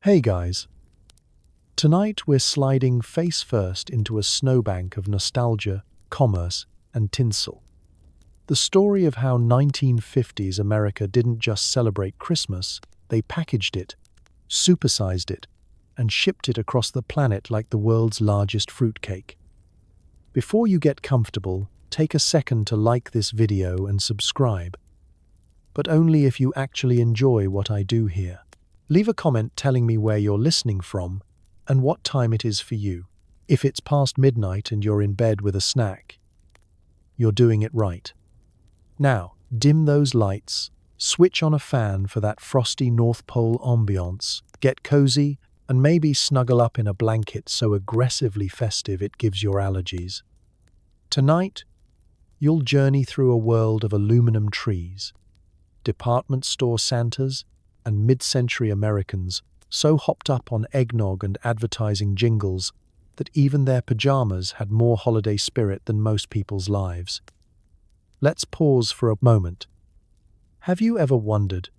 Hey guys, tonight we're sliding face first into a snowbank of nostalgia, commerce, and tinsel. The story of how 1950s America didn't just celebrate Christmas, they packaged it, supersized it, and shipped it across the planet like the world's largest fruitcake. Before you get comfortable, take a second to like this video and subscribe, but only if you actually enjoy what I do here. Leave a comment telling me where you're listening from and what time it is for you. If it's past midnight and you're in bed with a snack, you're doing it right. Now, dim those lights, switch on a fan for that frosty North Pole ambiance, get cozy, and maybe snuggle up in a blanket so aggressively festive it gives your allergies. Tonight, you'll journey through a world of aluminum trees, department store Santas, and mid-century Americans so hopped up on eggnog and advertising jingles that even their pajamas had more holiday spirit than most people's lives. Let's pause for a moment. Have you ever wondered,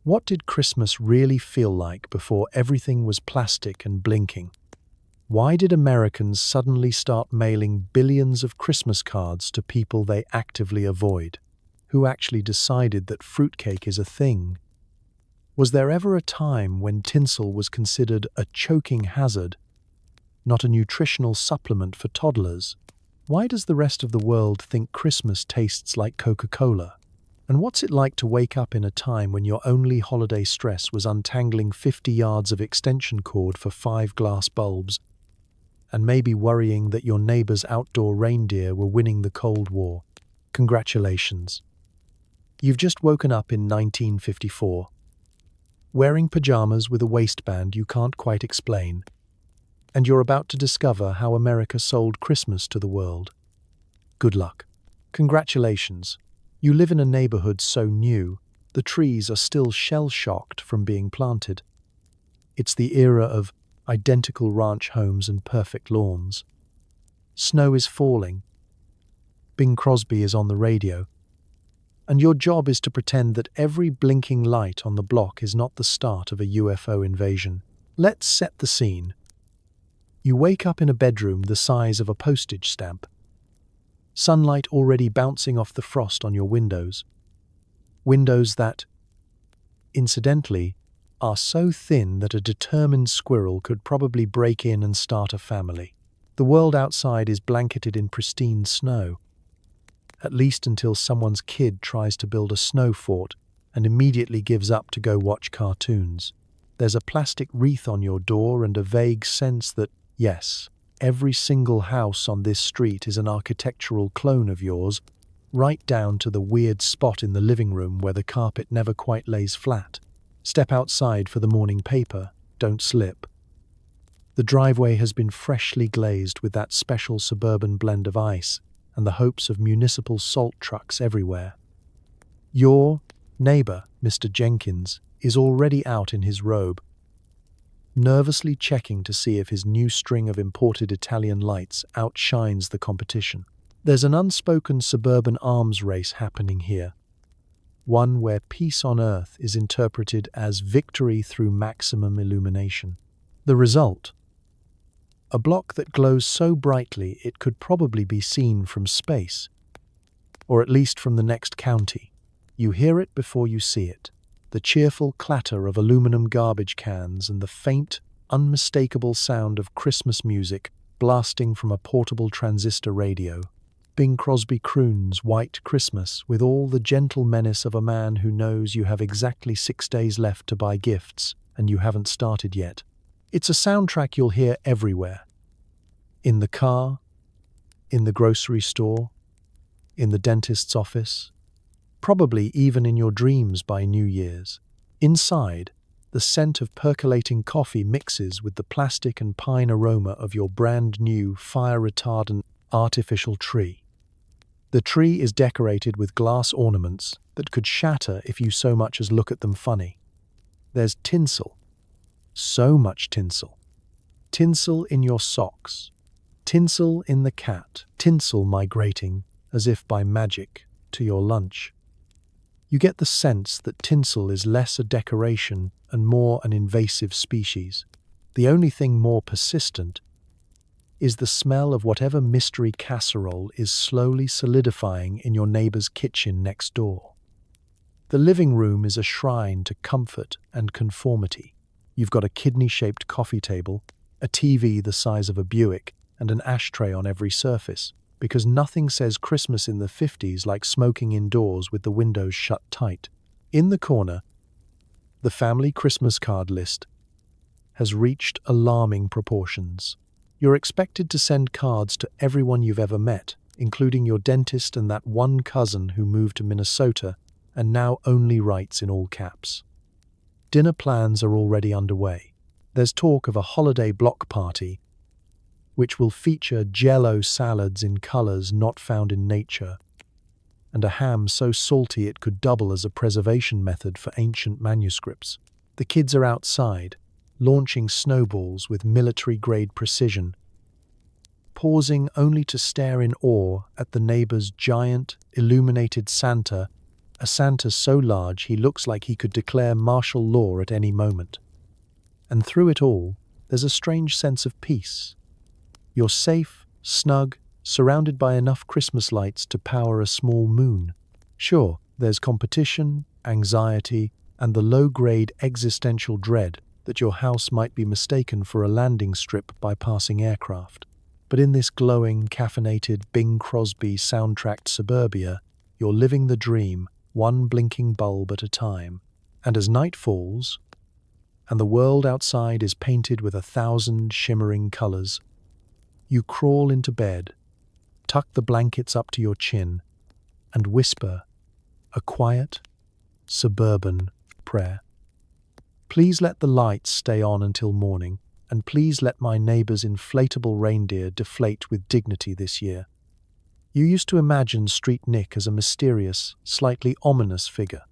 what did Christmas really feel like before everything was plastic and blinking? Why did Americans suddenly start mailing billions of Christmas cards to people they actively avoid? Who actually decided that fruitcake is a thing? Was there ever a time when tinsel was considered a choking hazard, not a nutritional supplement for toddlers? Why does the rest of the world think Christmas tastes like Coca-Cola? And what's it like to wake up in a time when your only holiday stress was untangling 50 yards of extension cord for 5 glass bulbs, and maybe worrying that your neighbor's outdoor reindeer were winning the Cold War? Congratulations. You've just woken up in 1954. Wearing pajamas with a waistband you can't quite explain, and you're about to discover how America sold Christmas to the world. Good luck. Congratulations. You live in a neighborhood so new, the trees are still shell-shocked from being planted. It's the era of identical ranch homes and perfect lawns. Snow is falling. Bing Crosby is on the radio, and your job is to pretend that every blinking light on the block is not the start of a UFO invasion. Let's set the scene. You wake up in a bedroom the size of a postage stamp. Sunlight already bouncing off the frost on your windows. Windows that, incidentally, are so thin that a determined squirrel could probably break in and start a family. The world outside is blanketed in pristine snow, at least until someone's kid tries to build a snow fort and immediately gives up to go watch cartoons. There's a plastic wreath on your door and a vague sense that, yes, every single house on this street is an architectural clone of yours, right down to the weird spot in the living room where the carpet never quite lays flat. Step outside for the morning paper, don't slip. The driveway has been freshly glazed with that special suburban blend of ice and the hopes of municipal salt trucks everywhere. Your neighbor, Mr. Jenkins, is already out in his robe, nervously checking to see if his new string of imported Italian lights outshines the competition. There's an unspoken suburban arms race happening here, one where peace on earth is interpreted as victory through maximum illumination. The result: a block that glows so brightly it could probably be seen from space, or at least from the next county. You hear it before you see it. The cheerful clatter of aluminum garbage cans and the faint, unmistakable sound of Christmas music blasting from a portable transistor radio. Bing Crosby croons White Christmas with all the gentle menace of a man who knows you have exactly 6 days left to buy gifts and you haven't started yet. It's a soundtrack you'll hear everywhere. In the car, in the grocery store, in the dentist's office, probably even in your dreams by New Year's. Inside, the scent of percolating coffee mixes with the plastic and pine aroma of your brand new fire-retardant artificial tree. The tree is decorated with glass ornaments that could shatter if you so much as look at them funny. There's tinsel. So much tinsel. Tinsel in your socks. Tinsel in the cat. Tinsel migrating, as if by magic, to your lunch. You get the sense that tinsel is less a decoration and more an invasive species. The only thing more persistent is the smell of whatever mystery casserole is slowly solidifying in your neighbor's kitchen next door. The living room is a shrine to comfort and conformity. You've got a kidney-shaped coffee table, a TV the size of a Buick, and an ashtray on every surface, because nothing says Christmas in the 50s like smoking indoors with the windows shut tight. In the corner, the family Christmas card list has reached alarming proportions. You're expected to send cards to everyone you've ever met, including your dentist and that one cousin who moved to Minnesota and now only writes in all caps. Dinner plans are already underway. There's talk of a holiday block party, which will feature Jell-O salads in colors not found in nature, and a ham so salty it could double as a preservation method for ancient manuscripts. The kids are outside, launching snowballs with military-grade precision, pausing only to stare in awe at the neighbor's giant, illuminated Santa, a Santa so large he looks like he could declare martial law at any moment. And through it all, there's a strange sense of peace. You're safe, snug, surrounded by enough Christmas lights to power a small moon. Sure, there's competition, anxiety, and the low-grade existential dread that your house might be mistaken for a landing strip by passing aircraft. But in this glowing, caffeinated, Bing Crosby soundtracked suburbia, you're living the dream, one blinking bulb at a time. And as night falls, and the world outside is painted with 1,000 shimmering colors, you crawl into bed, tuck the blankets up to your chin, and whisper a quiet, suburban prayer. Please let the lights stay on until morning, and please let my neighbor's inflatable reindeer deflate with dignity this year. You used to imagine Street Nick as a mysterious, slightly ominous figure.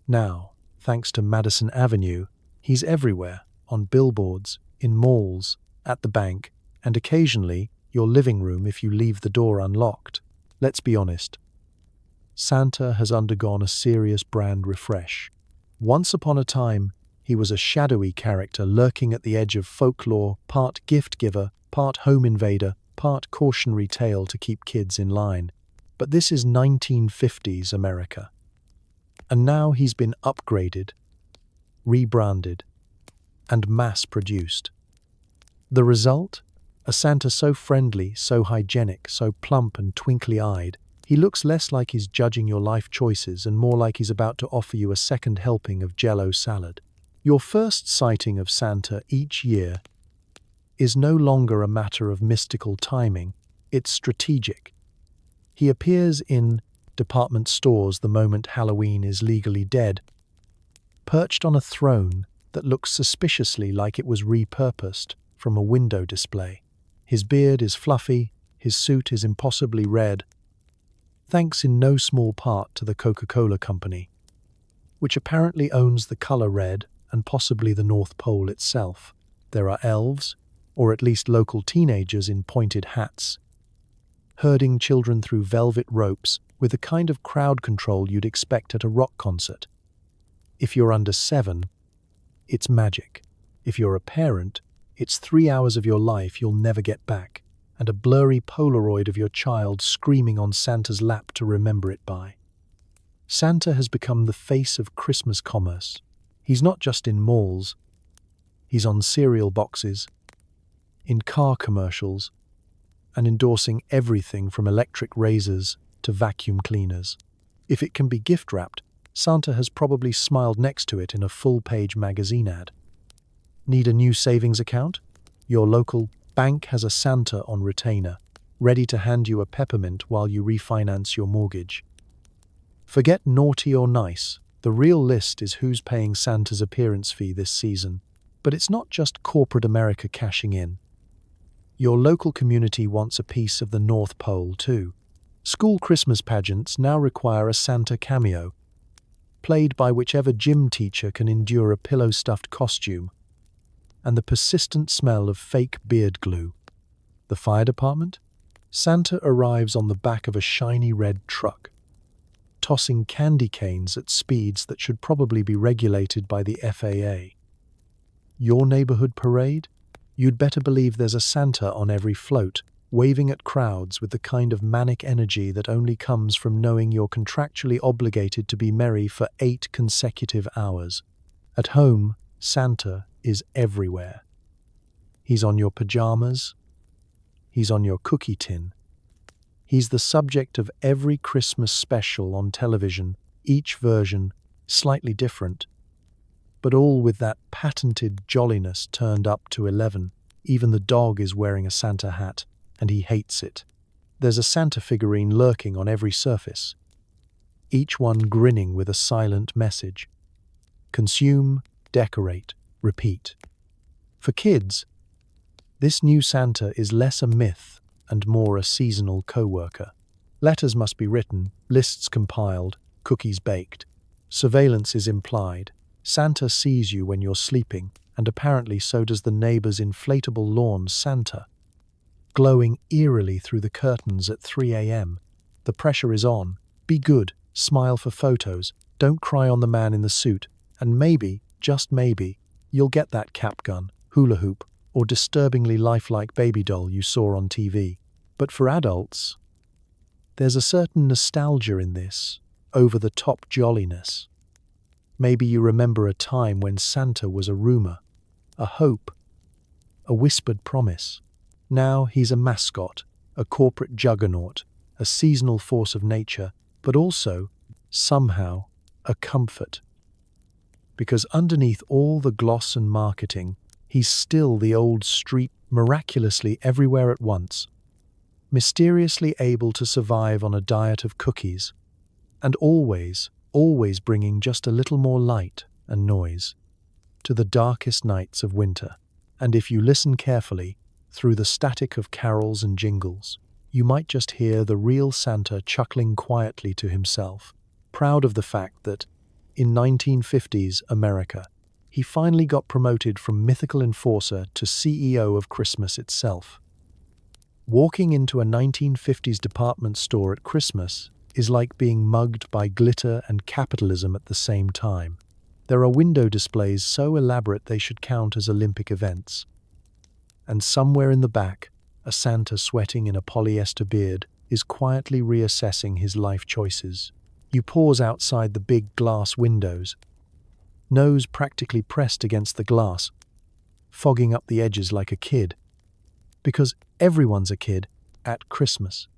Now, thanks to Madison Avenue, he's everywhere, on billboards, in malls, at the bank, and occasionally your living room if you leave the door unlocked. Let's be honest. Santa has undergone a serious brand refresh. Once upon a time, he was a shadowy character lurking at the edge of folklore, part gift giver, part home invader, part cautionary tale to keep kids in line. But this is 1950s America. And now he's been upgraded, rebranded, and mass-produced. The result? A Santa so friendly, so hygienic, so plump and twinkly-eyed, he looks less like he's judging your life choices and more like he's about to offer you a second helping of Jell-O salad. Your first sighting of Santa each year is no longer a matter of mystical timing, it's strategic. He appears in department stores the moment Halloween is legally dead, perched on a throne that looks suspiciously like it was repurposed from a window display. His beard is fluffy, his suit is impossibly red, thanks in no small part to the Coca-Cola Company, which apparently owns the color red and possibly the North Pole itself. There are elves, or at least local teenagers in pointed hats, herding children through velvet ropes with the kind of crowd control you'd expect at a rock concert. If you're under 7, it's magic. If you're a parent, it's 3 hours of your life you'll never get back, and a blurry Polaroid of your child screaming on Santa's lap to remember it by. Santa has become the face of Christmas commerce. He's not just in malls. He's on cereal boxes, in car commercials, and endorsing everything from electric razors to vacuum cleaners. If it can be gift-wrapped, Santa has probably smiled next to it in a full-page magazine ad. Need a new savings account? Your local bank has a Santa on retainer, ready to hand you a peppermint while you refinance your mortgage. Forget naughty or nice. The real list is who's paying Santa's appearance fee this season. But it's not just corporate America cashing in. Your local community wants a piece of the North Pole too. School Christmas pageants now require a Santa cameo, played by whichever gym teacher can endure a pillow-stuffed costume, and the persistent smell of fake beard glue. The fire department? Santa arrives on the back of a shiny red truck, tossing candy canes at speeds that should probably be regulated by the FAA. Your neighborhood parade? You'd better believe there's a Santa on every float, waving at crowds with the kind of manic energy that only comes from knowing you're contractually obligated to be merry for 8 consecutive hours. At home, Santa is everywhere. He's on your pajamas. He's on your cookie tin. He's the subject of every Christmas special on television, each version slightly different, but all with that patented jolliness turned up to 11. Even the dog is wearing a Santa hat, and he hates it. There's a Santa figurine lurking on every surface, each one grinning with a silent message. Consume, decorate, repeat. For kids, this new Santa is less a myth and more a seasonal co-worker. Letters must be written, lists compiled, cookies baked. Surveillance is implied. Santa sees you when you're sleeping, and apparently so does the neighbor's inflatable lawn Santa. Glowing eerily through the curtains at 3 a.m. The pressure is on. Be good, smile for photos, don't cry on the man in the suit, and maybe, just maybe, you'll get that cap gun, hula hoop, or disturbingly lifelike baby doll you saw on TV. But for adults, there's a certain nostalgia in this, over-the-top jolliness. Maybe you remember a time when Santa was a rumor, a hope, a whispered promise. Now he's a mascot, a corporate juggernaut, a seasonal force of nature, but also, somehow, a comfort. Because underneath all the gloss and marketing, he's still the old street, miraculously everywhere at once, mysteriously able to survive on a diet of cookies, and always bringing just a little more light and noise to the darkest nights of winter. And if you listen carefully, through the static of carols and jingles, you might just hear the real Santa chuckling quietly to himself, proud of the fact that, in 1950s America, he finally got promoted from mythical enforcer to CEO of Christmas itself. Walking into a 1950s department store at Christmas is like being mugged by glitter and capitalism at the same time. There are window displays so elaborate they should count as Olympic events. And somewhere in the back, a Santa sweating in a polyester beard is quietly reassessing his life choices. You pause outside the big glass windows, nose practically pressed against the glass, fogging up the edges like a kid. Because everyone's a kid at Christmas,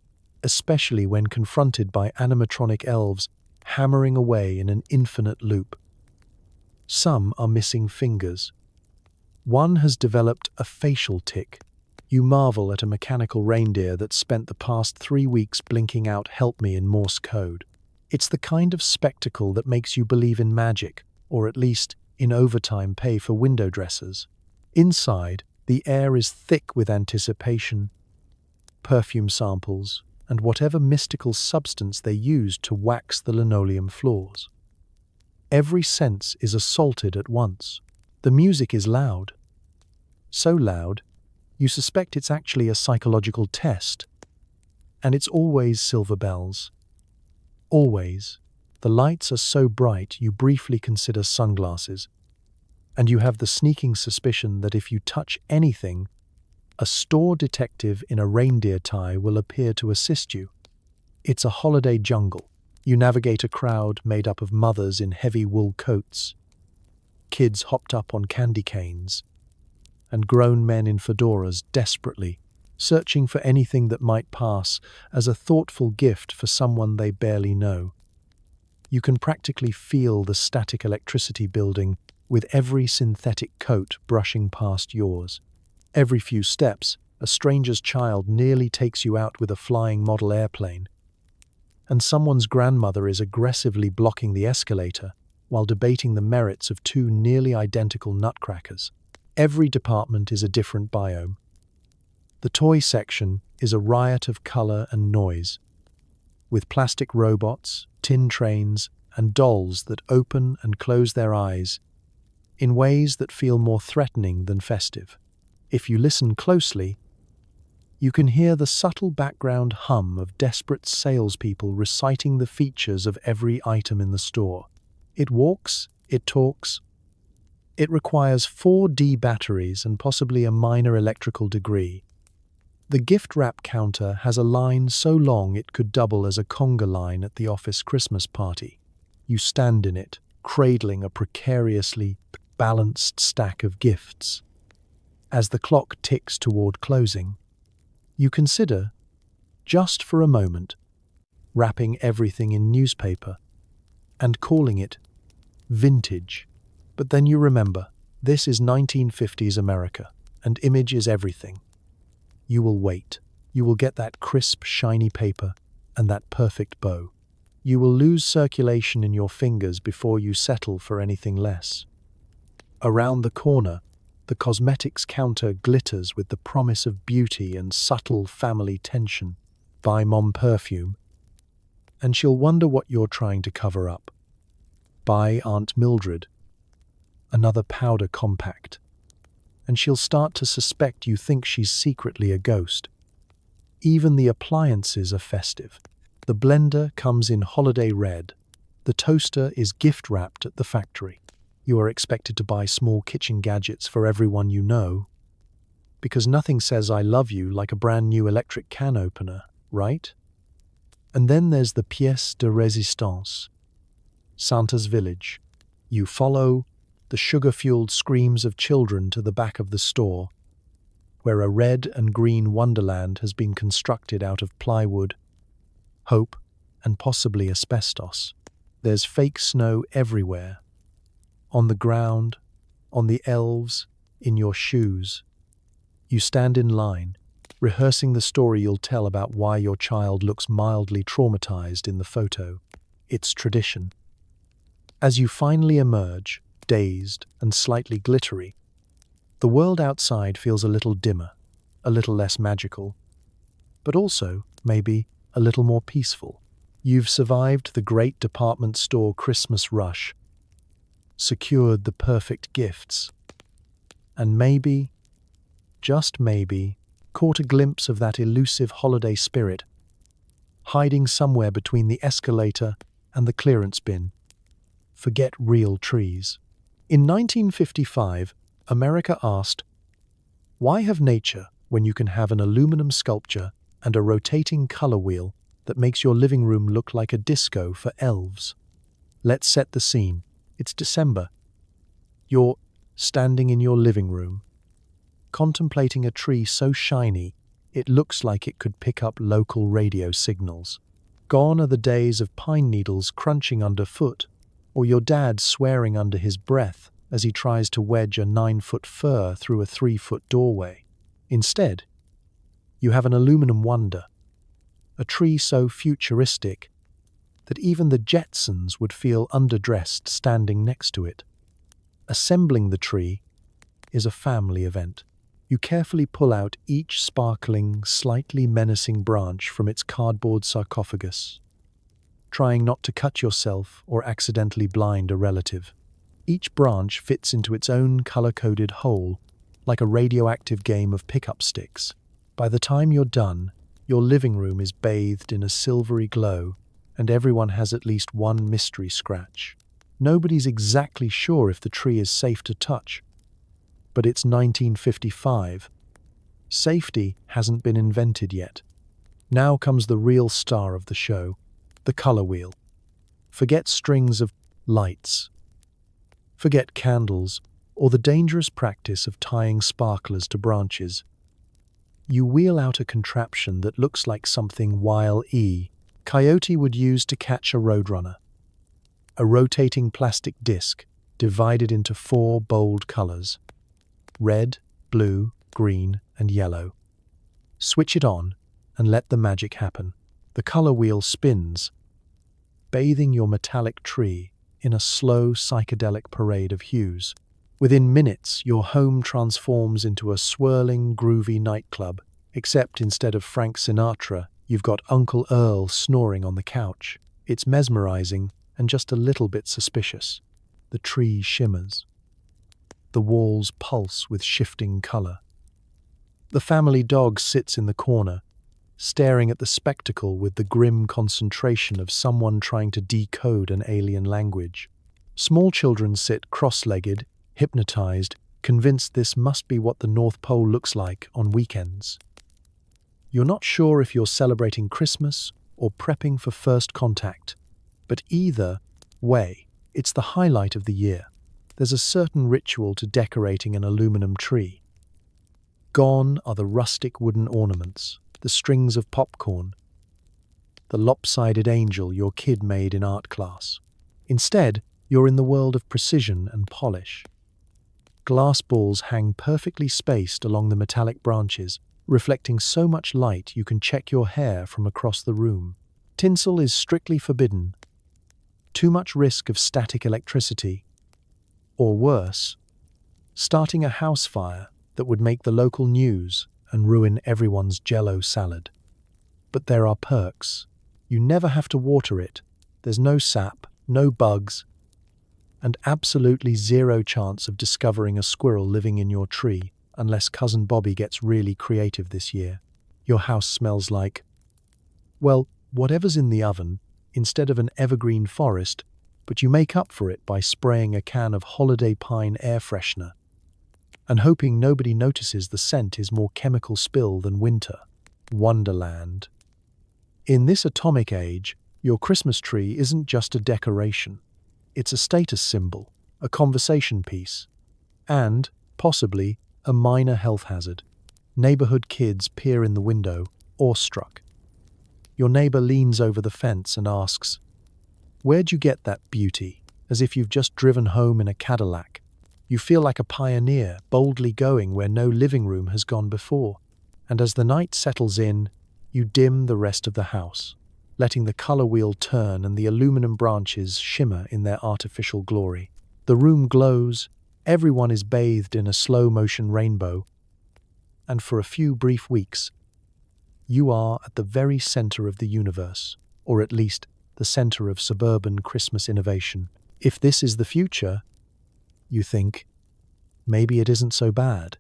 especially when confronted by animatronic elves hammering away in an infinite loop. Some are missing fingers. One has developed a facial tic. You marvel at a mechanical reindeer that spent the past 3 weeks blinking out "Help me" in Morse code. It's the kind of spectacle that makes you believe in magic, or at least in overtime pay for window dressers. Inside, the air is thick with anticipation, perfume samples, and whatever mystical substance they used to wax the linoleum floors. Every sense is assaulted at once. The music is loud. So loud, you suspect it's actually a psychological test. And it's always silver bells. Always. The lights are so bright you briefly consider sunglasses. And you have the sneaking suspicion that if you touch anything, a store detective in a reindeer tie will appear to assist you. It's a holiday jungle. You navigate a crowd made up of mothers in heavy wool coats, kids hopped up on candy canes, and grown men in fedoras desperately searching for anything that might pass as a thoughtful gift for someone they barely know. You can practically feel the static electricity building with every synthetic coat brushing past yours. Every few steps, a stranger's child nearly takes you out with a flying model airplane, and someone's grandmother is aggressively blocking the escalator while debating the merits of 2 nearly identical nutcrackers. Every department is a different biome. The toy section is a riot of color and noise, with plastic robots, tin trains, and dolls that open and close their eyes in ways that feel more threatening than festive. If you listen closely, You can hear the subtle background hum of desperate salespeople reciting the features of every item in the store. It walks, it talks. It requires 4D batteries and possibly a minor electrical degree. The gift wrap counter has a line so long it could double as a conga line at the office Christmas party. You stand in it, cradling a precariously balanced stack of gifts. As the clock ticks toward closing, you consider, just for a moment, wrapping everything in newspaper and calling it vintage. But then you remember, this is 1950s America, and image is everything. You will wait. You will get that crisp, shiny paper and that perfect bow. You will lose circulation in your fingers before you settle for anything less. Around the corner, the cosmetics counter glitters with the promise of beauty and subtle family tension. Buy Mom perfume, and she'll wonder what you're trying to cover up. Buy Aunt Mildred, another powder compact, and she'll start to suspect you think she's secretly a ghost. Even the appliances are festive. The blender comes in holiday red. The toaster is gift wrapped at the factory. You are expected to buy small kitchen gadgets for everyone you know, because nothing says I love you like a brand new electric can opener, right? And then there's the pièce de résistance, Santa's village. You follow the sugar-fueled screams of children to the back of the store, where a red and green wonderland has been constructed out of plywood, hope, and possibly asbestos. There's fake snow everywhere. On the ground, on the elves, in your shoes. You stand in line, rehearsing the story you'll tell about why your child looks mildly traumatized in the photo. It's tradition. As you finally emerge, dazed and slightly glittery, the world outside feels a little dimmer, a little less magical, but also, maybe, a little more peaceful. You've survived the great department store Christmas rush, secured the perfect gifts, and maybe, just maybe, caught a glimpse of that elusive holiday spirit, hiding somewhere between the escalator and the clearance bin. Forget real trees. In 1955, America asked, why have nature when you can have an aluminum sculpture and a rotating color wheel that makes your living room look like a disco for elves? Let's set the scene. It's December. You're standing in your living room, contemplating a tree so shiny it looks like it could pick up local radio signals. Gone are the days of pine needles crunching underfoot, or your dad swearing under his breath as he tries to wedge a 9-foot fir through a 3-foot doorway. Instead, you have an aluminum wonder, a tree so futuristic that even the Jetsons would feel underdressed standing next to it. Assembling the tree is a family event. You carefully pull out each sparkling, slightly menacing branch from its cardboard sarcophagus, trying not to cut yourself or accidentally blind a relative. Each branch fits into its own color-coded hole, like a radioactive game of pickup sticks. By the time you're done, your living room is bathed in a silvery glow, and everyone has at least one mystery scratch. Nobody's exactly sure if the tree is safe to touch. But it's 1955. Safety hasn't been invented yet. Now comes the real star of the show, the color wheel. Forget strings of lights. Forget candles or the dangerous practice of tying sparklers to branches. You wheel out a contraption that looks like something Wile E. Coyote would use to catch a roadrunner. A rotating plastic disc divided into 4 bold colors: red, blue, green, and yellow. Switch it on and let the magic happen. The color wheel spins, bathing your metallic tree in a slow psychedelic parade of hues. Within minutes, your home transforms into a swirling, groovy nightclub, except instead of Frank Sinatra, you've got Uncle Earl snoring on the couch. It's mesmerizing and just a little bit suspicious. The tree shimmers. The walls pulse with shifting color. The family dog sits in the corner, staring at the spectacle with the grim concentration of someone trying to decode an alien language. Small children sit cross-legged, hypnotized, convinced this must be what the North Pole looks like on weekends. You're not sure if you're celebrating Christmas or prepping for first contact, but either way, it's the highlight of the year. There's a certain ritual to decorating an aluminum tree. Gone are the rustic wooden ornaments, the strings of popcorn, the lopsided angel your kid made in art class. Instead, you're in the world of precision and polish. Glass balls hang perfectly spaced along the metallic branches, reflecting so much light you can check your hair from across the room. Tinsel is strictly forbidden. Too much risk of static electricity. Or worse, starting a house fire that would make the local news and ruin everyone's Jell-O salad. But there are perks. You never have to water it. There's no sap, no bugs, and absolutely zero chance of discovering a squirrel living in your tree unless Cousin Bobby gets really creative this year. Your house smells like, well, whatever's in the oven, instead of an evergreen forest, but you make up for it by spraying a can of holiday pine air freshener and hoping nobody notices the scent is more chemical spill than winter. Wonderland. In this atomic age, your Christmas tree isn't just a decoration. It's a status symbol, a conversation piece, and, possibly, a minor health hazard. Neighborhood kids peer in the window, awestruck. Your neighbor leans over the fence and asks, "Where'd you get that beauty?" As if you've just driven home in a Cadillac. You feel like a pioneer, boldly going where no living room has gone before. And as the night settles in, you dim the rest of the house, letting the color wheel turn and the aluminum branches shimmer in their artificial glory. The room glows, everyone is bathed in a slow-motion rainbow, and for a few brief weeks, you are at the very center of the universe, or at least the center of suburban Christmas innovation. If this is the future, you think, maybe it isn't so bad,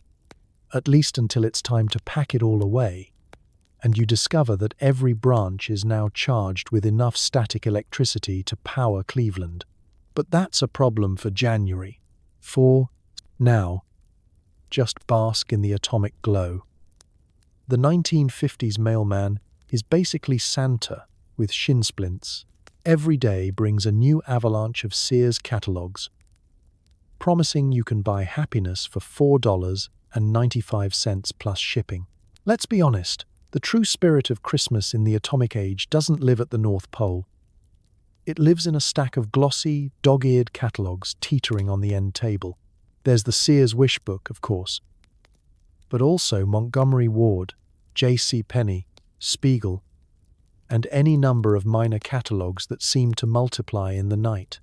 at least until it's time to pack it all away, and you discover that every branch is now charged with enough static electricity to power Cleveland. But that's a problem for January. For now, just bask in the atomic glow. The 1950s mailman is basically Santa with shin splints. Every day brings a new avalanche of Sears catalogs, promising you can buy happiness for $4.95 plus shipping. Let's be honest, the true spirit of Christmas in the atomic age doesn't live at the North Pole. It lives in a stack of glossy, dog-eared catalogs teetering on the end table. There's the Sears Wish Book, of course, but also Montgomery Ward, J.C. Penney, Spiegel, and any number of minor catalogs that seem to multiply in the night.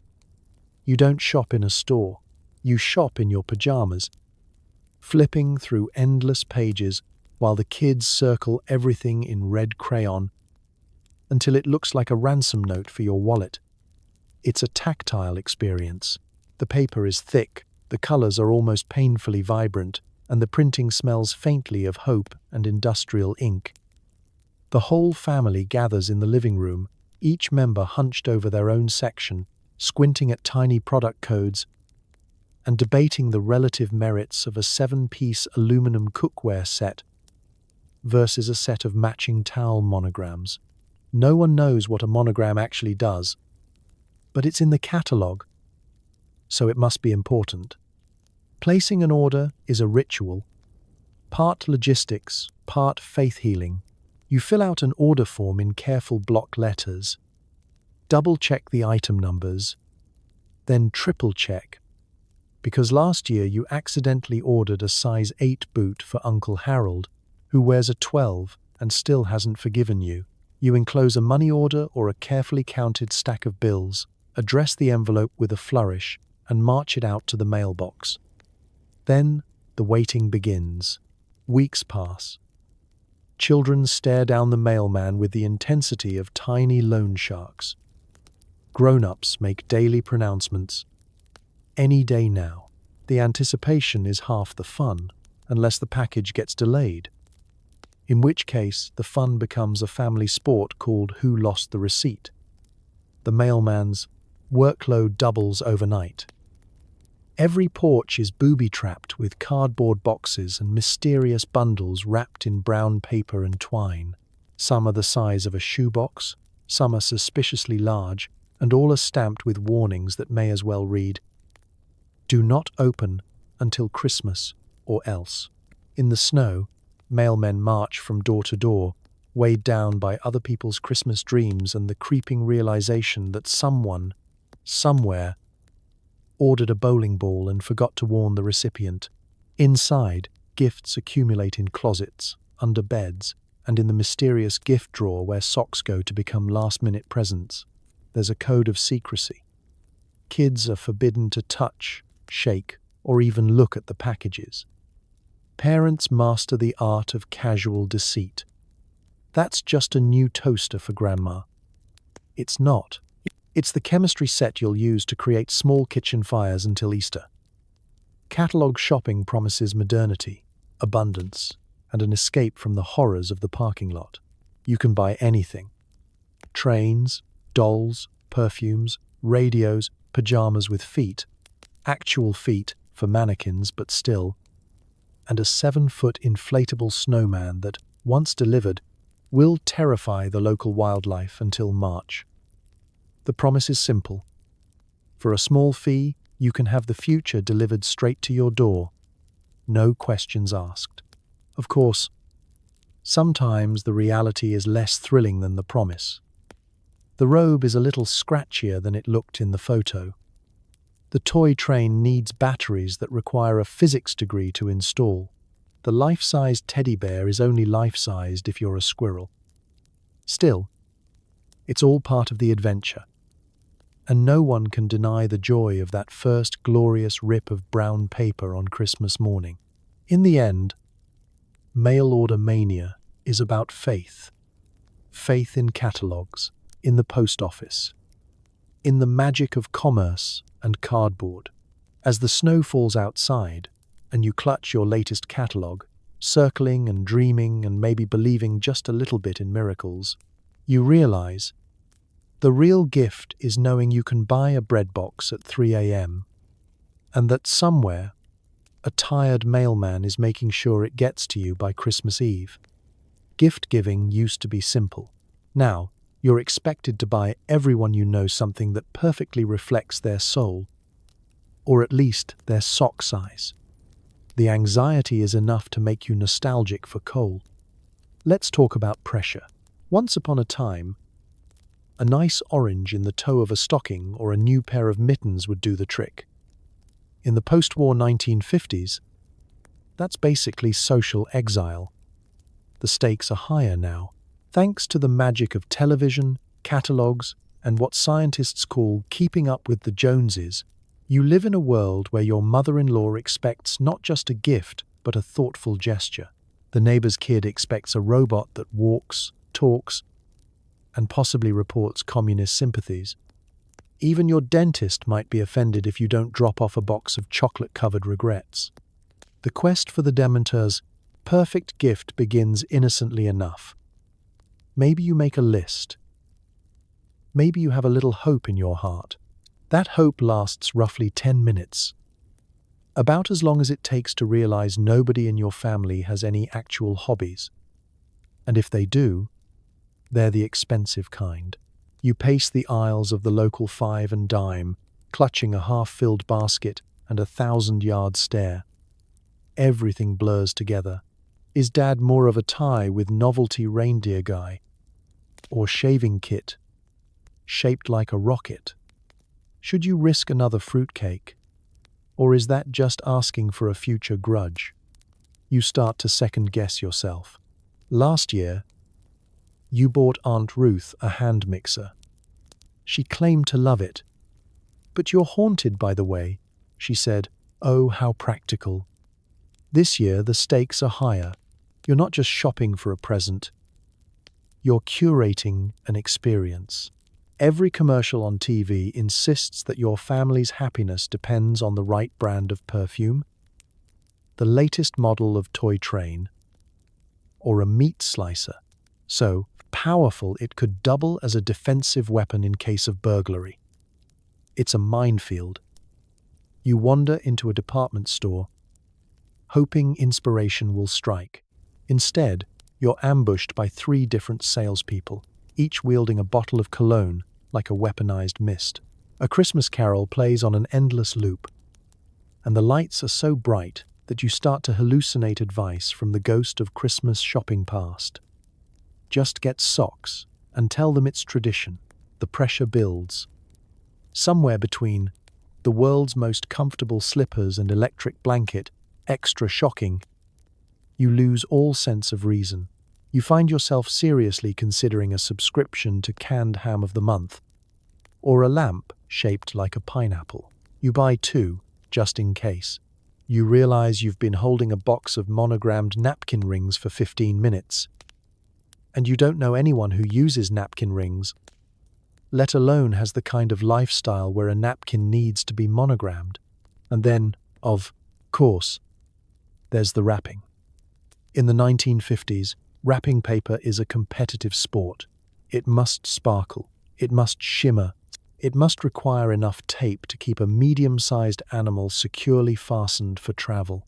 You don't shop in a store. You shop in your pajamas, flipping through endless pages while the kids circle everything in red crayon until it looks like a ransom note for your wallet. It's a tactile experience. The paper is thick, the colors are almost painfully vibrant, and the printing smells faintly of hope and industrial ink. The whole family gathers in the living room, each member hunched over their own section, squinting at tiny product codes and debating the relative merits of a 7-piece aluminum cookware set versus a set of matching towel monograms. No one knows what a monogram actually does, but it's in the catalog, so it must be important. Placing an order is a ritual, part logistics, part faith healing. You fill out an order form in careful block letters, double-check the item numbers, then triple-check, because last year you accidentally ordered a size 8 boot for Uncle Harold, who wears a 12 and still hasn't forgiven you. You enclose a money order or a carefully counted stack of bills, address the envelope with a flourish, and march it out to the mailbox. Then the waiting begins. Weeks pass. Children stare down the mailman with the intensity of tiny loan sharks. Grown-ups make daily pronouncements. Any day now. The anticipation is half the fun, unless the package gets delayed. in which case the fun becomes a family sport called Who Lost the Receipt. The mailman's workload doubles overnight. Every porch is booby-trapped with cardboard boxes and mysterious bundles wrapped in brown paper and twine. Some are the size of a shoebox, some are suspiciously large, and all are stamped with warnings that may as well read, "Do not open until Christmas or else." In the snow, mailmen march from door to door, weighed down by other people's Christmas dreams and the creeping realization that someone, somewhere, ordered a bowling ball and forgot to warn the recipient. Inside, gifts accumulate in closets, under beds, and in the mysterious gift drawer where socks go to become last-minute presents. There's a code of secrecy. Kids are forbidden to touch, shake, or even look at the packages. Parents master the art of casual deceit. That's just a new toaster for Grandma. It's not. It's the chemistry set you'll use to create small kitchen fires until Easter. Catalogue shopping promises modernity, abundance, and an escape from the horrors of the parking lot. You can buy anything. Trains, dolls, perfumes, radios, pajamas with feet, actual feet for mannequins but still, and a 7-foot inflatable snowman that, once delivered, will terrify the local wildlife until March. The promise is simple. For a small fee, you can have the future delivered straight to your door. No questions asked. Of course, sometimes the reality is less thrilling than the promise. The robe is a little scratchier than it looked in the photo. The toy train needs batteries that require a physics degree to install. The life-sized teddy bear is only life-sized if you're a squirrel. Still, it's all part of the adventure. And no one can deny the joy of that first glorious rip of brown paper on Christmas morning. In the end, mail order mania is about faith. Faith in catalogues, in the post office, in the magic of commerce and cardboard. As the snow falls outside, and you clutch your latest catalogue, circling and dreaming and maybe believing just a little bit in miracles, you realize the real gift is knowing you can buy a bread box at 3 a.m. and that somewhere a tired mailman is making sure it gets to you by Christmas Eve. Gift giving used to be simple. Now, you're expected to buy everyone you know something that perfectly reflects their soul, or at least their sock size. The anxiety is enough to make you nostalgic for coal. Let's talk about pressure. Once upon a time, a nice orange in the toe of a stocking or a new pair of mittens would do the trick. In the post-war 1950s, that's basically social exile. The stakes are higher now, thanks to the magic of television, catalogues, and what scientists call keeping up with the Joneses. You live in a world where your mother-in-law expects not just a gift, but a thoughtful gesture. The neighbor's kid expects a robot that walks, talks, and possibly reports communist sympathies. Even your dentist might be offended if you don't drop off a box of chocolate-covered regrets. The quest for the Dementor's perfect gift begins innocently enough. Maybe you make a list. Maybe you have a little hope in your heart. That hope lasts roughly 10 minutes. About as long as it takes to realize nobody in your family has any actual hobbies. And if they do, they're the expensive kind. You pace the aisles of the local 5 and dime, clutching a half-filled basket and a 1,000-yard stare. Everything blurs together. Is Dad more of a tie with novelty reindeer guy? Or shaving kit, shaped like a rocket? Should you risk another fruitcake? Or is that just asking for a future grudge? You start to second-guess yourself. Last year, you bought Aunt Ruth a hand mixer. She claimed to love it. But you're haunted by the way, she said. Oh, how practical. This year, the stakes are higher. You're not just shopping for a present. You're curating an experience. Every commercial on TV insists that your family's happiness depends on the right brand of perfume, the latest model of toy train, or a meat slicer. So powerful it could double as a defensive weapon in case of burglary. It's a minefield. You wander into a department store, hoping inspiration will strike. Instead, you're ambushed by 3 different salespeople, each wielding a bottle of cologne like a weaponized mist. A Christmas carol plays on an endless loop, and the lights are so bright that you start to hallucinate advice from the ghost of Christmas shopping past. Just get socks and tell them it's tradition. The pressure builds. Somewhere between the world's most comfortable slippers and electric blanket, extra shocking, you lose all sense of reason. You find yourself seriously considering a subscription to Canned Ham of the Month, or a lamp shaped like a pineapple. You buy 2, just in case. You realize you've been holding a box of monogrammed napkin rings for 15 minutes, and you don't know anyone who uses napkin rings, let alone has the kind of lifestyle where a napkin needs to be monogrammed. And then, of course, there's the wrapping. In the 1950s, wrapping paper is a competitive sport. It must sparkle, it must shimmer, it must require enough tape to keep a medium-sized animal securely fastened for travel.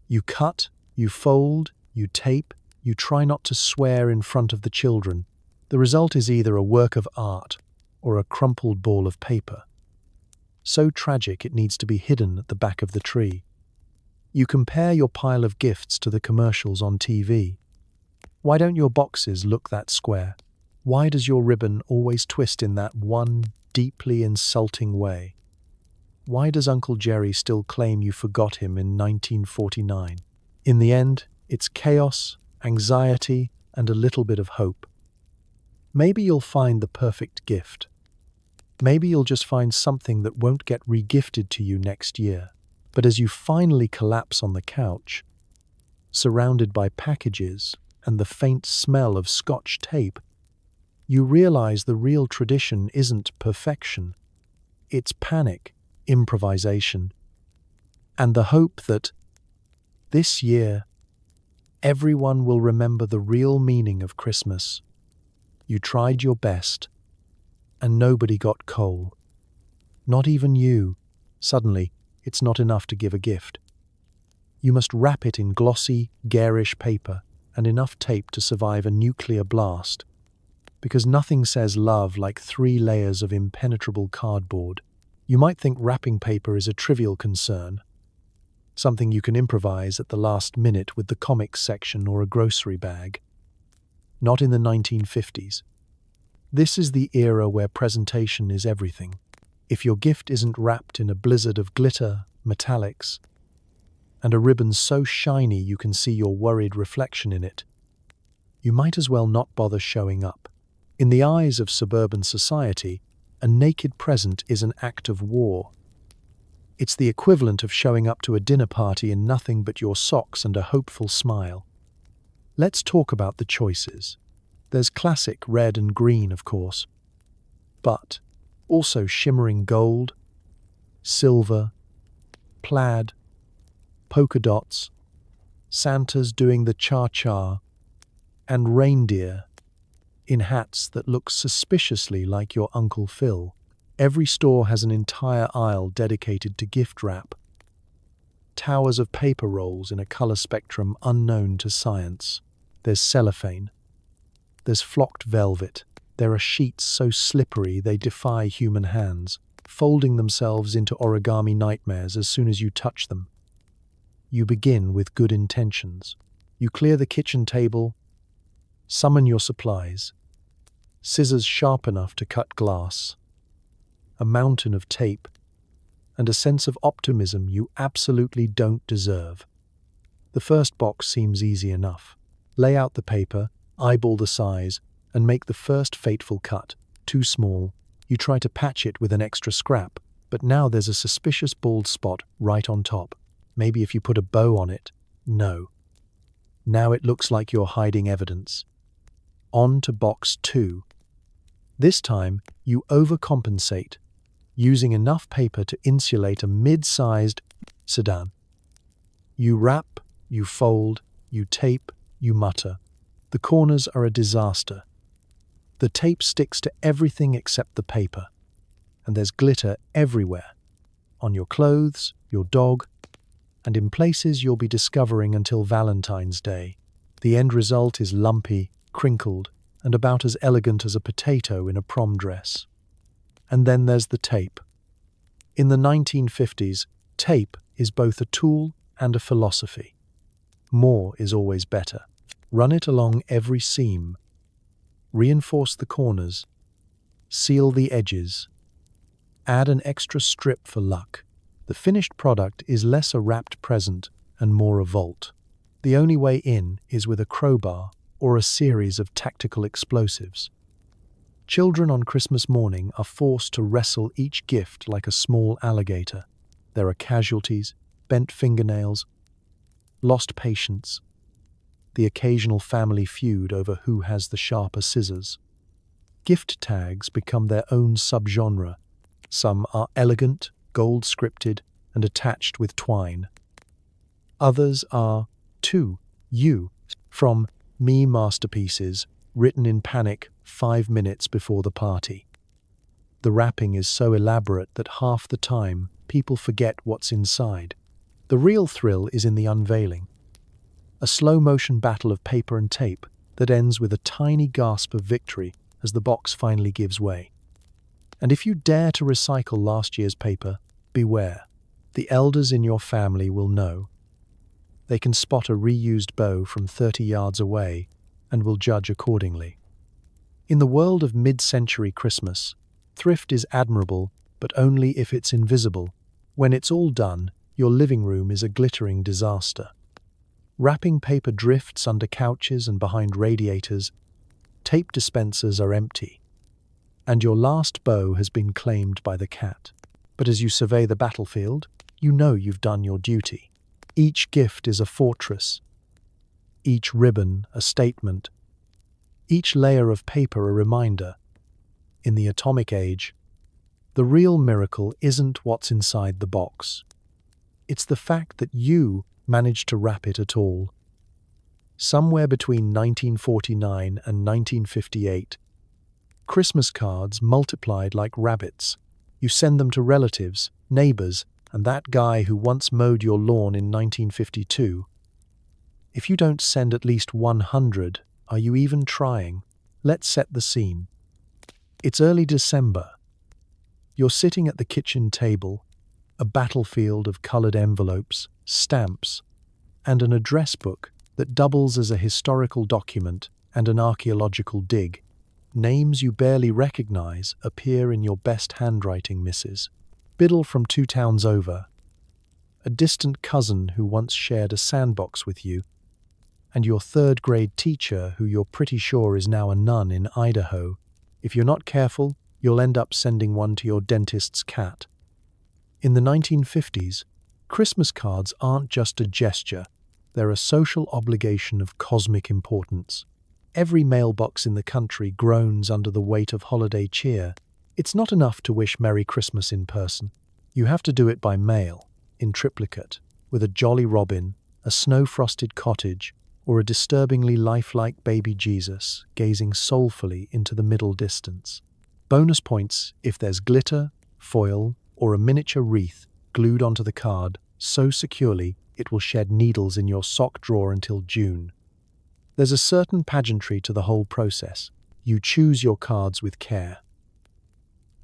You cut, you fold, you tape, you try not to swear in front of the children. The result is either a work of art or a crumpled ball of paper. So tragic it needs to be hidden at the back of the tree. You compare your pile of gifts to the commercials on TV. Why don't your boxes look that square? Why does your ribbon always twist in that one deeply insulting way? Why does Uncle Jerry still claim you forgot him in 1949? In the end, it's chaos, anxiety, and a little bit of hope. Maybe you'll find the perfect gift. Maybe you'll just find something that won't get regifted to you next year. But as you finally collapse on the couch, surrounded by packages and the faint smell of Scotch tape, you realize the real tradition isn't perfection. It's panic, improvisation, and the hope that this year everyone will remember the real meaning of Christmas. You tried your best, and nobody got coal. Not even you. Suddenly, it's not enough to give a gift. You must wrap it in glossy, garish paper and enough tape to survive a nuclear blast. Because nothing says love like 3 layers of impenetrable cardboard. You might think wrapping paper is a trivial concern, something you can improvise at the last minute with the comics section or a grocery bag. Not in the 1950s. This is the era where presentation is everything. If your gift isn't wrapped in a blizzard of glitter, metallics, and a ribbon so shiny you can see your worried reflection in it, you might as well not bother showing up. In the eyes of suburban society, a naked present is an act of war. It's the equivalent of showing up to a dinner party in nothing but your socks and a hopeful smile. Let's talk about the choices. There's classic red and green, of course, but also shimmering gold, silver, plaid, polka dots, Santas doing the cha-cha, and reindeer in hats that look suspiciously like your Uncle Phil. Every store has an entire aisle dedicated to gift wrap. Towers of paper rolls in a color spectrum unknown to science. There's cellophane. There's flocked velvet. There are sheets so slippery they defy human hands, folding themselves into origami nightmares as soon as you touch them. You begin with good intentions. You clear the kitchen table, summon your supplies, scissors sharp enough to cut glass, a mountain of tape, and a sense of optimism you absolutely don't deserve. The first box seems easy enough. Lay out the paper, eyeball the size, and make the first fateful cut. Too small. You try to patch it with an extra scrap, but now there's a suspicious bald spot right on top. Maybe if you put a bow on it. No. Now it looks like you're hiding evidence. On to box 2. This time, you overcompensate, using enough paper to insulate a mid-sized sedan. You wrap, you fold, you tape, you mutter. The corners are a disaster. The tape sticks to everything except the paper, and there's glitter everywhere, on your clothes, your dog, and in places you'll be discovering until Valentine's Day. The end result is lumpy, crinkled, and about as elegant as a potato in a prom dress. And then there's the tape. In the 1950s, tape is both a tool and a philosophy. More is always better. Run it along every seam. Reinforce the corners. Seal the edges. Add an extra strip for luck. The finished product is less a wrapped present and more a vault. The only way in is with a crowbar or a series of tactical explosives. Children on Christmas morning are forced to wrestle each gift like a small alligator. There are casualties, bent fingernails, lost patience, the occasional family feud over who has the sharper scissors. Gift tags become their own subgenre. Some are elegant, gold-scripted, and attached with twine. Others are, to you, from me masterpieces, written in panic 5 minutes before the party. The wrapping is so elaborate that half the time people forget what's inside. The real thrill is in the unveiling. A slow-motion battle of paper and tape that ends with a tiny gasp of victory as the box finally gives way. And if you dare to recycle last year's paper, beware. The elders in your family will know. They can spot a reused bow from 30 yards away and will judge accordingly. In the world of mid-century Christmas, thrift is admirable, but only if it's invisible. When it's all done, your living room is a glittering disaster. Wrapping paper drifts under couches and behind radiators, tape dispensers are empty, and your last bow has been claimed by the cat. But as you survey the battlefield, you know you've done your duty. Each gift is a fortress, each ribbon a statement, each layer of paper a reminder. In the atomic age, the real miracle isn't what's inside the box. It's the fact that you managed to wrap it at all. Somewhere between 1949 and 1958, Christmas cards multiplied like rabbits. You send them to relatives, neighbors, and that guy who once mowed your lawn in 1952. If you don't send at least 100, are you even trying? Let's set the scene. It's early December. You're sitting at the kitchen table, a battlefield of colored envelopes, stamps, and an address book that doubles as a historical document and an archaeological dig. Names you barely recognize appear in your best handwriting, Mrs. Biddle from 2 towns over, a distant cousin who once shared a sandbox with you, and your 3rd grade teacher who you're pretty sure is now a nun in Idaho. If you're not careful, you'll end up sending one to your dentist's cat. In the 1950s, Christmas cards aren't just a gesture, they're a social obligation of cosmic importance. Every mailbox in the country groans under the weight of holiday cheer. It's not enough to wish Merry Christmas in person. You have to do it by mail, in triplicate, with a jolly robin, a snow-frosted cottage, or a disturbingly lifelike baby Jesus gazing soulfully into the middle distance. Bonus points if there's glitter, foil, or a miniature wreath glued onto the card so securely it will shed needles in your sock drawer until June. There's a certain pageantry to the whole process. You choose your cards with care,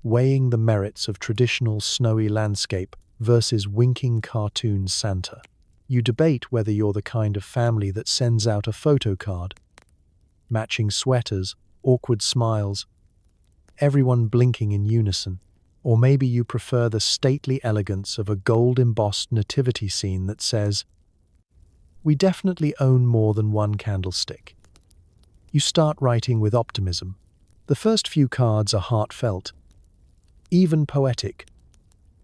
weighing the merits of traditional snowy landscape versus winking cartoon Santa. You debate whether you're the kind of family that sends out a photo card, matching sweaters, awkward smiles, everyone blinking in unison. Or maybe you prefer the stately elegance of a gold-embossed nativity scene that says, "We definitely own more than one candlestick." You start writing with optimism. The first few cards are heartfelt, even poetic,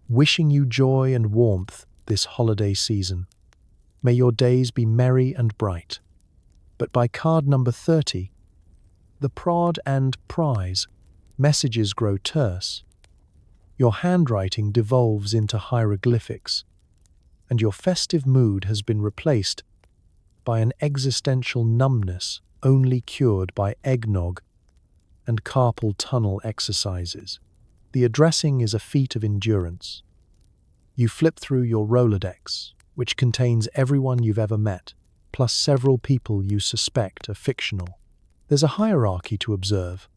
wishing you joy and warmth this holiday season. May your days be merry and bright. But by card number 30, the prod and prize messages grow terse. Your handwriting devolves into hieroglyphics, and your festive mood has been replaced by an existential numbness only cured by eggnog and carpal tunnel exercises. The addressing is a feat of endurance. You flip through your Rolodex, which contains everyone you've ever met, plus several people you suspect are fictional. There's a hierarchy to observe.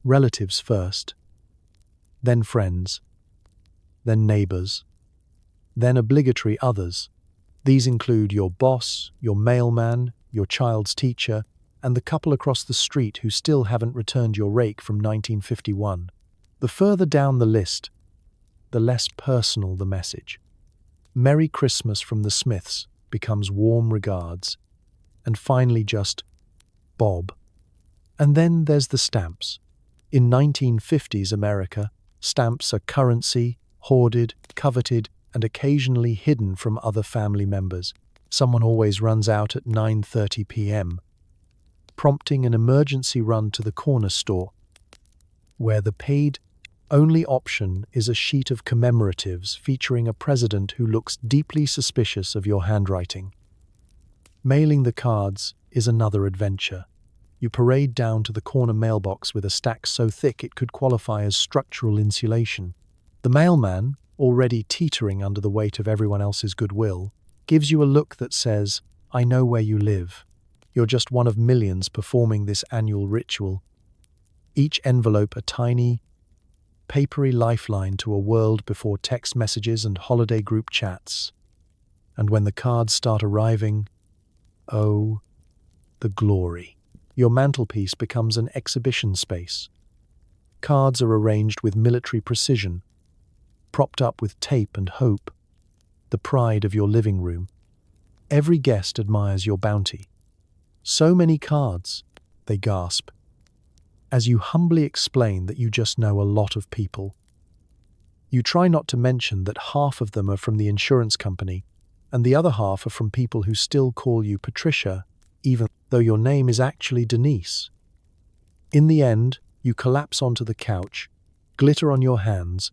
Relatives first, then friends, then neighbors, then obligatory others. These include your boss, your mailman, your child's teacher, and the couple across the street who still haven't returned your rake from 1951. The further down the list, the less personal the message. Merry Christmas from the Smiths becomes warm regards, and finally just Bob. And then there's the stamps. In 1950s America, stamps are currency, hoarded, coveted, and occasionally hidden from other family members. Someone always runs out at 9:30 p.m., prompting an emergency run to the corner store, where the paid-only option is a sheet of commemoratives featuring a president who looks deeply suspicious of your handwriting. Mailing the cards is another adventure. You parade down to the corner mailbox with a stack so thick it could qualify as structural insulation. The mailman, already teetering under the weight of everyone else's goodwill, gives you a look that says, "I know where you live." You're just one of millions performing this annual ritual. Each envelope a tiny, papery lifeline to a world before text messages and holiday group chats. And when the cards start arriving, oh, the glory. Your mantelpiece becomes an exhibition space. Cards are arranged with military precision, propped up with tape and hope, the pride of your living room. Every guest admires your bounty. "So many cards," they gasp, as you humbly explain that you just know a lot of people. You try not to mention that half of them are from the insurance company, and the other half are from people who still call you Patricia, even though your name is actually Denise. In the end, you collapse onto the couch, glitter on your hands,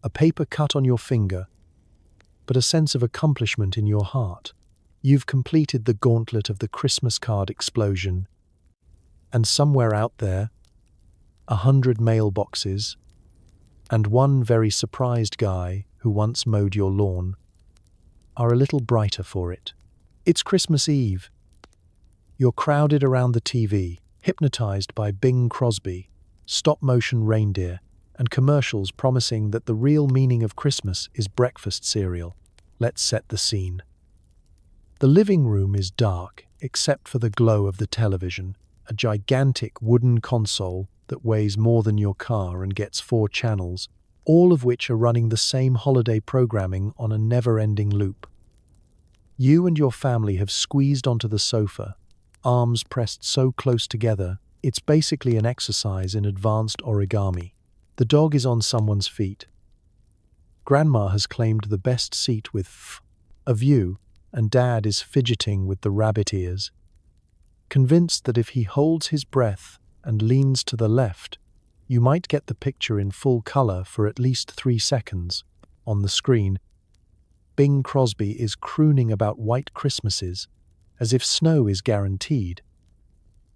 a paper cut on your finger, but a sense of accomplishment in your heart. You've completed the gauntlet of the Christmas card explosion. And somewhere out there, 100 mailboxes, and one very surprised guy who once mowed your lawn, are a little brighter for it. It's Christmas Eve. You're crowded around the TV, hypnotized by Bing Crosby, stop-motion reindeer, and commercials promising that the real meaning of Christmas is breakfast cereal. Let's set the scene. The living room is dark, except for the glow of the television, a gigantic wooden console that weighs more than your car and gets 4 channels, all of which are running the same holiday programming on a never-ending loop. You and your family have squeezed onto the sofa, arms pressed so close together, it's basically an exercise in advanced origami. The dog is on someone's feet. Grandma has claimed the best seat with a view, and Dad is fidgeting with the rabbit ears, convinced that if he holds his breath and leans to the left, you might get the picture in full color for at least 3 seconds. On the screen, Bing Crosby is crooning about white Christmases, as if snow is guaranteed,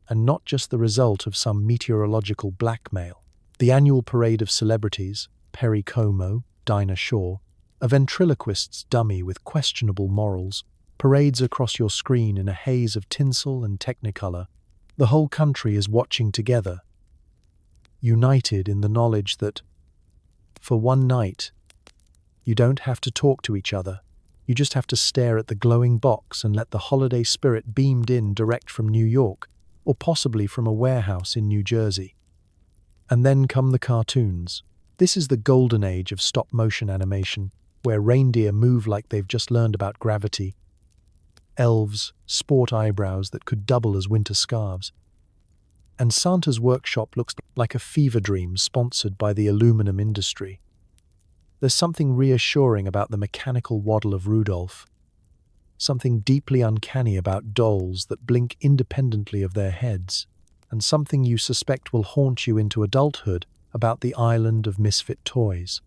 and not just the result of some meteorological blackmail. The annual parade of celebrities, Perry Como, Dinah Shore, a ventriloquist's dummy with questionable morals, parades across your screen in a haze of tinsel and technicolor. The whole country is watching together, united in the knowledge that, for one night, you don't have to talk to each other. You just have to stare at the glowing box and let the holiday spirit beamed in direct from New York, or possibly from a warehouse in New Jersey. And then come the cartoons. This is the golden age of stop-motion animation, where reindeer move like they've just learned about gravity. Elves sport eyebrows that could double as winter scarves. And Santa's workshop looks like a fever dream sponsored by the aluminum industry. There's something reassuring about the mechanical waddle of Rudolph, something deeply uncanny about dolls that blink independently of their heads, and something you suspect will haunt you into adulthood about the island of misfit toys.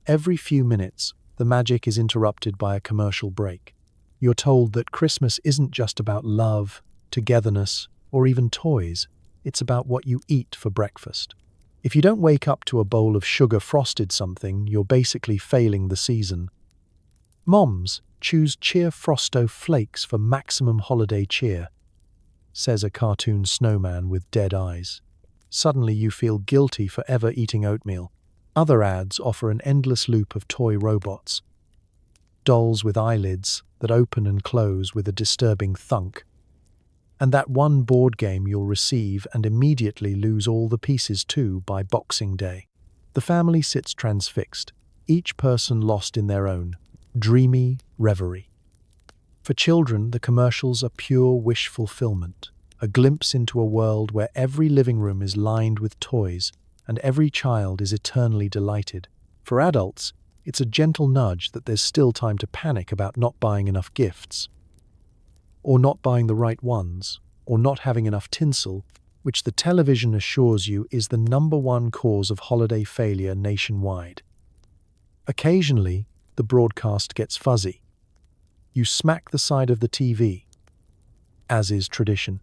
Every few minutes, the magic is interrupted by a commercial break. You're told that Christmas isn't just about love, togetherness, or even toys. It's about what you eat for breakfast. If you don't wake up to a bowl of sugar-frosted something, you're basically failing the season. Moms choose Cheer Frosto Flakes for maximum holiday cheer, says a cartoon snowman with dead eyes. Suddenly you feel guilty for ever eating oatmeal. Other ads offer an endless loop of toy robots. Dolls with eyelids that open and close with a disturbing thunk. And that one board game you'll receive and immediately lose all the pieces to by Boxing Day. The family sits transfixed, each person lost in their own dreamy reverie. For children, the commercials are pure wish fulfillment, a glimpse into a world where every living room is lined with toys and every child is eternally delighted. For adults, it's a gentle nudge that there's still time to panic about not buying enough gifts, or not buying the right ones, or not having enough tinsel, which the television assures you is the #1 cause of holiday failure nationwide. Occasionally, the broadcast gets fuzzy. You smack the side of the TV. As is tradition,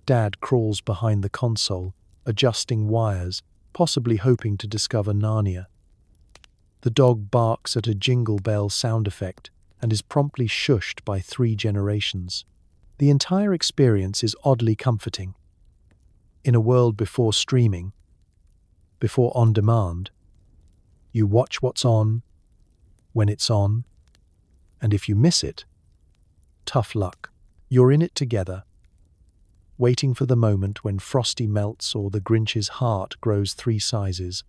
Dad crawls behind the console, adjusting wires, possibly hoping to discover Narnia. The dog barks at a jingle bell sound effect and is promptly shushed by 3 generations. The entire experience is oddly comforting. In a world before streaming, before on-demand, you watch what's on, when it's on, and if you miss it, tough luck. You're in it together, waiting for the moment when Frosty melts or the Grinch's heart grows 3 sizes.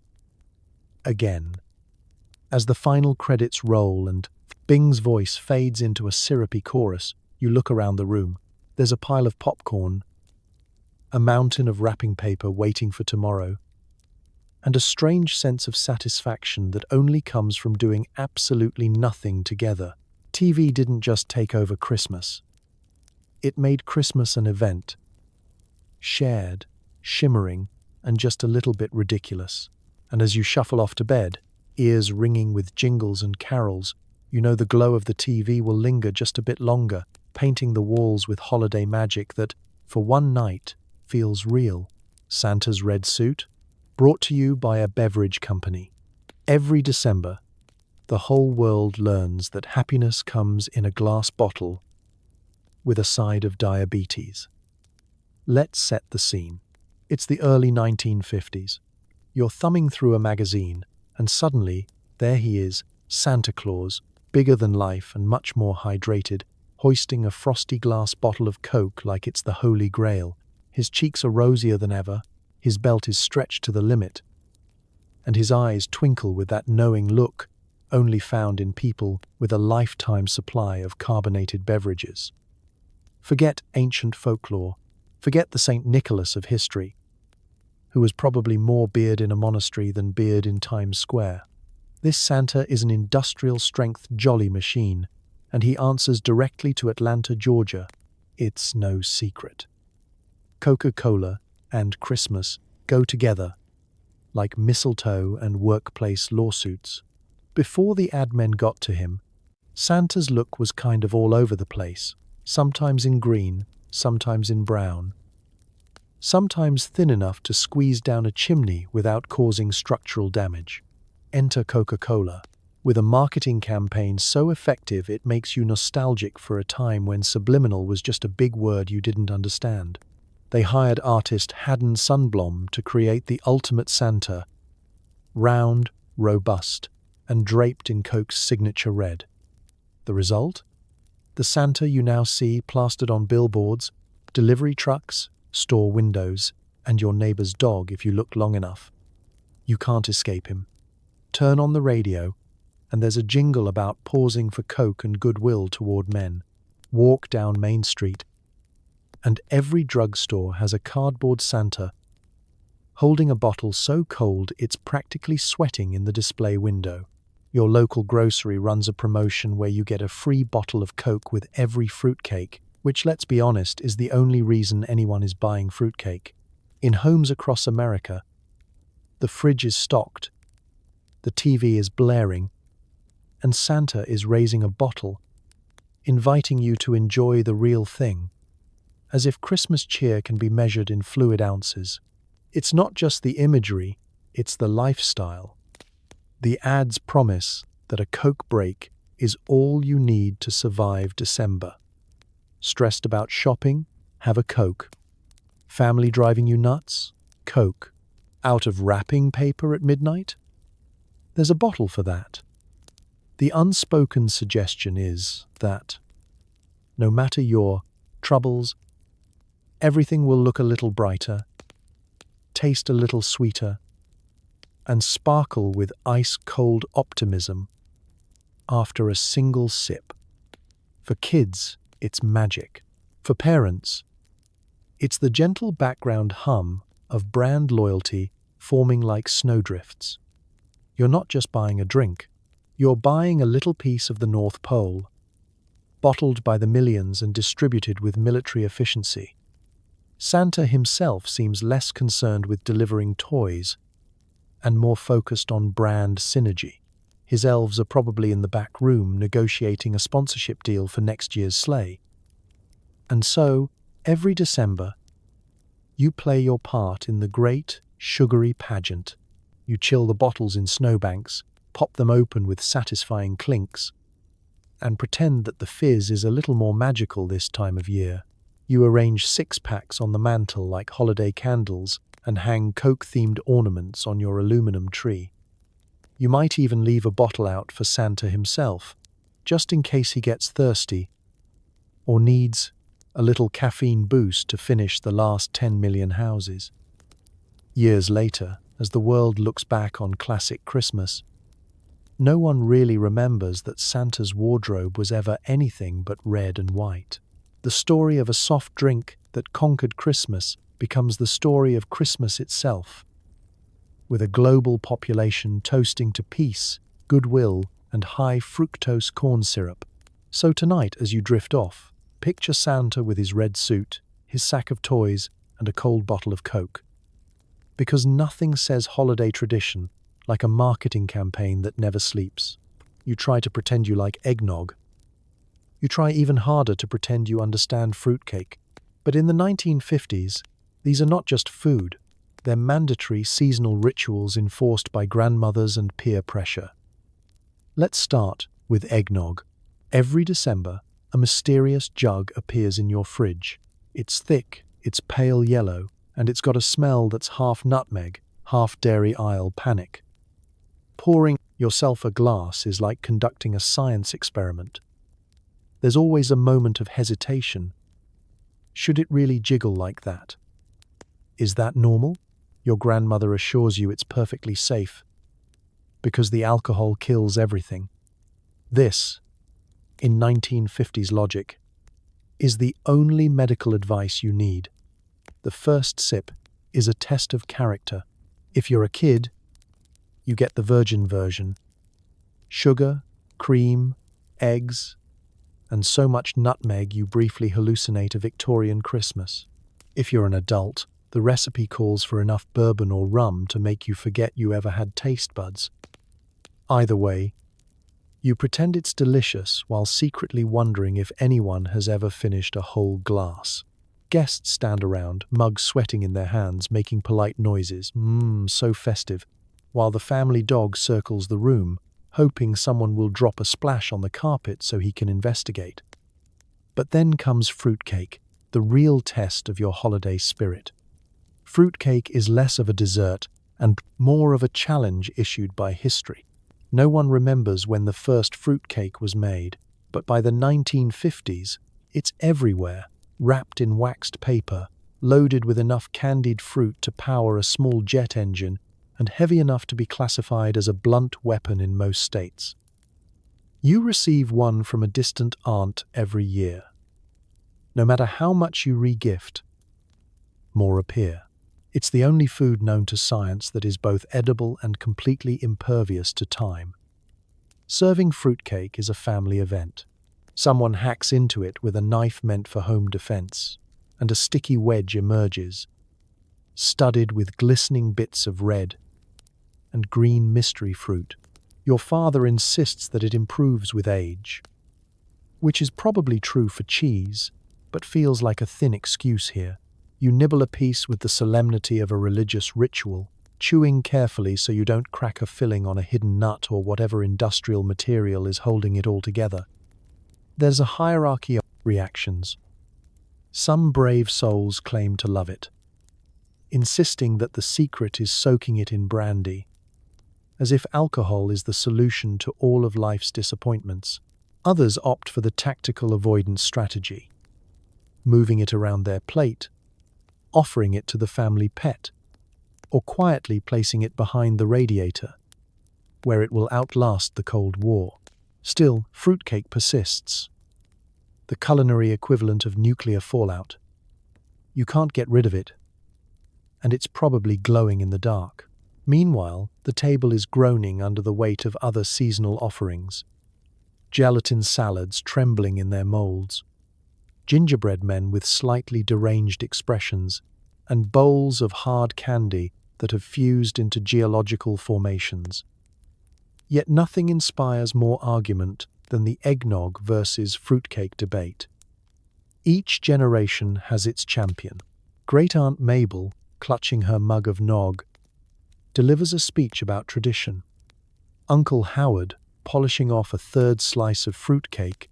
Again. As the final credits roll and Bing's voice fades into a syrupy chorus, you look around the room. There's a pile of popcorn, a mountain of wrapping paper waiting for tomorrow, and a strange sense of satisfaction that only comes from doing absolutely nothing together. TV didn't just take over Christmas. It made Christmas an event, shared, shimmering, and just a little bit ridiculous. And as you shuffle off to bed, ears ringing with jingles and carols, you know the glow of the TV will linger just a bit longer, painting the walls with holiday magic that, for one night, feels real. Santa's Red Suit, brought to you by a beverage company. Every December, the whole world learns that happiness comes in a glass bottle with a side of diabetes. Let's set the scene. It's the early 1950s. You're thumbing through a magazine, and suddenly, there he is, Santa Claus, bigger than life and much more hydrated, hoisting a frosty glass bottle of Coke like it's the Holy Grail. His cheeks are rosier than ever, his belt is stretched to the limit, and his eyes twinkle with that knowing look only found in people with a lifetime supply of carbonated beverages. Forget ancient folklore, forget the St. Nicholas of history, who was probably more beard in a monastery than beard in Times Square. This Santa is an industrial-strength jolly machine, and he answers directly to Atlanta, Georgia. It's no secret. Coca-Cola and Christmas go together, like mistletoe and workplace lawsuits. Before the ad men got to him, Santa's look was kind of all over the place, sometimes in green, sometimes in brown, sometimes thin enough to squeeze down a chimney without causing structural damage. Enter Coca-Cola, with a marketing campaign so effective it makes you nostalgic for a time when subliminal was just a big word you didn't understand. They hired artist Haddon Sundblom to create the ultimate Santa, round, robust, and draped in Coke's signature red. The result? The Santa you now see plastered on billboards, delivery trucks, store windows, and your neighbor's dog if you look long enough. You can't escape him. Turn on the radio, and there's a jingle about pausing for Coke and goodwill toward men. Walk down Main Street, and every drugstore has a cardboard Santa holding a bottle so cold it's practically sweating in the display window. Your local grocery runs a promotion where you get a free bottle of Coke with every fruitcake, which, let's be honest, is the only reason anyone is buying fruitcake. In homes across America, the fridge is stocked, the TV is blaring, and Santa is raising a bottle, inviting you to enjoy the real thing, as if Christmas cheer can be measured in fluid ounces. It's not just the imagery, it's the lifestyle. The ads promise that a Coke break is all you need to survive December. Stressed about shopping? Have a Coke. Family driving you nuts? Coke. Out of wrapping paper at midnight? There's a bottle for that. The unspoken suggestion is that no matter your troubles, everything will look a little brighter, taste a little sweeter, and sparkle with ice-cold optimism after a single sip. For kids, it's magic. For parents, it's the gentle background hum of brand loyalty forming like snowdrifts. You're not just buying a drink, you're buying a little piece of the North Pole, bottled by the millions and distributed with military efficiency. Santa himself seems less concerned with delivering toys and more focused on brand synergy. His elves are probably in the back room negotiating a sponsorship deal for next year's sleigh. And so, every December, you play your part in the great, sugary pageant. You chill the bottles in snowbanks, pop them open with satisfying clinks, and pretend that the fizz is a little more magical this time of year. You arrange six-packs on the mantel like holiday candles and hang Coke-themed ornaments on your aluminum tree. You might even leave a bottle out for Santa himself, just in case he gets thirsty or needs a little caffeine boost to finish the last 10 million houses. Years later, as the world looks back on classic Christmas, no one really remembers that Santa's wardrobe was ever anything but red and white. The story of a soft drink that conquered Christmas becomes the story of Christmas itself, with a global population toasting to peace, goodwill, and high fructose corn syrup. So tonight, as you drift off, picture Santa with his red suit, his sack of toys, and a cold bottle of Coke. Because nothing says holiday tradition like a marketing campaign that never sleeps. You try to pretend you like eggnog. You try even harder to pretend you understand fruitcake. But in the 1950s, these are not just food. They're mandatory seasonal rituals enforced by grandmothers and peer pressure. Let's start with eggnog. Every December, a mysterious jug appears in your fridge. It's thick, it's pale yellow, and it's got a smell that's half nutmeg, half dairy aisle panic. Pouring yourself a glass is like conducting a science experiment. There's always a moment of hesitation. Should it really jiggle like that? Is that normal? Your grandmother assures you it's perfectly safe, because the alcohol kills everything. This, in 1950s logic, is the only medical advice you need. The first sip is a test of character. If you're a kid, you get the virgin version. Sugar, cream, eggs, and so much nutmeg you briefly hallucinate a Victorian Christmas. If you're an adult, the recipe calls for enough bourbon or rum to make you forget you ever had taste buds. Either way, you pretend it's delicious while secretly wondering if anyone has ever finished a whole glass. Guests stand around, mugs sweating in their hands, making polite noises, so festive, while the family dog circles the room, hoping someone will drop a splash on the carpet so he can investigate. But then comes fruitcake, the real test of your holiday spirit. Fruitcake is less of a dessert and more of a challenge issued by history. No one remembers when the first fruitcake was made, but by the 1950s, it's everywhere, wrapped in waxed paper, loaded with enough candied fruit to power a small jet engine, and heavy enough to be classified as a blunt weapon in most states. You receive one from a distant aunt every year. No matter how much you re-gift, more appear. It's the only food known to science that is both edible and completely impervious to time. Serving fruitcake is a family event. Someone hacks into it with a knife meant for home defense, and a sticky wedge emerges, studded with glistening bits of red and green mystery fruit. Your father insists that it improves with age. which is probably true for cheese, but feels like a thin excuse here. You nibble a piece with the solemnity of a religious ritual, chewing carefully so you don't crack a filling on a hidden nut or whatever industrial material is holding it all together. There's a hierarchy of reactions. Some brave souls claim to love it, insisting that the secret is soaking it in brandy, as if alcohol is the solution to all of life's disappointments. Others opt for the tactical avoidance strategy, moving it around their plate, offering it to the family pet, or quietly placing it behind the radiator, where it will outlast the Cold War. Still, fruitcake persists, the culinary equivalent of nuclear fallout. You can't get rid of it, and it's probably glowing in the dark. Meanwhile, the table is groaning under the weight of other seasonal offerings. Gelatin salads trembling in their molds, gingerbread men with slightly deranged expressions, and bowls of hard candy that have fused into geological formations. Yet nothing inspires more argument than the eggnog versus fruitcake debate. Each generation has its champion. Great-Aunt Mabel, clutching her mug of nog, delivers a speech about tradition. Uncle Howard, polishing off a third slice of fruitcake,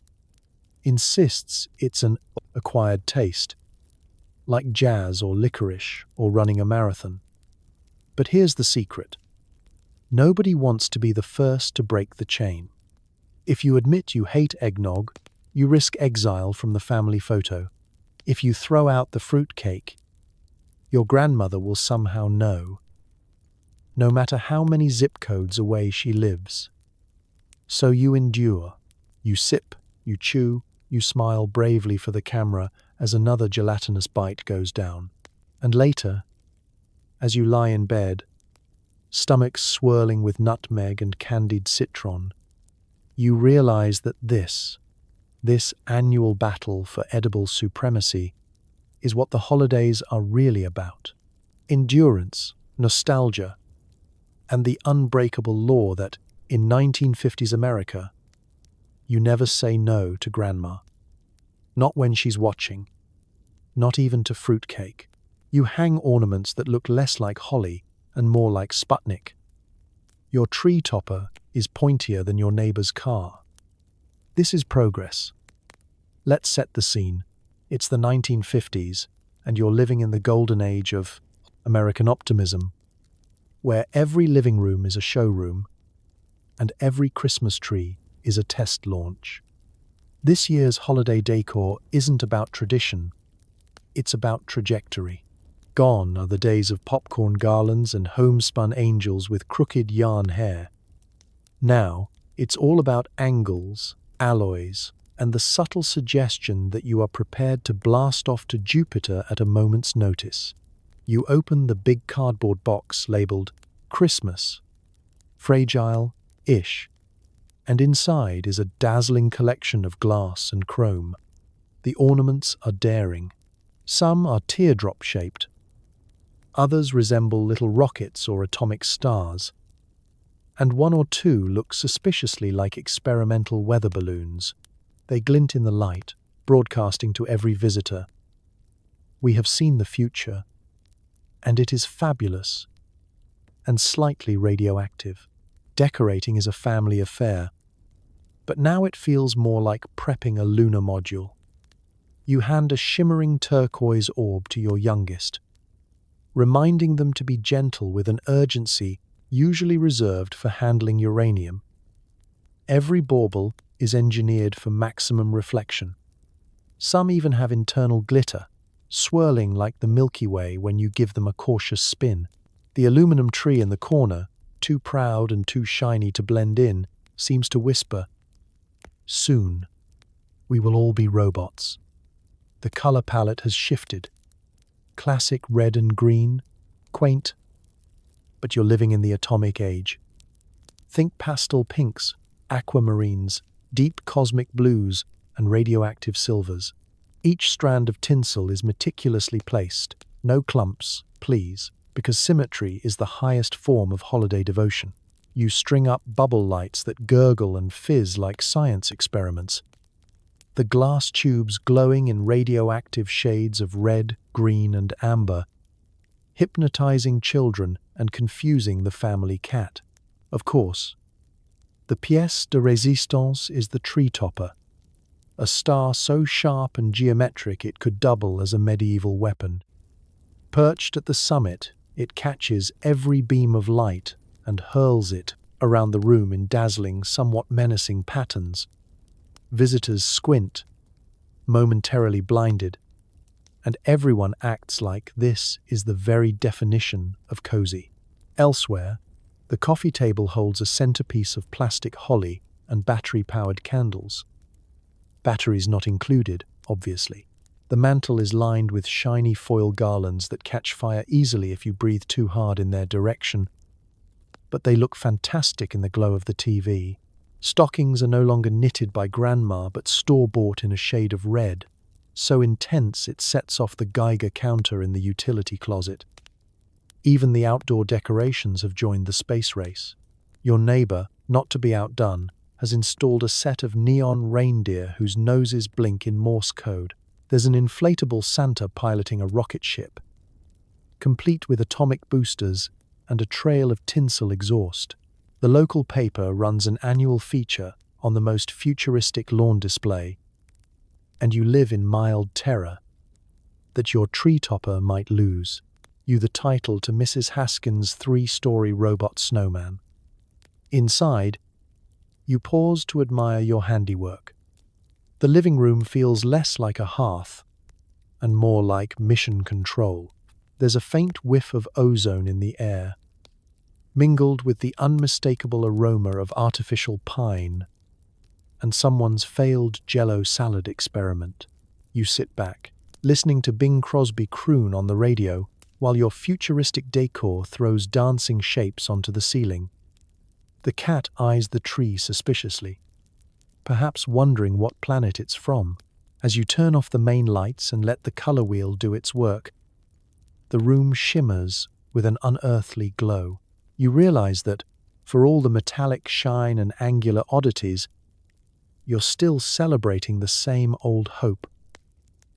insists it's an acquired taste, like jazz or licorice or running a marathon. But here's the secret. Nobody wants to be the first to break the chain. If you admit you hate eggnog, you risk exile from the family photo. If you throw out the fruitcake, your grandmother will somehow know, no matter how many zip codes away she lives. So you endure. You sip, you chew, you smile bravely for the camera as another gelatinous bite goes down. And later, as you lie in bed, stomach swirling with nutmeg and candied citron, you realize that this annual battle for edible supremacy is what the holidays are really about. Endurance, nostalgia, and the unbreakable law that, in 1950s America, you never say no to grandma. Not when she's watching. Not even to fruitcake. You hang ornaments that look less like holly and more like Sputnik. Your tree topper is pointier than your neighbor's car. This is progress. Let's set the scene. It's the 1950s, and you're living in the golden age of American optimism, where every living room is a showroom, and every Christmas tree is a test launch. This year's holiday decor isn't about tradition, it's about trajectory. Gone are the days of popcorn garlands and homespun angels with crooked yarn hair. Now, it's all about angles, alloys, and the subtle suggestion that you are prepared to blast off to Jupiter at a moment's notice. You open the big cardboard box labeled Christmas, fragile-ish, and inside is a dazzling collection of glass and chrome. The ornaments are daring. Some are teardrop-shaped. Others resemble little rockets or atomic stars. And one or two look suspiciously like experimental weather balloons. They glint in the light, broadcasting to every visitor. We have seen the future, and it is fabulous and slightly radioactive. Decorating is a family affair, but now it feels more like prepping a lunar module. You hand a shimmering turquoise orb to your youngest, reminding them to be gentle with an urgency usually reserved for handling uranium. Every bauble is engineered for maximum reflection. Some even have internal glitter, swirling like the Milky Way when you give them a cautious spin. The aluminum tree in the corner, too proud and too shiny to blend in, seems to whisper, "Soon, we will all be robots." The color palette has shifted. Classic red and green, quaint, but you're living in the atomic age. Think pastel pinks, aquamarines, deep cosmic blues, and radioactive silvers. Each strand of tinsel is meticulously placed. No clumps, please, because symmetry is the highest form of holiday devotion. You string up bubble lights that gurgle and fizz like science experiments. the glass tubes glowing in radioactive shades of red, green, and amber, hypnotizing children and confusing the family cat. Of course, the pièce de résistance is the tree topper, a star so sharp and geometric it could double as a medieval weapon. Perched at the summit, it catches every beam of light and hurls it around the room in dazzling, somewhat menacing patterns. Visitors squint, momentarily blinded, and everyone acts like this is the very definition of cozy. Elsewhere, the coffee table holds a centerpiece of plastic holly and battery-powered candles. Batteries not included, obviously. The mantel is lined with shiny foil garlands that catch fire easily if you breathe too hard in their direction, but they look fantastic in the glow of the TV. Stockings are no longer knitted by grandma but store-bought in a shade of red, so intense it sets off the Geiger counter in the utility closet. Even the outdoor decorations have joined the space race. Your neighbor, not to be outdone, has installed a set of neon reindeer whose noses blink in Morse code. There's an inflatable Santa piloting a rocket ship, complete with atomic boosters and a trail of tinsel exhaust. The local paper runs an annual feature on the most futuristic lawn display, and you live in mild terror that your tree topper might lose you the title to Mrs. Haskins' 3-story robot snowman. Inside, you pause to admire your handiwork. The living room feels less like a hearth and more like mission control. There's a faint whiff of ozone in the air, mingled with the unmistakable aroma of artificial pine and someone's failed Jell-O salad experiment. You sit back, listening to Bing Crosby croon on the radio, while your futuristic decor throws dancing shapes onto the ceiling. The cat eyes the tree suspiciously, perhaps wondering what planet it's from. As you turn off the main lights and let the color wheel do its work, the room shimmers with an unearthly glow. You realize that, for all the metallic shine and angular oddities, you're still celebrating the same old hope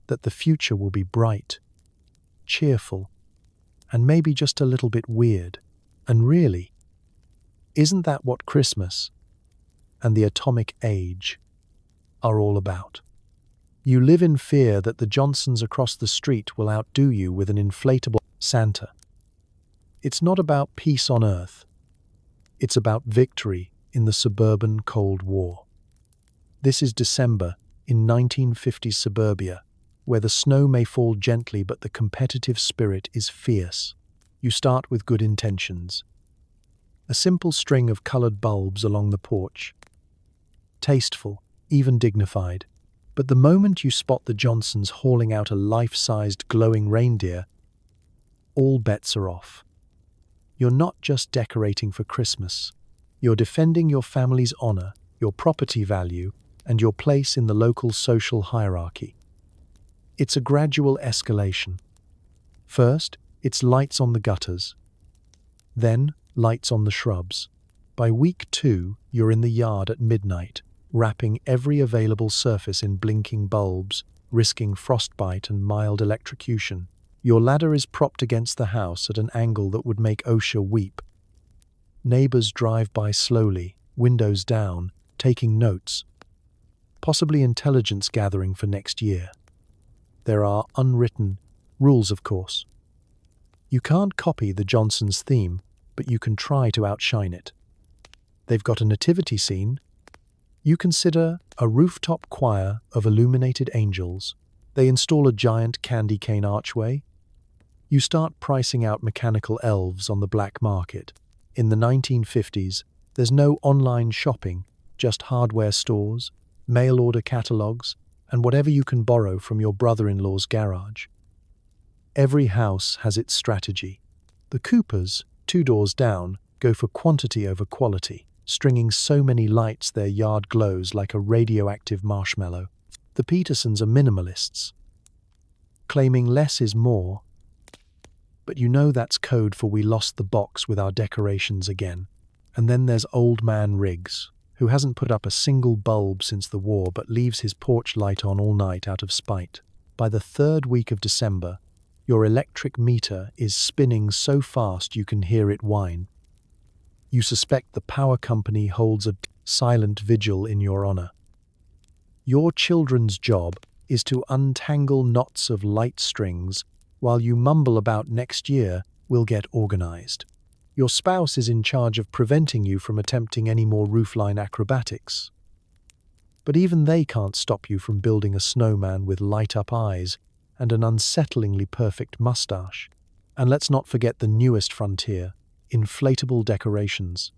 that the future will be bright, cheerful, and maybe just a little bit weird. And really, isn't that what Christmas and the atomic age are all about? You live in fear that the Johnsons across the street will outdo you with an inflatable Santa. It's not about peace on earth. It's about victory in the suburban Cold War. This is December in 1950s suburbia, where the snow may fall gently but the competitive spirit is fierce. You start with good intentions. A simple string of colored bulbs along the porch. Tasteful, even dignified. But the moment you spot the Johnsons hauling out a life-sized glowing reindeer, all bets are off. You're not just decorating for Christmas. You're defending your family's honor, your property value, and your place in the local social hierarchy. It's a gradual escalation. First, it's lights on the gutters. Then, lights on the shrubs. By week 2, you're in the yard at midnight, wrapping every available surface in blinking bulbs, risking frostbite and mild electrocution. Your ladder is propped against the house at an angle that would make OSHA weep. Neighbors drive by slowly, windows down, taking notes, possibly intelligence gathering for next year. There are unwritten rules, of course. You can't copy the Johnsons' theme, but you can try to outshine it. They've got a nativity scene. You consider a rooftop choir of illuminated angels. They install a giant candy cane archway. You start pricing out mechanical elves on the black market. In the 1950s, there's no online shopping, just hardware stores, mail-order catalogs, and whatever you can borrow from your brother-in-law's garage. Every house has its strategy. The Coopers, 2 doors down, go for quantity over quality, stringing so many lights their yard glows like a radioactive marshmallow. The Petersons are minimalists, claiming less is more, but you know that's code for we lost the box with our decorations again. And then there's Old Man Riggs, who hasn't put up a single bulb since the war but leaves his porch light on all night out of spite. By the third week of December, your electric meter is spinning so fast you can hear it whine. You suspect the power company holds a silent vigil in your honor. Your children's job is to untangle knots of light strings while you mumble about next year will get organized. Your spouse is in charge of preventing you from attempting any more roofline acrobatics. But even they can't stop you from building a snowman with light-up eyes and an unsettlingly perfect mustache. And let's not forget the newest frontier, inflatable decorations.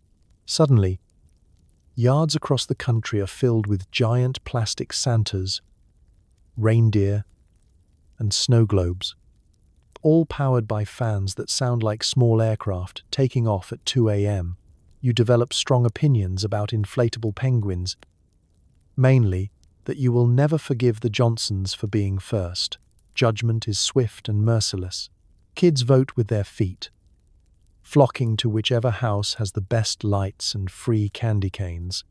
Suddenly, yards across the country are filled with giant plastic Santas, reindeer, and snow globes, all powered by fans that sound like small aircraft taking off at 2 a.m. You develop strong opinions about inflatable penguins, mainly that you will never forgive the Johnsons for being first. Judgment is swift and merciless. Kids vote with their feet, flocking to whichever house has the best lights and free candy canes.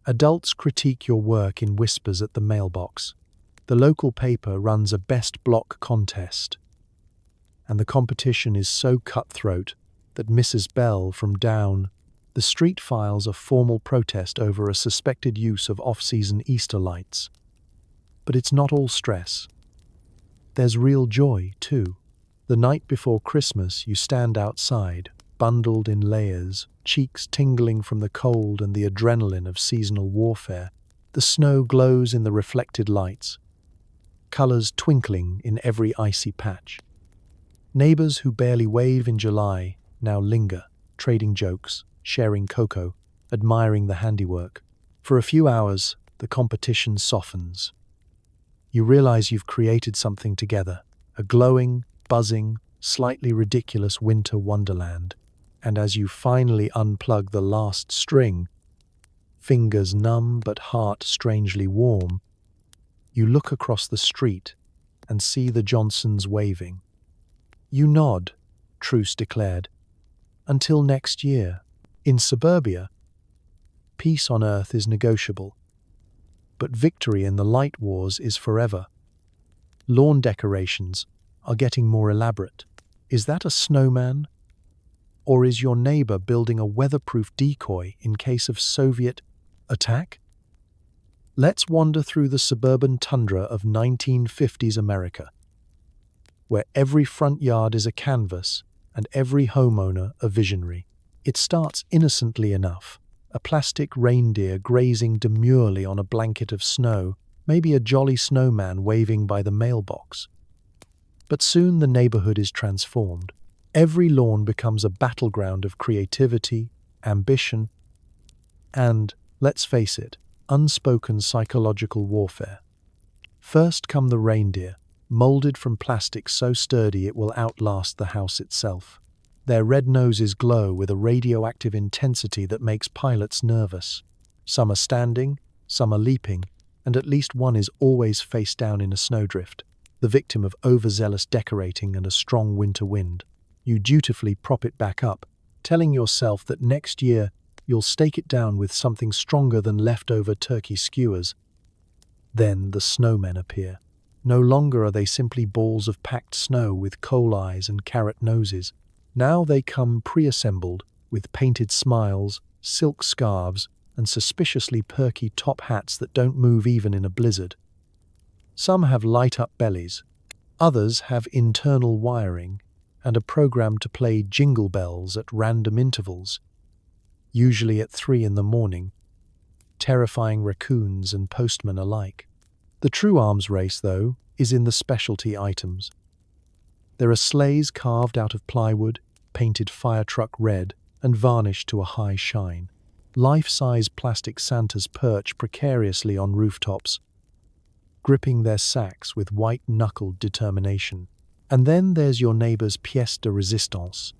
Adults critique your work in whispers at the mailbox. The local paper runs a best block contest, and the competition is so cutthroat that Mrs. Bell from down the street files a formal protest over a suspected use of off-season Easter lights. But it's not all stress. There's real joy, too. The night before Christmas, you stand outside, bundled in layers, cheeks tingling from the cold and the adrenaline of seasonal warfare. The snow glows in the reflected lights, colors twinkling in every icy patch. Neighbors who barely wave in July now linger, trading jokes, sharing cocoa, admiring the handiwork. For a few hours, the competition softens. You realize you've created something together, a glowing, buzzing, slightly ridiculous winter wonderland. And as you finally unplug the last string, fingers numb but heart strangely warm, you look across the street and see the Johnsons waving. You nod, truce declared. Until next year. In suburbia, peace on earth is negotiable, but victory in the light wars is forever. Lawn decorations are getting more elaborate. Is that a snowman? Or is your neighbor building a weatherproof decoy in case of Soviet attack? Let's wander through the suburban tundra of 1950s America, where every front yard is a canvas and every homeowner a visionary. It starts innocently enough, a plastic reindeer grazing demurely on a blanket of snow, maybe a jolly snowman waving by the mailbox. But soon the neighborhood is transformed. Every lawn becomes a battleground of creativity, ambition, and, let's face it, unspoken psychological warfare. First come the reindeer, molded from plastic so sturdy it will outlast the house itself. Their red noses glow with a radioactive intensity that makes pilots nervous. Some are standing, some are leaping, and at least one is always face down in a snowdrift, the victim of overzealous decorating and a strong winter wind. You dutifully prop it back up, telling yourself that next year you'll stake it down with something stronger than leftover turkey skewers. Then the snowmen appear. No longer are they simply balls of packed snow with coal eyes and carrot noses. Now they come pre-assembled with painted smiles, silk scarves, and suspiciously perky top hats that don't move even in a blizzard. Some have light-up bellies, others have internal wiring and a program to play jingle bells at random intervals, usually at 3 in the morning, terrifying raccoons and postmen alike. The true arms race, though, is in the specialty items. There are sleighs carved out of plywood, painted fire truck red, and varnished to a high shine. Life-size plastic Santas perch precariously on rooftops, gripping their sacks with white-knuckled determination. And then there's your neighbor's pièce de résistance,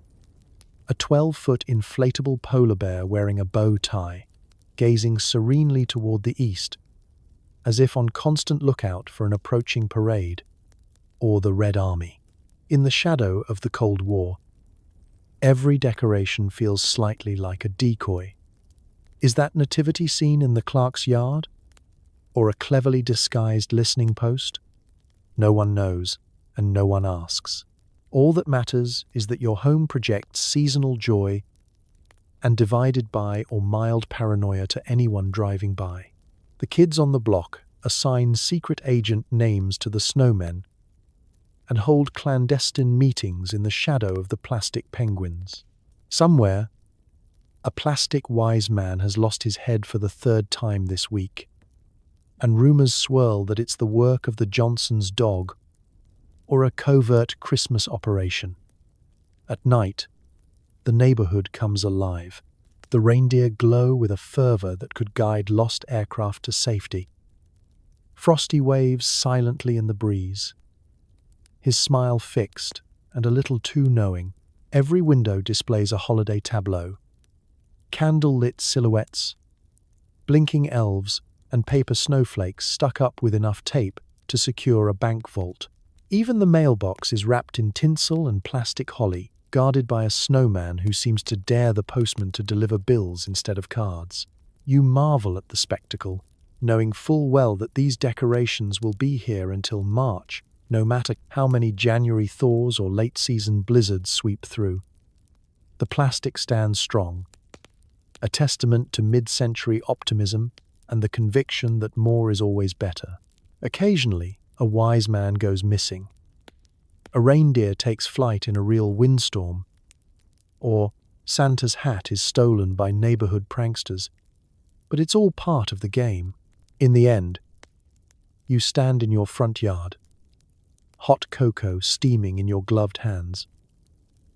a 12-foot inflatable polar bear wearing a bow tie, gazing serenely toward the east, as if on constant lookout for an approaching parade or the Red Army. In the shadow of the Cold War, every decoration feels slightly like a decoy. Is that nativity scene in the clerk's yard? Or a cleverly disguised listening post? No one knows, and no one asks. All that matters is that your home projects seasonal joy and divided by or mild paranoia to anyone driving by. The kids on the block assign secret agent names to the snowmen and hold clandestine meetings in the shadow of the plastic penguins. Somewhere, a plastic wise man has lost his head for the third time this week, and rumors swirl that it's the work of the Johnson's dog or a covert Christmas operation. At night, the neighborhood comes alive. The reindeer glow with a fervor that could guide lost aircraft to safety. Frosty waves silently in the breeze, his smile fixed and a little too knowing. Every window displays a holiday tableau. Candle-lit silhouettes, blinking elves, and paper snowflakes stuck up with enough tape to secure a bank vault. Even the mailbox is wrapped in tinsel and plastic holly, guarded by a snowman who seems to dare the postman to deliver bills instead of cards. You marvel at the spectacle, knowing full well that these decorations will be here until March, no matter how many January thaws or late-season blizzards sweep through. The plastic stands strong, a testament to mid-century optimism and the conviction that more is always better. Occasionally, a wise man goes missing. A reindeer takes flight in a real windstorm, or Santa's hat is stolen by neighborhood pranksters. But it's all part of the game. In the end, you stand in your front yard, hot cocoa steaming in your gloved hands,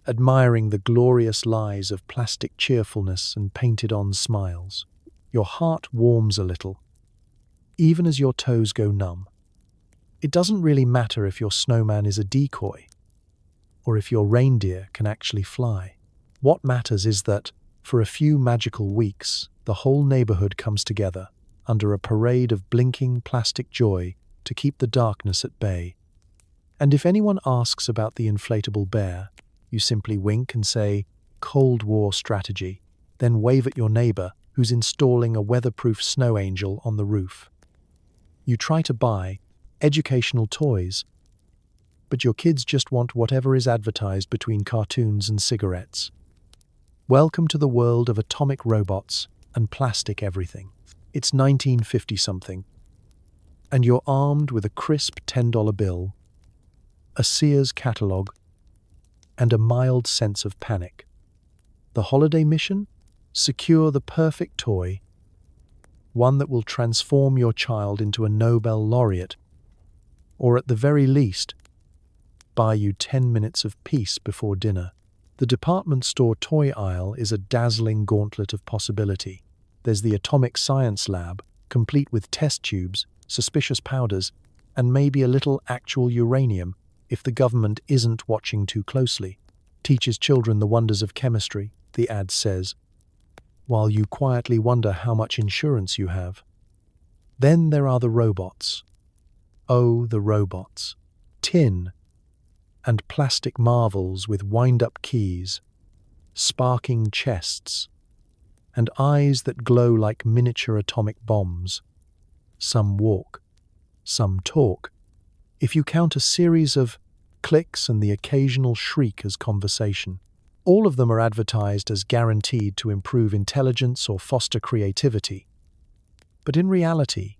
admiring the glorious lies of plastic cheerfulness and painted-on smiles. Your heart warms a little, even as your toes go numb. It doesn't really matter if your snowman is a decoy, or if your reindeer can actually fly. What matters is that, for a few magical weeks, the whole neighborhood comes together under a parade of blinking plastic joy to keep the darkness at bay. And if anyone asks about the inflatable bear, you simply wink and say, Cold War strategy, then wave at your neighbor who's installing a weatherproof snow angel on the roof. You try to buy educational toys, but your kids just want whatever is advertised between cartoons and cigarettes. Welcome to the world of atomic robots and plastic everything. It's 1950-something, and you're armed with a crisp $10 bill, a Sears catalog, and a mild sense of panic. The holiday mission? Secure the perfect toy, one that will transform your child into a Nobel laureate, or at the very least, buy you 10 minutes of peace before dinner. The department store toy aisle is a dazzling gauntlet of possibility. There's the atomic science lab, complete with test tubes, suspicious powders, and maybe a little actual uranium if the government isn't watching too closely. Teaches children the wonders of chemistry, the ad says, while you quietly wonder how much insurance you have. Then there are the robots. Oh, the robots. Tin and plastic marvels with wind-up keys, sparking chests, and eyes that glow like miniature atomic bombs. Some walk, some talk. If you count a series of clicks and the occasional shriek as conversation, all of them are advertised as guaranteed to improve intelligence or foster creativity. But in reality,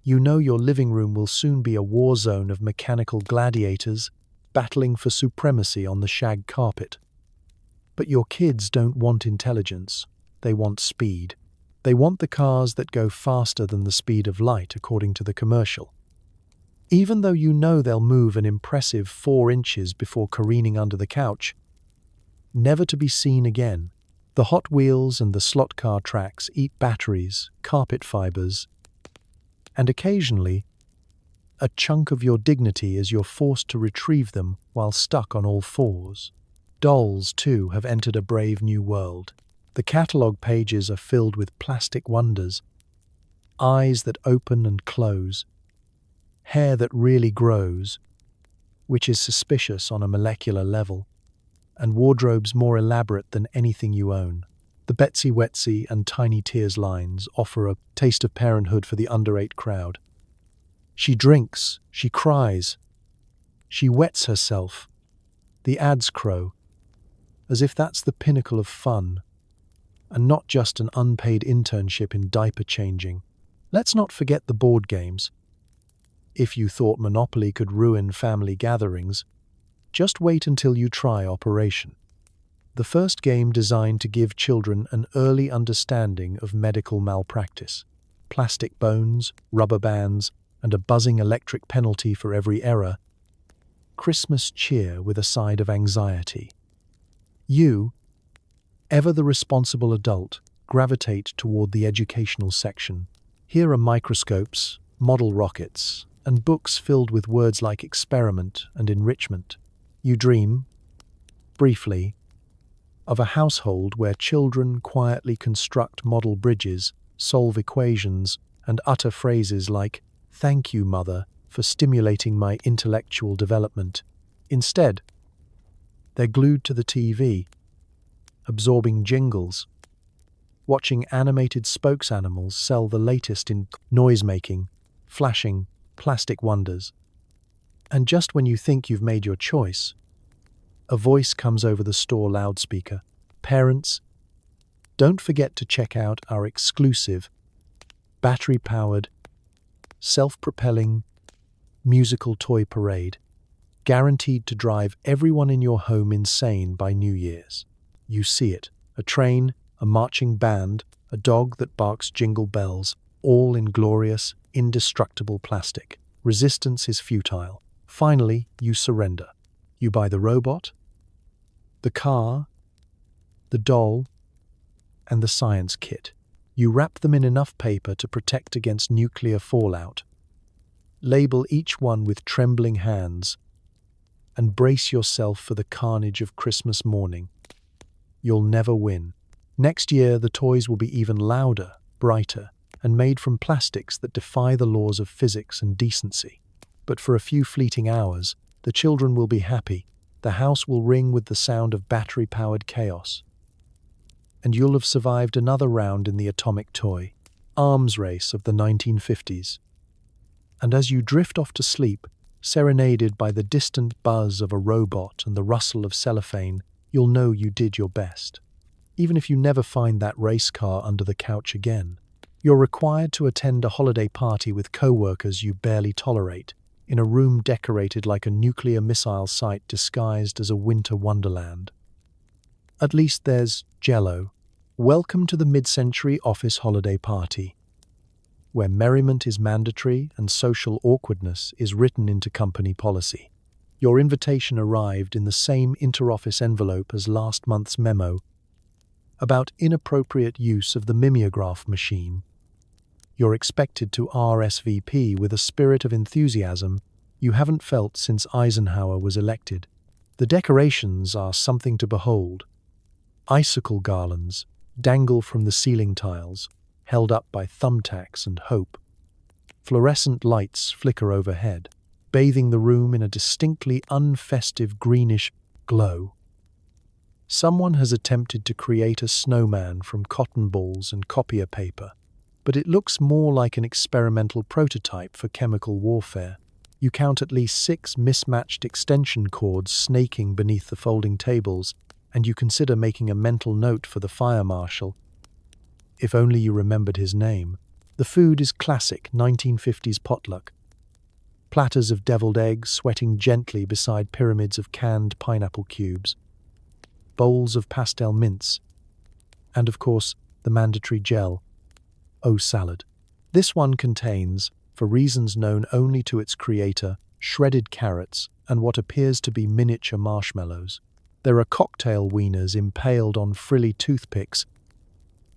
you know your living room will soon be a war zone of mechanical gladiators battling for supremacy on the shag carpet. But your kids don't want intelligence, they want speed. They want the cars that go faster than the speed of light, according to the commercial. Even though you know they'll move an impressive 4 inches before careening under the couch, never to be seen again. The Hot Wheels and the slot car tracks eat batteries, carpet fibers, and occasionally, a chunk of your dignity as you're forced to retrieve them while stuck on all fours. Dolls, too, have entered a brave new world. The catalogue pages are filled with plastic wonders, eyes that open and close, hair that really grows, which is suspicious on a molecular level, and wardrobes more elaborate than anything you own. The Betsy Wetsy and Tiny Tears lines offer a taste of parenthood for the under-8 crowd. She drinks, she cries, she wets herself. The ads crow, as if that's the pinnacle of fun, and not just an unpaid internship in diaper changing. Let's not forget the board games. If you thought Monopoly could ruin family gatherings, just wait until you try Operation. The first game designed to give children an early understanding of medical malpractice. Plastic bones, rubber bands, and a buzzing electric penalty for every error. Christmas cheer with a side of anxiety. You, ever the responsible adult, gravitate toward the educational section. Here are microscopes, model rockets, and books filled with words like experiment and enrichment. You dream, briefly, of a household where children quietly construct model bridges, solve equations, and utter phrases like, "Thank you, Mother, for stimulating my intellectual development." Instead, they're glued to the TV, absorbing jingles, watching animated spokes animals sell the latest in noise-making, flashing, plastic wonders. And just when you think you've made your choice, a voice comes over the store loudspeaker. "Parents, don't forget to check out our exclusive, battery-powered, self-propelling, musical toy parade, guaranteed to drive everyone in your home insane by New Year's." You see it. A train, a marching band, a dog that barks jingle bells, all in glorious, indestructible plastic. Resistance is futile. Finally, you surrender. You buy the robot, the car, the doll, and the science kit. You wrap them in enough paper to protect against nuclear fallout. Label each one with trembling hands, and brace yourself for the carnage of Christmas morning. You'll never win. Next year, the toys will be even louder, brighter, and made from plastics that defy the laws of physics and decency. But for a few fleeting hours, the children will be happy. The house will ring with the sound of battery-powered chaos. And you'll have survived another round in the atomic toy arms race of the 1950s. And as you drift off to sleep, serenaded by the distant buzz of a robot and the rustle of cellophane, you'll know you did your best. Even if you never find that race car under the couch again, you're required to attend a holiday party with co-workers you barely tolerate, in a room decorated like a nuclear missile site disguised as a winter wonderland. At least there's Jell-O. Welcome to the mid-century office holiday party, where merriment is mandatory and social awkwardness is written into company policy. Your invitation arrived in the same inter-office envelope as last month's memo about inappropriate use of the mimeograph machine. You're expected to RSVP with a spirit of enthusiasm you haven't felt since Eisenhower was elected. The decorations are something to behold. Icicle garlands dangle from the ceiling tiles, held up by thumbtacks and hope. Fluorescent lights flicker overhead, bathing the room in a distinctly unfestive greenish glow. Someone has attempted to create a snowman from cotton balls and copier paper, but it looks more like an experimental prototype for chemical warfare. You count at least 6 mismatched extension cords snaking beneath the folding tables, and you consider making a mental note for the fire marshal. If only you remembered his name. The food is classic 1950s potluck. Platters of deviled eggs sweating gently beside pyramids of canned pineapple cubes. Bowls of pastel mince. And of course, the mandatory Jell-O salad. This one contains, for reasons known only to its creator, shredded carrots and what appears to be miniature marshmallows. There are cocktail wieners impaled on frilly toothpicks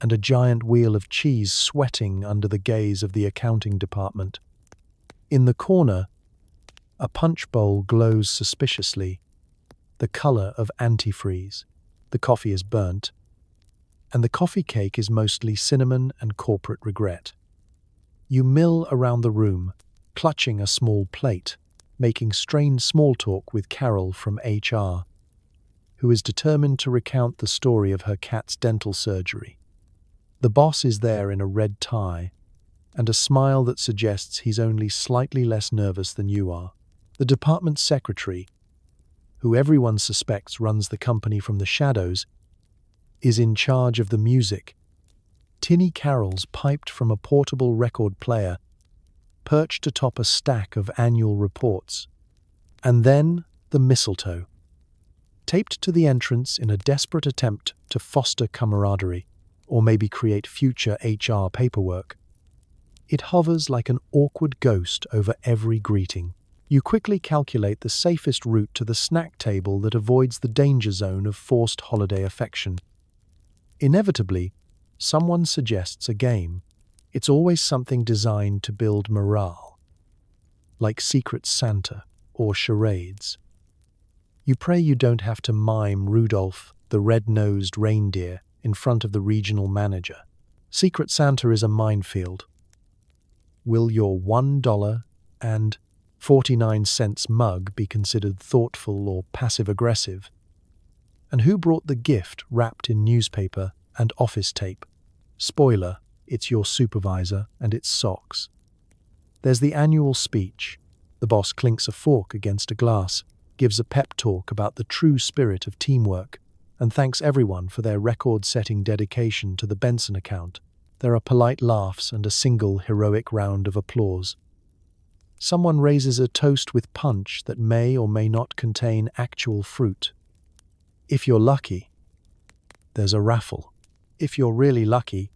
and a giant wheel of cheese sweating under the gaze of the accounting department. In the corner, a punch bowl glows suspiciously, the color of antifreeze. The coffee is burnt, and the coffee cake is mostly cinnamon and corporate regret. You mill around the room, clutching a small plate, making strained small talk with Carol from HR, who is determined to recount the story of her cat's dental surgery. The boss is there in a red tie and a smile that suggests he's only slightly less nervous than you are. The department secretary, who everyone suspects runs the company from the shadows, is in charge of the music. Tinny carols piped from a portable record player, perched atop a stack of annual reports. And then the mistletoe, taped to the entrance in a desperate attempt to foster camaraderie, or maybe create future HR paperwork. It hovers like an awkward ghost over every greeting. You quickly calculate the safest route to the snack table that avoids the danger zone of forced holiday affection. Inevitably, someone suggests a game. It's always something designed to build morale, like Secret Santa or charades. You pray you don't have to mime Rudolph the red-nosed reindeer in front of the regional manager. Secret Santa is a minefield. Will your $1.49 mug be considered thoughtful or passive-aggressive? And who brought the gift wrapped in newspaper and office tape? Spoiler, it's your supervisor and its socks. There's the annual speech. The boss clinks a fork against a glass, gives a pep talk about the true spirit of teamwork, and thanks everyone for their record-setting dedication to the Benson account. There are polite laughs and a single heroic round of applause. Someone raises a toast with punch that may or may not contain actual fruit. If you're lucky, there's a raffle. If you're really lucky,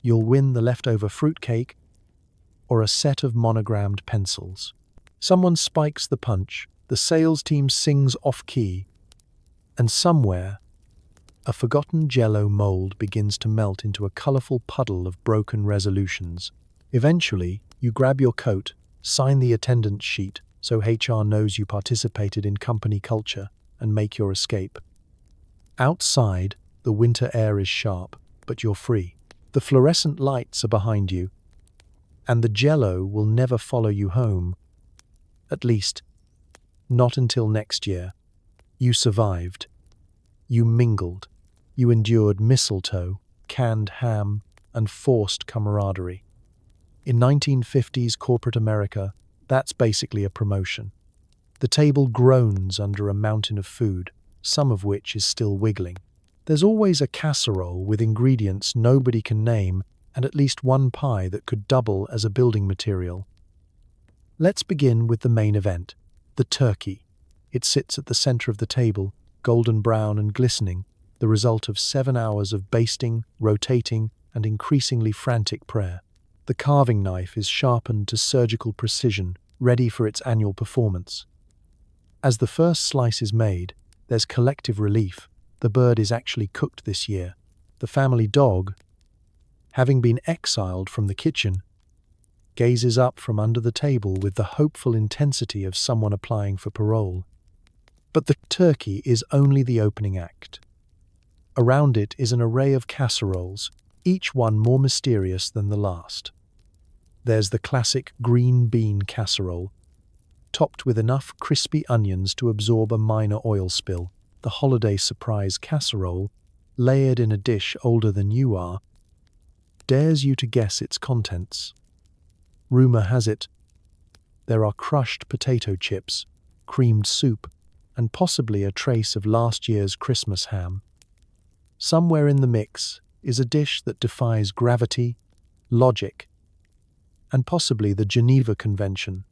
you'll win the leftover fruitcake or a set of monogrammed pencils. Someone spikes the punch, the sales team sings off-key, and somewhere, a forgotten Jell-O mold begins to melt into a colorful puddle of broken resolutions. Eventually, you grab your coat, sign the attendance sheet so HR knows you participated in company culture, and make your escape. Outside, the winter air is sharp, but you're free. The fluorescent lights are behind you, and the Jell-O will never follow you home. At least, not until next year. You survived. You mingled. You endured mistletoe, canned ham, and forced camaraderie. In 1950s corporate America, that's basically a promotion. The table groans under a mountain of food, some of which is still wiggling. There's always a casserole with ingredients nobody can name and at least one pie that could double as a building material. Let's begin with the main event, the turkey. It sits at the center of the table, golden brown and glistening, the result of 7 hours of basting, rotating, and increasingly frantic prayer. The carving knife is sharpened to surgical precision, ready for its annual performance. As the first slice is made, there's collective relief. The bird is actually cooked this year. The family dog, having been exiled from the kitchen, gazes up from under the table with the hopeful intensity of someone applying for parole. But the turkey is only the opening act. Around it is an array of casseroles, each one more mysterious than the last. There's the classic green bean casserole, topped with enough crispy onions to absorb a minor oil spill. The holiday surprise casserole, layered in a dish older than you are, dares you to guess its contents. Rumor has it, there are crushed potato chips, creamed soup, and possibly a trace of last year's Christmas ham. Somewhere in the mix is a dish that defies gravity, logic, and possibly the Geneva Convention.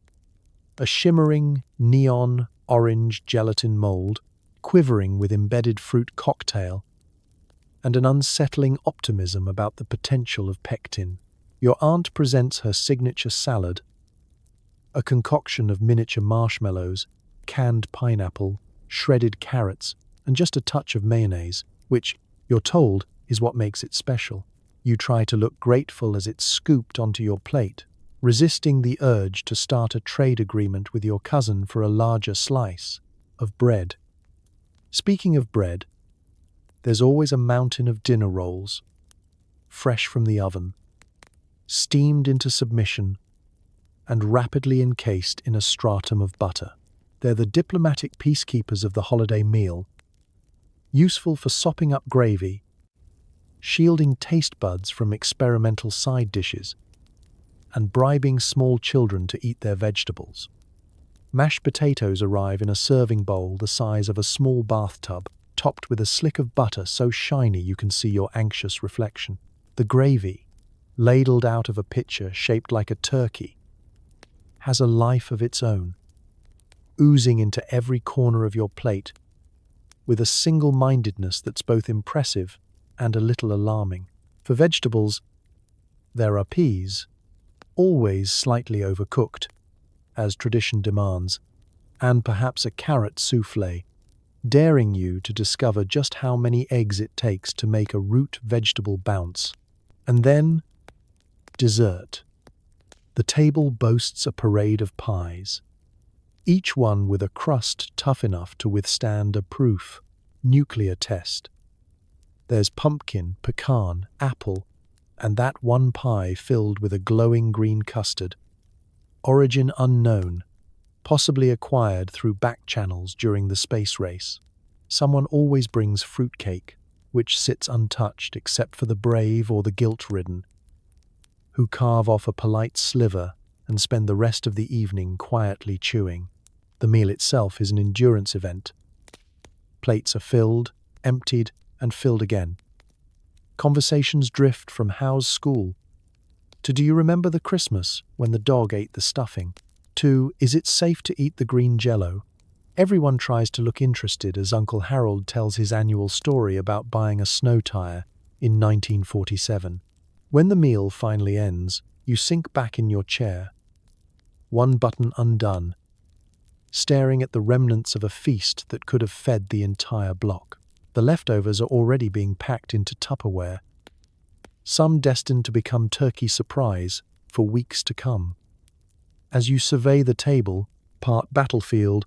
A shimmering, neon, orange gelatin mold, quivering with embedded fruit cocktail, and an unsettling optimism about the potential of pectin. Your aunt presents her signature salad, a concoction of miniature marshmallows, canned pineapple, shredded carrots, and just a touch of mayonnaise, which, you're told, is what makes it special. You try to look grateful as it's scooped onto your plate, resisting the urge to start a trade agreement with your cousin for a larger slice of bread. Speaking of bread, there's always a mountain of dinner rolls, fresh from the oven, steamed into submission, and rapidly encased in a stratum of butter. They're the diplomatic peacekeepers of the holiday meal, useful for sopping up gravy, shielding taste buds from experimental side dishes, and bribing small children to eat their vegetables. Mashed potatoes arrive in a serving bowl the size of a small bathtub, topped with a slick of butter so shiny you can see your anxious reflection. The gravy, ladled out of a pitcher shaped like a turkey, has a life of its own, oozing into every corner of your plate with a single-mindedness that's both impressive and a little alarming. For vegetables, there are peas, always slightly overcooked, as tradition demands, and perhaps a carrot soufflé, daring you to discover just how many eggs it takes to make a root vegetable bounce. And then, dessert. The table boasts a parade of pies, each one with a crust tough enough to withstand a proof nuclear test. There's pumpkin, pecan, apple, and that one pie filled with a glowing green custard. Origin unknown, possibly acquired through back channels during the space race. Someone always brings fruitcake, which sits untouched except for the brave or the guilt-ridden, who carve off a polite sliver and spend the rest of the evening quietly chewing. The meal itself is an endurance event. Plates are filled, emptied, and filled again. Conversations drift from how's school to do you remember the Christmas when the dog ate the stuffing, to is it safe to eat the green jello? Everyone tries to look interested as Uncle Harold tells his annual story about buying a snow tire in 1947. When the meal finally ends, you sink back in your chair, one button undone, staring at the remnants of a feast that could have fed the entire block. The leftovers are already being packed into Tupperware, some destined to become turkey surprise for weeks to come. As you survey the table, part battlefield,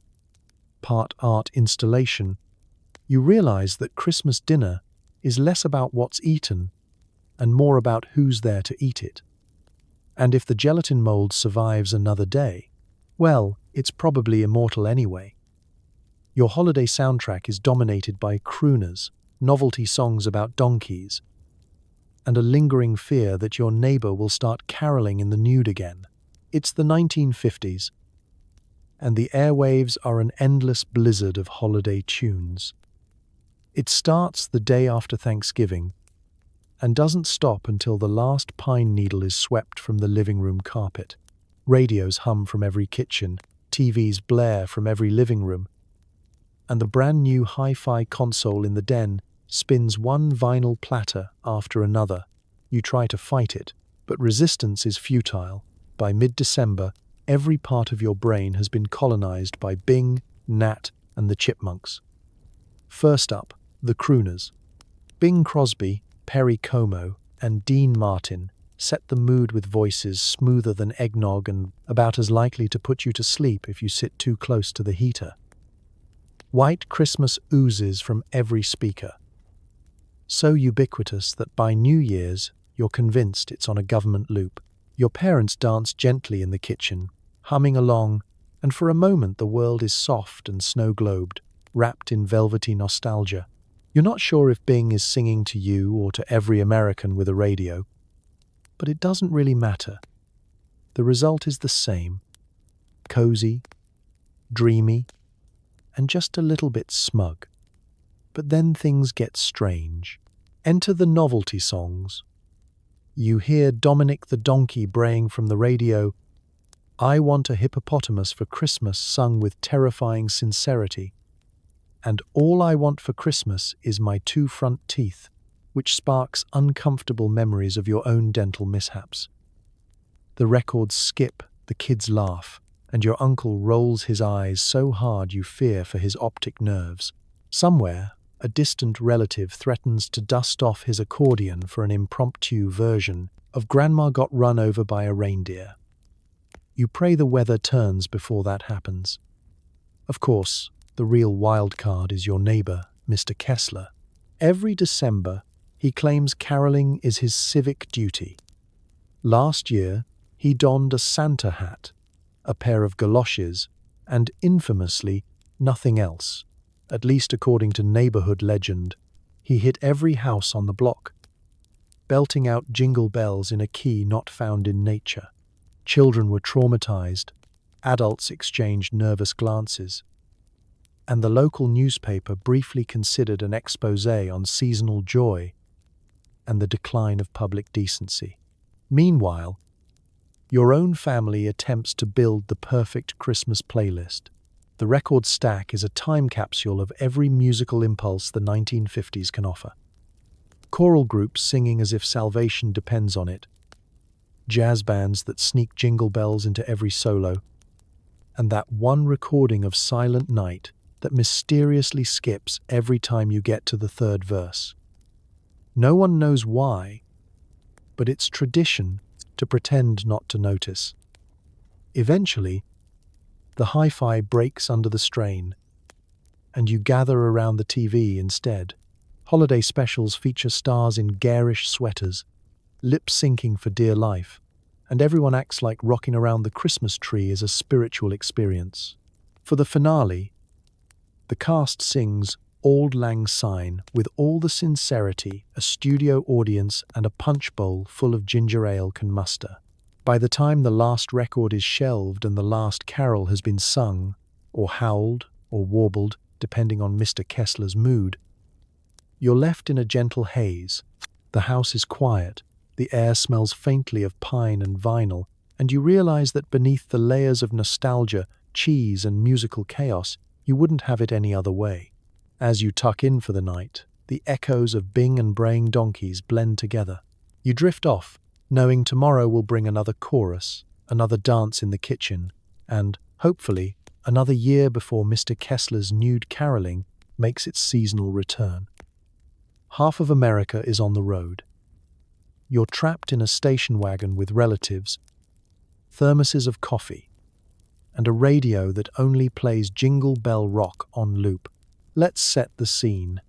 part art installation, you realize that Christmas dinner is less about what's eaten and more about who's there to eat it. And if the gelatin mold survives another day, well, it's probably immortal anyway. Your holiday soundtrack is dominated by crooners, novelty songs about donkeys, and a lingering fear that your neighbor will start caroling in the nude again. It's the 1950s, and the airwaves are an endless blizzard of holiday tunes. It starts the day after Thanksgiving and doesn't stop until the last pine needle is swept from the living room carpet. Radios hum from every kitchen, TVs blare from every living room, and the brand new hi-fi console in the den spins one vinyl platter after another. You try to fight it, but resistance is futile. By mid-December, every part of your brain has been colonized by Bing, Nat, and the Chipmunks. First up, the crooners. Bing Crosby, Perry Como, and Dean Martin set the mood with voices smoother than eggnog and about as likely to put you to sleep if you sit too close to the heater. White Christmas oozes from every speaker, so ubiquitous that by New Year's you're convinced it's on a government loop. Your parents dance gently in the kitchen, humming along, and for a moment the world is soft and snow-globed, wrapped in velvety nostalgia. You're not sure if Bing is singing to you or to every American with a radio, but it doesn't really matter. The result is the same: cozy, dreamy, and just a little bit smug. But then things get strange. Enter the novelty songs. You hear Dominic the donkey braying from the radio, "I want a hippopotamus for Christmas," sung with terrifying sincerity, and "All I want for Christmas is my 2 front teeth," which sparks uncomfortable memories of your own dental mishaps. The records skip, the kids laugh, and your uncle rolls his eyes so hard you fear for his optic nerves. Somewhere, a distant relative threatens to dust off his accordion for an impromptu version of "Grandma Got Run Over by a Reindeer." You pray the weather turns before that happens. Of course, the real wild card is your neighbor, Mr. Kessler. Every December, he claims caroling is his civic duty. Last year, he donned a Santa hat, a pair of galoshes, and infamously, nothing else. At least according to neighborhood legend, he hit every house on the block, belting out jingle bells in a key not found in nature. Children were traumatized, adults exchanged nervous glances, and the local newspaper briefly considered an exposé on seasonal joy and the decline of public decency. Meanwhile, your own family attempts to build the perfect Christmas playlist. The record stack is a time capsule of every musical impulse the 1950s can offer. Choral groups singing as if salvation depends on it, jazz bands that sneak jingle bells into every solo, and that one recording of Silent Night that mysteriously skips every time you get to the third verse. No one knows why, but it's tradition to pretend not to notice. Eventually, the hi-fi breaks under the strain, and you gather around the TV instead. Holiday specials feature stars in garish sweaters, lip-syncing for dear life, and everyone acts like rocking around the Christmas tree is a spiritual experience. For the finale, the cast sings Auld Lang Syne with all the sincerity a studio audience and a punch bowl full of ginger ale can muster. By the time the last record is shelved and the last carol has been sung, or howled, or warbled, depending on Mr. Kessler's mood, you're left in a gentle haze. The house is quiet, the air smells faintly of pine and vinyl, and you realize that beneath the layers of nostalgia, cheese, and musical chaos, you wouldn't have it any other way. As you tuck in for the night, the echoes of Bing and braying donkeys blend together. You drift off, knowing tomorrow will bring another chorus, another dance in the kitchen, and, hopefully, another year before Mr. Kessler's nude caroling makes its seasonal return. Half of America is on the road. You're trapped in a station wagon with relatives, thermoses of coffee, and a radio that only plays Jingle Bell Rock on loop. Let's set the scene.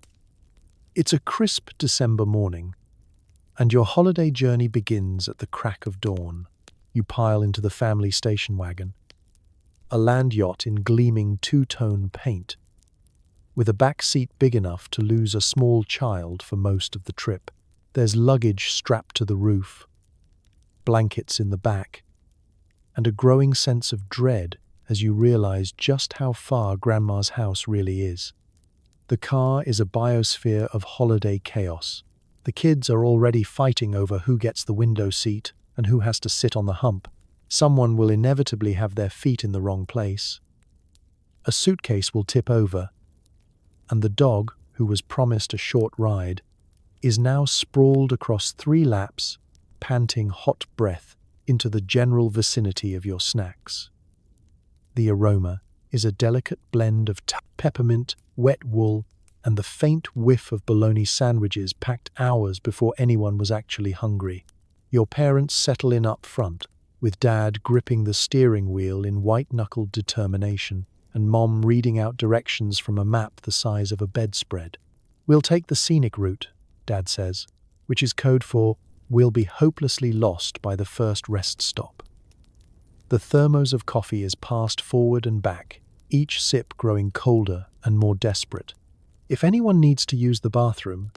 It's a crisp December morning, and your holiday journey begins at the crack of dawn. You pile into the family station wagon, a land yacht in gleaming two-tone paint, with a back seat big enough to lose a small child for most of the trip. There's luggage strapped to the roof, blankets in the back, and a growing sense of dread as you realize just how far Grandma's house really is. The car is a biosphere of holiday chaos. The kids are already fighting over who gets the window seat and who has to sit on the hump. Someone will inevitably have their feet in the wrong place. A suitcase will tip over, and the dog, who was promised a short ride, is now sprawled across 3 laps, panting hot breath into the general vicinity of your snacks. The aroma is a delicate blend of peppermint, wet wool, and the faint whiff of bologna sandwiches packed hours before anyone was actually hungry. Your parents settle in up front, with Dad gripping the steering wheel in white-knuckled determination, and Mom reading out directions from a map the size of a bedspread. "We'll take the scenic route," Dad says, which is code for, "We'll be hopelessly lost by the first rest stop." The thermos of coffee is passed forward and back, each sip growing colder and more desperate. If anyone needs to use the bathroom,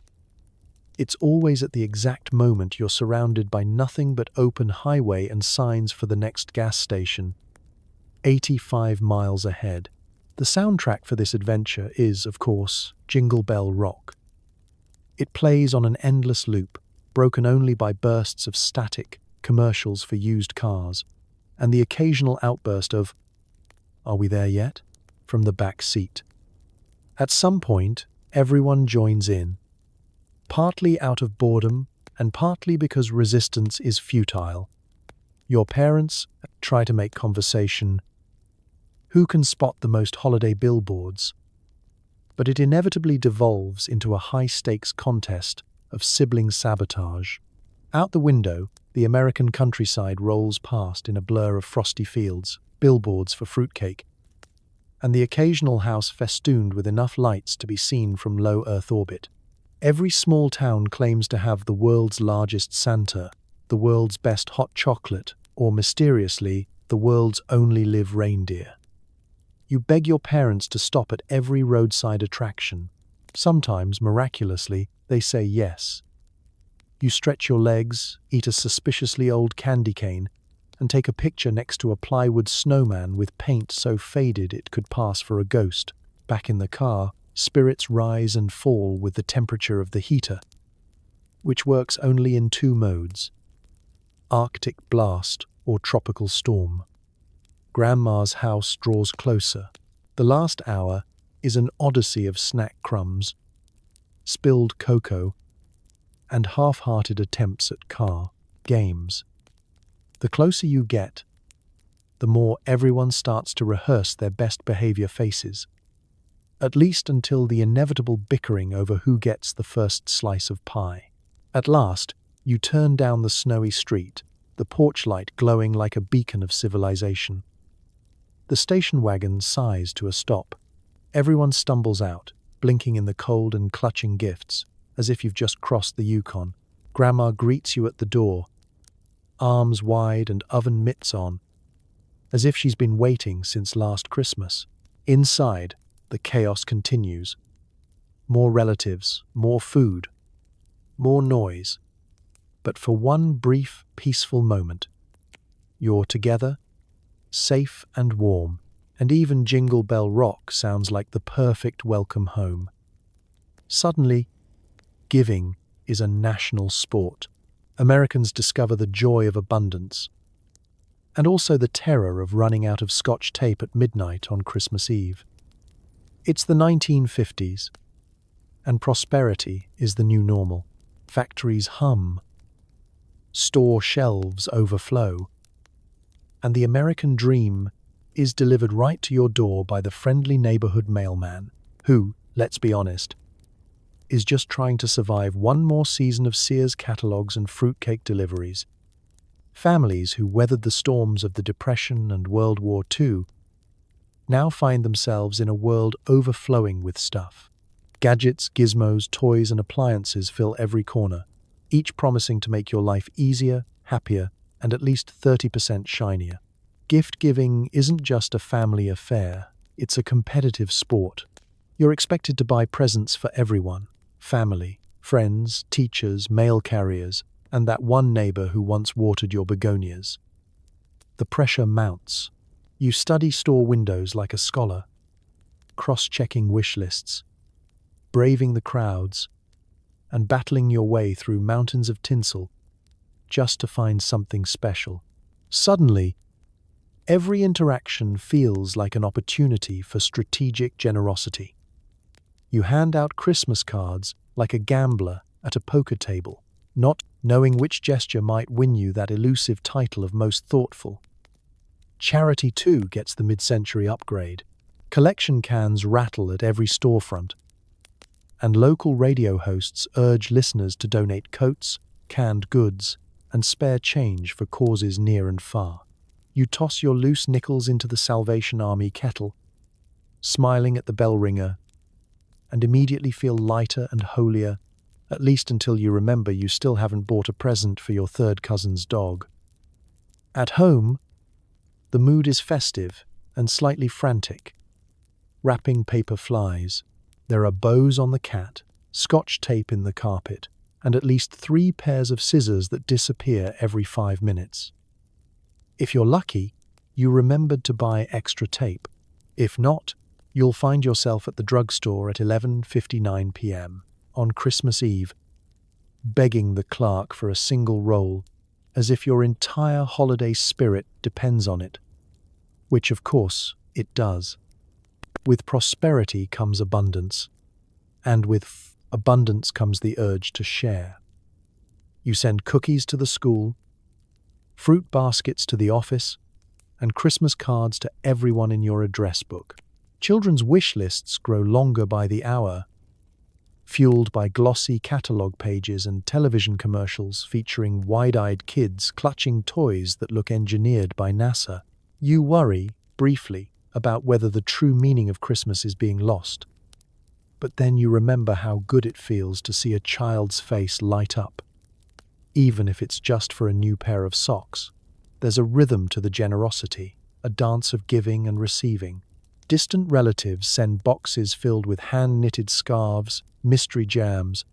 it's always at the exact moment you're surrounded by nothing but open highway and signs for the next gas station, 85 miles ahead. The soundtrack for this adventure is, of course, Jingle Bell Rock. It plays on an endless loop, broken only by bursts of static commercials for used cars, and the occasional outburst of, "Are we there yet?" from the back seat. At some point, everyone joins in, partly out of boredom and partly because resistance is futile. Your parents try to make conversation. Who can spot the most holiday billboards? But it inevitably devolves into a high-stakes contest of sibling sabotage. Out the window, the American countryside rolls past in a blur of frosty fields, billboards for fruitcake, and the occasional house festooned with enough lights to be seen from low Earth orbit. Every small town claims to have the world's largest Santa, the world's best hot chocolate, or mysteriously, the world's only live reindeer. You beg your parents to stop at every roadside attraction. Sometimes, miraculously, they say yes. You stretch your legs, eat a suspiciously old candy cane, and take a picture next to a plywood snowman with paint so faded it could pass for a ghost. Back in the car, spirits rise and fall with the temperature of the heater, which works only in two modes: Arctic blast or tropical storm. Grandma's house draws closer. The last hour is an odyssey of snack crumbs, spilled cocoa, and half-hearted attempts at car games. The closer you get, the more everyone starts to rehearse their best behavior faces, at least until the inevitable bickering over who gets the first slice of pie. At last, you turn down the snowy street, the porch light glowing like a beacon of civilization. The station wagon sighs to a stop. Everyone stumbles out, blinking in the cold and clutching gifts, as if you've just crossed the Yukon. Grandma greets you at the door, arms wide and oven mitts on, as if she's been waiting since last Christmas. Inside, the chaos continues. More relatives, more food, more noise. But for one brief, peaceful moment, you're together, safe and warm, and even Jingle Bell Rock sounds like the perfect welcome home. Suddenly, giving is a national sport. Americans discover the joy of abundance, and also the terror of running out of Scotch tape at midnight on Christmas Eve. It's the 1950s, and prosperity is the new normal. Factories hum, store shelves overflow, and the American dream is delivered right to your door by the friendly neighborhood mailman, who, let's be honest, is just trying to survive one more season of Sears catalogs and fruitcake deliveries. Families who weathered the storms of the Depression and World War II now find themselves in a world overflowing with stuff. Gadgets, gizmos, toys, and appliances fill every corner, each promising to make your life easier, happier, and at least 30% shinier. Gift giving isn't just a family affair, it's a competitive sport. You're expected to buy presents for everyone: family, friends, teachers, mail carriers, and that one neighbor who once watered your begonias. The pressure mounts. You study store windows like a scholar, cross-checking wish lists, braving the crowds, and battling your way through mountains of tinsel just to find something special. Suddenly, every interaction feels like an opportunity for strategic generosity. You hand out Christmas cards like a gambler at a poker table, not knowing which gesture might win you that elusive title of most thoughtful. Charity, too, gets the mid-century upgrade. Collection cans rattle at every storefront, and local radio hosts urge listeners to donate coats, canned goods, and spare change for causes near and far. You toss your loose nickels into the Salvation Army kettle, smiling at the bell ringer, and immediately feel lighter and holier, at least until you remember you still haven't bought a present for your third cousin's dog. At home, the mood is festive and slightly frantic. Wrapping paper flies. There are bows on the cat, Scotch tape in the carpet, and at least 3 pairs of scissors that disappear every 5 minutes. If you're lucky, you remembered to buy extra tape. If not, you'll find yourself at the drugstore at 11:59 p.m. on Christmas Eve, begging the clerk for a single roll, as if your entire holiday spirit depends on it. Which, of course, it does. With prosperity comes abundance, and with abundance comes the urge to share. You send cookies to the school, fruit baskets to the office, and Christmas cards to everyone in your address book. Children's wish lists grow longer by the hour, fueled by glossy catalog pages and television commercials featuring wide-eyed kids clutching toys that look engineered by NASA. You worry, briefly, about whether the true meaning of Christmas is being lost. But then you remember how good it feels to see a child's face light up. Even if it's just for a new pair of socks, there's a rhythm to the generosity, a dance of giving and receiving. Distant relatives send boxes filled with hand-knitted scarves, mystery jams,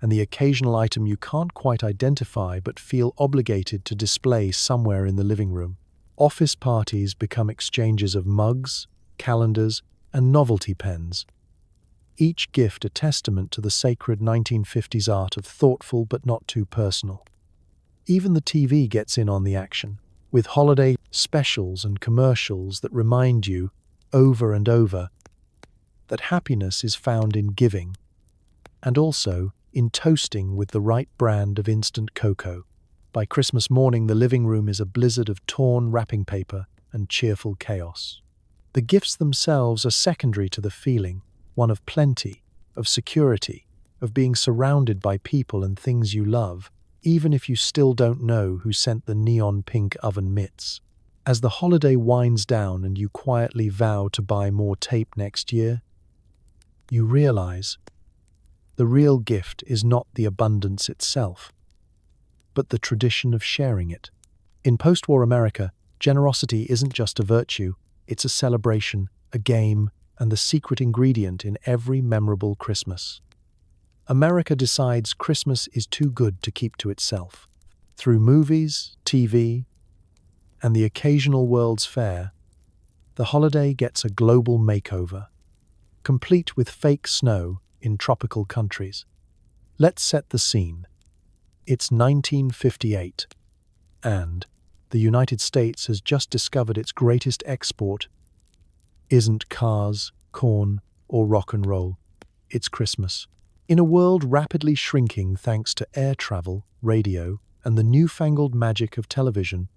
and the occasional item you can't quite identify but feel obligated to display somewhere in the living room. Office parties become exchanges of mugs, calendars, and novelty pens, each gift a testament to the sacred 1950s art of thoughtful but not too personal. Even the TV gets in on the action, with holiday specials and commercials that remind you, over and over, that happiness is found in giving, and also in toasting with the right brand of instant cocoa. By Christmas morning, the living room is a blizzard of torn wrapping paper and cheerful chaos. The gifts themselves are secondary to the feeling, one of plenty, of security, of being surrounded by people and things you love, even if you still don't know who sent the neon pink oven mitts. As the holiday winds down and you quietly vow to buy more tape next year, you realize the real gift is not the abundance itself, but the tradition of sharing it. In post-war America, generosity isn't just a virtue, it's a celebration, a game, and the secret ingredient in every memorable Christmas. America decides Christmas is too good to keep to itself. Through movies, TV, and the occasional World's Fair, the holiday gets a global makeover, complete with fake snow in tropical countries. Let's set the scene. It's 1958, and the United States has just discovered its greatest export isn't cars, corn, or rock and roll. It's Christmas. In a world rapidly shrinking thanks to air travel, radio, and the newfangled magic of television,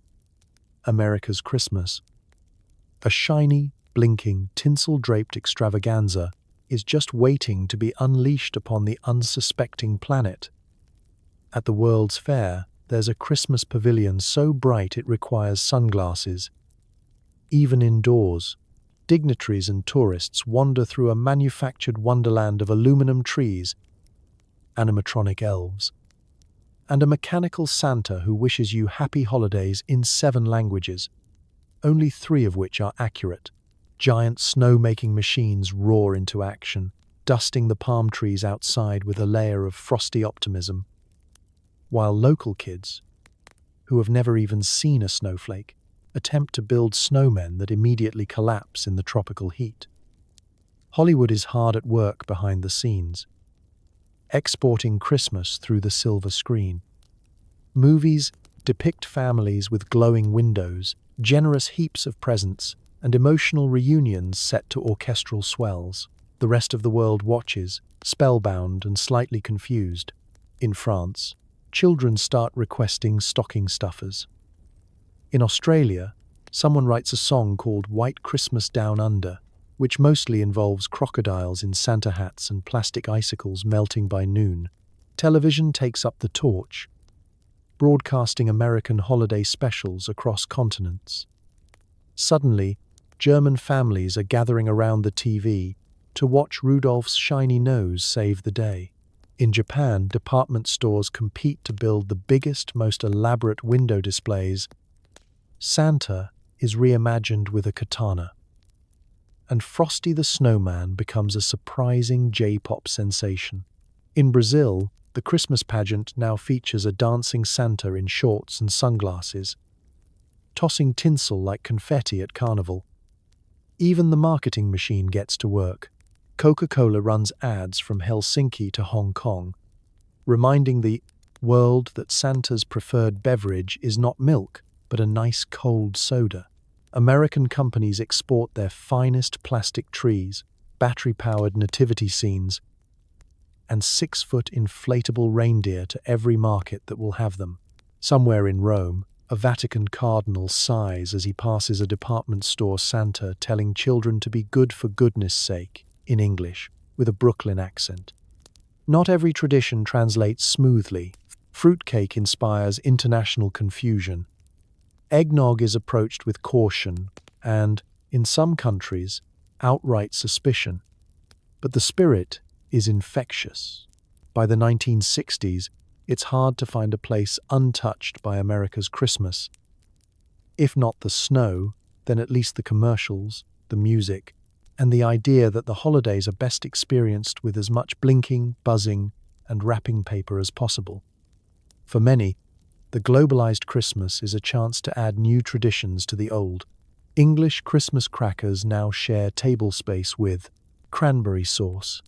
America's Christmas, a shiny, blinking, tinsel-draped extravaganza, is just waiting to be unleashed upon the unsuspecting planet. At the World's Fair, there's a Christmas pavilion so bright it requires sunglasses. Even indoors, dignitaries and tourists wander through a manufactured wonderland of aluminum trees, animatronic elves, and a mechanical Santa who wishes you happy holidays in 7 languages, only 3 of which are accurate. Giant snow-making machines roar into action, dusting the palm trees outside with a layer of frosty optimism, while local kids, who have never even seen a snowflake, attempt to build snowmen that immediately collapse in the tropical heat. Hollywood is hard at work behind the scenes, exporting Christmas through the silver screen. Movies depict families with glowing windows, generous heaps of presents, and emotional reunions set to orchestral swells. The rest of the world watches, spellbound and slightly confused. In France, children start requesting stocking stuffers. In Australia, someone writes a song called White Christmas Down Under, which mostly involves crocodiles in Santa hats and plastic icicles melting by noon. Television takes up the torch, broadcasting American holiday specials across continents. Suddenly, German families are gathering around the TV to watch Rudolph's shiny nose save the day. In Japan, department stores compete to build the biggest, most elaborate window displays. Santa is reimagined with a katana, and Frosty the Snowman becomes a surprising J-pop sensation. In Brazil, the Christmas pageant now features a dancing Santa in shorts and sunglasses, tossing tinsel like confetti at Carnival. Even the marketing machine gets to work. Coca-Cola runs ads from Helsinki to Hong Kong, reminding the world that Santa's preferred beverage is not milk, but a nice cold soda. American companies export their finest plastic trees, battery-powered nativity scenes, and 6-foot inflatable reindeer to every market that will have them. Somewhere in Rome, a Vatican cardinal sighs as he passes a department store Santa telling children to be good for goodness sake, in English, with a Brooklyn accent. Not every tradition translates smoothly. Fruitcake inspires international confusion. Eggnog is approached with caution and, in some countries, outright suspicion. But the spirit is infectious. By the 1960s, it's hard to find a place untouched by America's Christmas. If not the snow, then at least the commercials, the music, and the idea that the holidays are best experienced with as much blinking, buzzing, and wrapping paper as possible. For many, the globalized Christmas is a chance to add new traditions to the old. English Christmas crackers now share table space with cranberry sauce.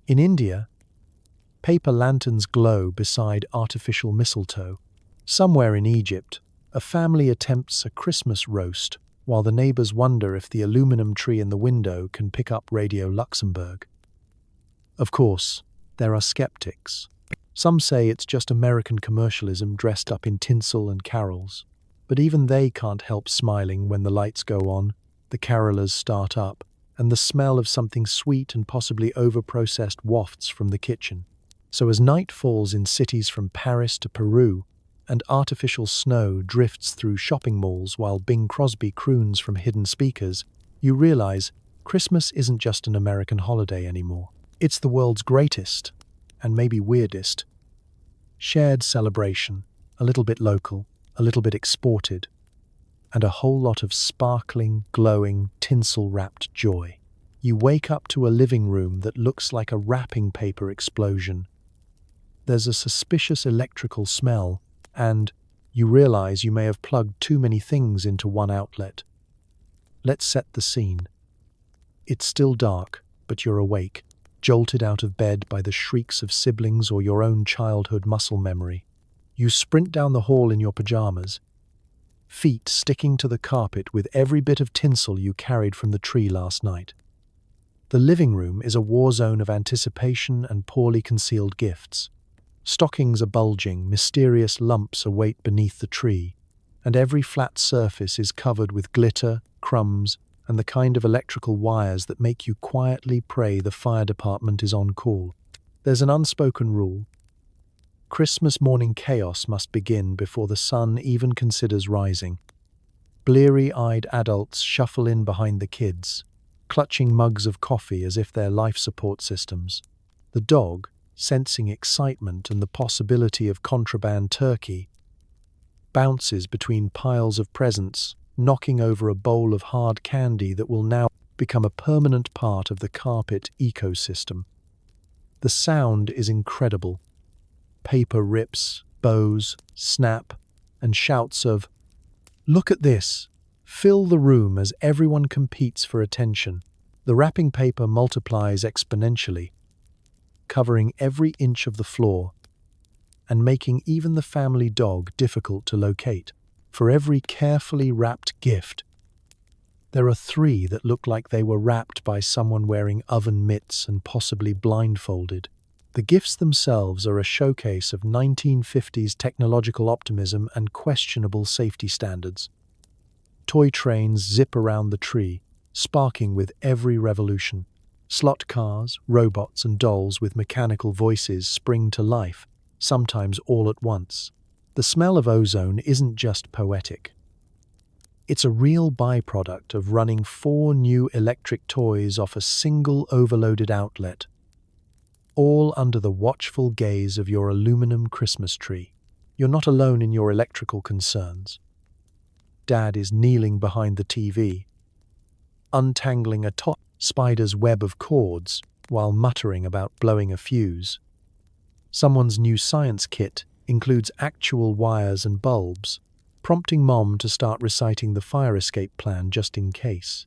In India, paper lanterns glow beside artificial mistletoe. Somewhere in Egypt, a family attempts a Christmas roast while the neighbors wonder if the aluminum tree in the window can pick up Radio Luxembourg. Of course, there are skeptics. Some say it's just American commercialism dressed up in tinsel and carols. But even they can't help smiling when the lights go on, the carolers start up, and the smell of something sweet and possibly overprocessed wafts from the kitchen. So as night falls in cities from Paris to Peru, and artificial snow drifts through shopping malls while Bing Crosby croons from hidden speakers, you realize Christmas isn't just an American holiday anymore. It's the world's greatest, and maybe weirdest, shared celebration, a little bit local, a little bit exported, and a whole lot of sparkling, glowing, tinsel-wrapped joy. You wake up to a living room that looks like a wrapping paper explosion. There's a suspicious electrical smell, and you realize you may have plugged too many things into one outlet. Let's set the scene. It's still dark, but you're awake, jolted out of bed by the shrieks of siblings or your own childhood muscle memory. You sprint down the hall in your pajamas, feet sticking to the carpet with every bit of tinsel you carried from the tree last night. The living room is a war zone of anticipation and poorly concealed gifts. Stockings are bulging, mysterious lumps await beneath the tree, and every flat surface is covered with glitter, crumbs, and the kind of electrical wires that make you quietly pray the fire department is on call. There's an unspoken rule. Christmas morning chaos must begin before the sun even considers rising. Bleary-eyed adults shuffle in behind the kids, clutching mugs of coffee as if they're life support systems. The dog, sensing excitement and the possibility of contraband turkey, bounces between piles of presents, knocking over a bowl of hard candy that will now become a permanent part of the carpet ecosystem. The sound is incredible. Paper rips, bows, snap, and shouts of, "Look at this!" fill the room as everyone competes for attention. The wrapping paper multiplies exponentially, covering every inch of the floor, and making even the family dog difficult to locate. For every carefully wrapped gift, there are 3 that look like they were wrapped by someone wearing oven mitts and possibly blindfolded. The gifts themselves are a showcase of 1950s technological optimism and questionable safety standards. Toy trains zip around the tree, sparking with every revolution. Slot cars, robots, and dolls with mechanical voices spring to life, sometimes all at once. The smell of ozone isn't just poetic. It's a real byproduct of running 4 new electric toys off a single overloaded outlet, all under the watchful gaze of your aluminum Christmas tree. You're not alone in your electrical concerns. Dad is kneeling behind the TV, untangling a spider's web of cords while muttering about blowing a fuse. Someone's new science kit includes actual wires and bulbs, prompting Mom to start reciting the fire escape plan just in case.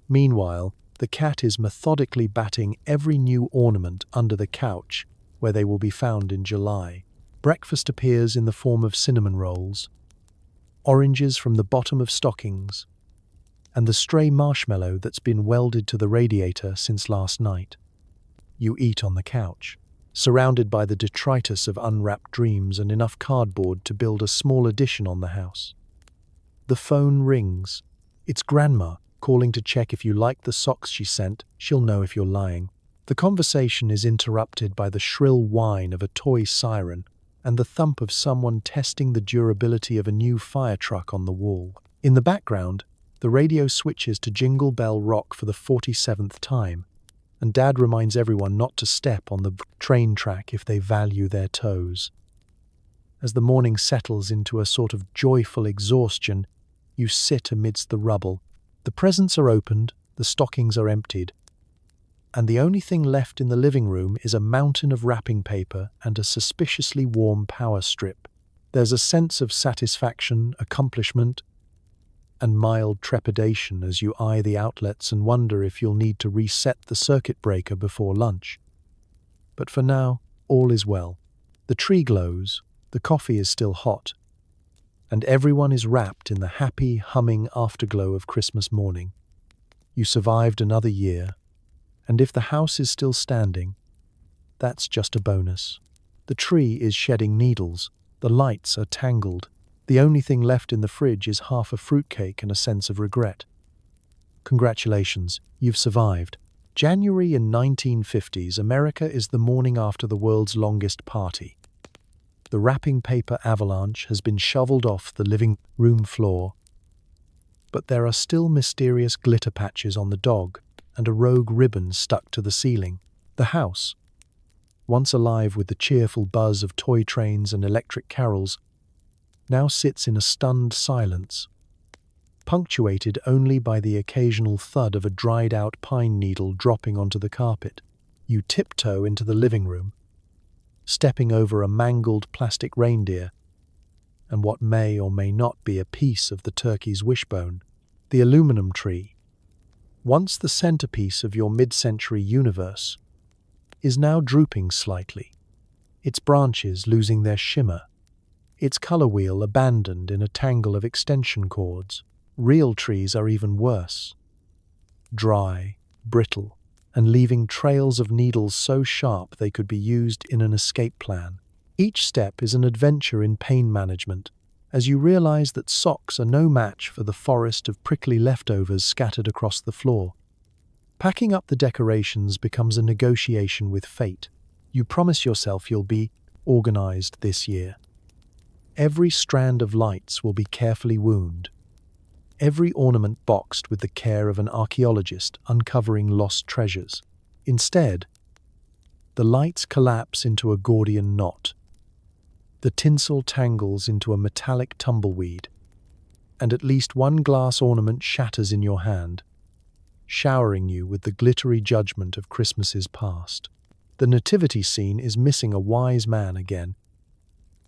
Meanwhile, the cat is methodically batting every new ornament under the couch where they will be found in July. Breakfast appears in the form of cinnamon rolls, oranges from the bottom of stockings, and the stray marshmallow that's been welded to the radiator since last night. You eat on the couch, surrounded by the detritus of unwrapped dreams and enough cardboard to build a small addition on the house. The phone rings. It's Grandma, calling to check if you like the socks she sent. She'll know if you're lying. The conversation is interrupted by the shrill whine of a toy siren and the thump of someone testing the durability of a new fire truck on the wall. In the background, the radio switches to Jingle Bell Rock for the 47th time, and Dad reminds everyone not to step on the train track if they value their toes. As the morning settles into a sort of joyful exhaustion, you sit amidst the rubble. The presents are opened, the stockings are emptied, and the only thing left in the living room is a mountain of wrapping paper and a suspiciously warm power strip. There's a sense of satisfaction, accomplishment, and mild trepidation as you eye the outlets and wonder if you'll need to reset the circuit breaker before lunch. But for now, all is well. The tree glows, the coffee is still hot, and everyone is wrapped in the happy, humming afterglow of Christmas morning. You survived another year, and if the house is still standing, that's just a bonus. The tree is shedding needles, the lights are tangled. The only thing left in the fridge is half a fruitcake and a sense of regret. Congratulations, you've survived. January in 1950s, America is the morning after the world's longest party. The wrapping paper avalanche has been shoveled off the living room floor, but there are still mysterious glitter patches on the dog and a rogue ribbon stuck to the ceiling. The house, once alive with the cheerful buzz of toy trains and electric carols, now sits in a stunned silence, punctuated only by the occasional thud of a dried-out pine needle dropping onto the carpet. You tiptoe into the living room, stepping over a mangled plastic reindeer and what may or may not be a piece of the turkey's wishbone. The aluminum tree, once the centerpiece of your mid-century universe, is now drooping slightly, its branches losing their shimmer, its color wheel abandoned in a tangle of extension cords. Real trees are even worse, dry, brittle, and leaving trails of needles so sharp they could be used in an escape plan. Each step is an adventure in pain management, as you realize that socks are no match for the forest of prickly leftovers scattered across the floor. Packing up the decorations becomes a negotiation with fate. You promise yourself you'll be organized this year. Every strand of lights will be carefully wound, every ornament boxed with the care of an archaeologist uncovering lost treasures. Instead, the lights collapse into a Gordian knot. The tinsel tangles into a metallic tumbleweed, and at least one glass ornament shatters in your hand, showering you with the glittery judgment of Christmases past. The nativity scene is missing a wise man again,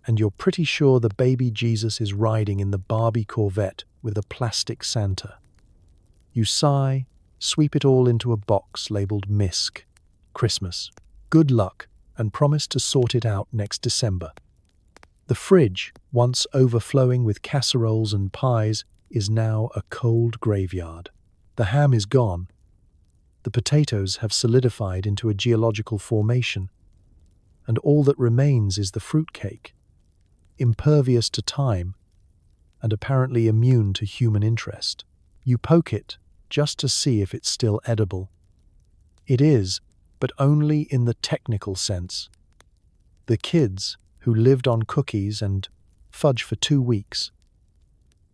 and you're pretty sure the baby Jesus is riding in the Barbie Corvette with a plastic Santa. You sigh, sweep it all into a box labeled Misc, Christmas, good luck, and promise to sort it out next December. The fridge, once overflowing with casseroles and pies, is now a cold graveyard. The ham is gone. The potatoes have solidified into a geological formation, and all that remains is the fruitcake, impervious to time and apparently immune to human interest. You poke it just to see if it's still edible. It is, but only in the technical sense. The kids, who lived on cookies and fudge for 2 weeks,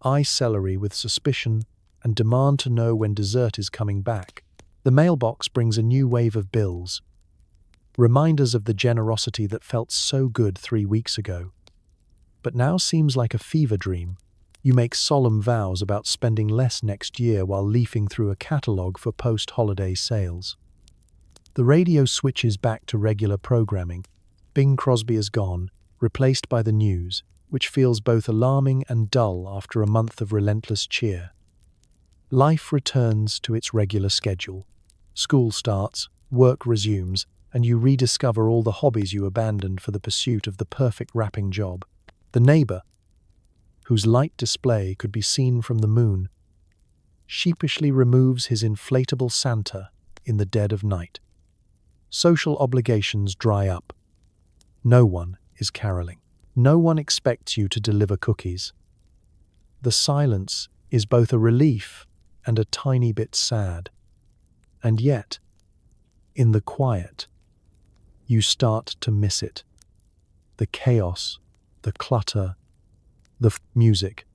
eye celery with suspicion and demand to know when dessert is coming back. The mailbox brings a new wave of bills, reminders of the generosity that felt so good 3 weeks ago, but now seems like a fever dream. You make solemn vows about spending less next year while leafing through a catalogue for post-holiday sales. The radio switches back to regular programming. Bing Crosby is gone, replaced by the news, which feels both alarming and dull after a month of relentless cheer. Life returns to its regular schedule. School starts, work resumes, and you rediscover all the hobbies you abandoned for the pursuit of the perfect wrapping job. The neighbor, whose light display could be seen from the moon, sheepishly removes his inflatable Santa in the dead of night. Social obligations dry up. No one is caroling. No one expects you to deliver cookies. The silence is both a relief and a tiny bit sad. And yet, in the quiet, you start to miss it. The chaos, the clutter, the music,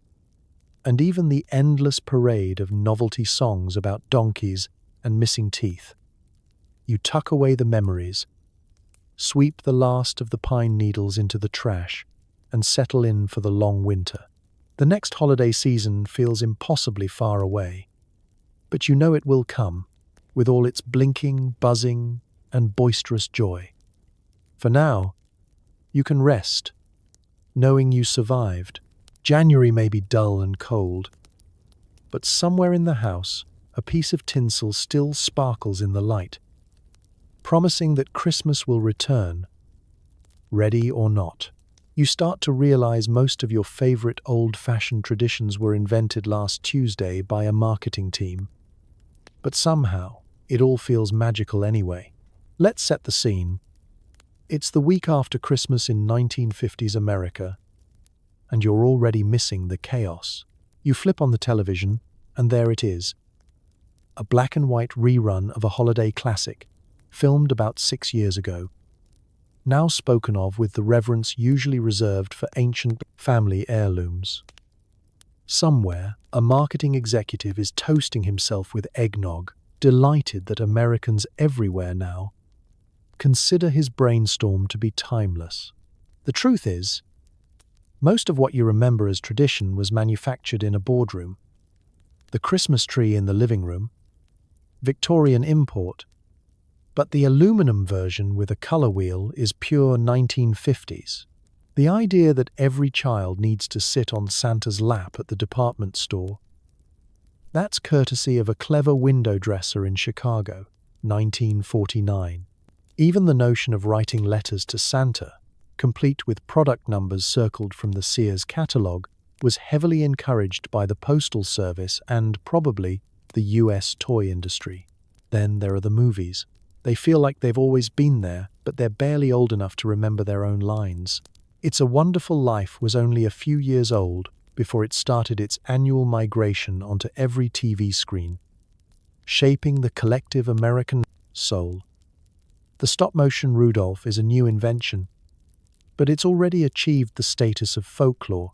and even the endless parade of novelty songs about donkeys and missing teeth. You tuck away the memories, sweep the last of the pine needles into the trash, and settle in for the long winter. The next holiday season feels impossibly far away, but you know it will come, with all its blinking, buzzing, and boisterous joy. For now, you can rest, knowing you survived. January may be dull and cold, but somewhere in the house, a piece of tinsel still sparkles in the light, promising that Christmas will return, ready or not. You start to realize most of your favorite old-fashioned traditions were invented last Tuesday by a marketing team. But somehow, it all feels magical anyway. Let's set the scene. It's the week after Christmas in 1950s America, and you're already missing the chaos. You flip on the television, and there it is. A black and white rerun of a holiday classic, filmed about 6 years ago, now spoken of with the reverence usually reserved for ancient family heirlooms. Somewhere, a marketing executive is toasting himself with eggnog, delighted that Americans everywhere now consider his brainstorm to be timeless. The truth is, most of what you remember as tradition was manufactured in a boardroom. The Christmas tree in the living room, Victorian import, but the aluminum version with a color wheel is pure 1950s. The idea that every child needs to sit on Santa's lap at the department store, that's courtesy of a clever window dresser in Chicago, 1949. Even the notion of writing letters to Santa, complete with product numbers circled from the Sears catalog, was heavily encouraged by the Postal Service and, probably, the US toy industry. Then there are the movies. They feel like they've always been there, but they're barely old enough to remember their own lines. It's a Wonderful Life was only a few years old before it started its annual migration onto every TV screen, shaping the collective American soul. The stop-motion Rudolph is a new invention, but it's already achieved the status of folklore,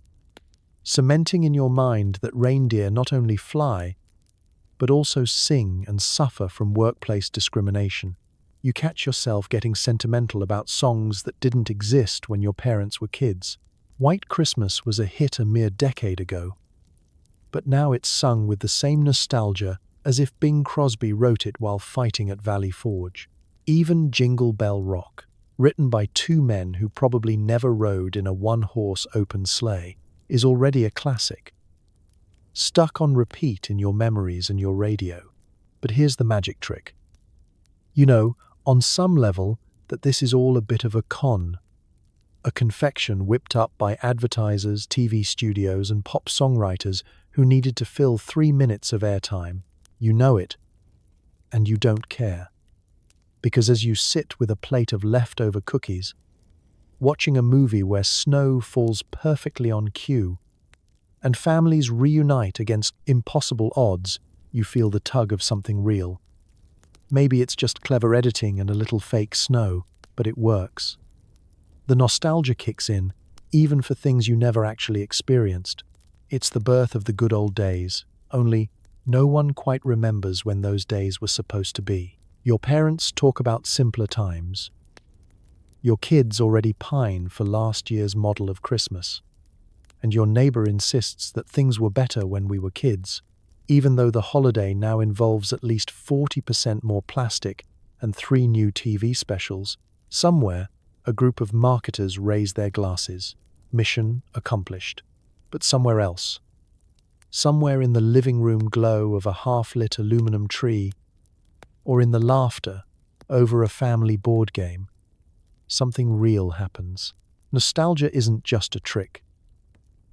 cementing in your mind that reindeer not only fly, but also sing and suffer from workplace discrimination. You catch yourself getting sentimental about songs that didn't exist when your parents were kids. White Christmas was a hit a mere decade ago, but now it's sung with the same nostalgia as if Bing Crosby wrote it while fighting at Valley Forge. Even Jingle Bell Rock, written by two men who probably never rode in a one-horse open sleigh, is already a classic, stuck on repeat in your memories and your radio. But here's the magic trick. You know, on some level, that this is all a bit of a con, a confection whipped up by advertisers, TV studios, and pop songwriters who needed to fill 3 minutes of airtime. You know it, and you don't care. Because as you sit with a plate of leftover cookies, watching a movie where snow falls perfectly on cue, and families reunite against impossible odds, you feel the tug of something real. Maybe it's just clever editing and a little fake snow, but it works. The nostalgia kicks in, even for things you never actually experienced. It's the birth of the good old days, only no one quite remembers when those days were supposed to be. Your parents talk about simpler times. Your kids already pine for last year's model of Christmas. And your neighbor insists that things were better when we were kids, even though the holiday now involves at least 40% more plastic and 3 new TV specials. Somewhere, a group of marketers raise their glasses. Mission accomplished. But somewhere else, somewhere in the living room glow of a half-lit aluminum tree, or in the laughter over a family board game, something real happens. Nostalgia isn't just a trick.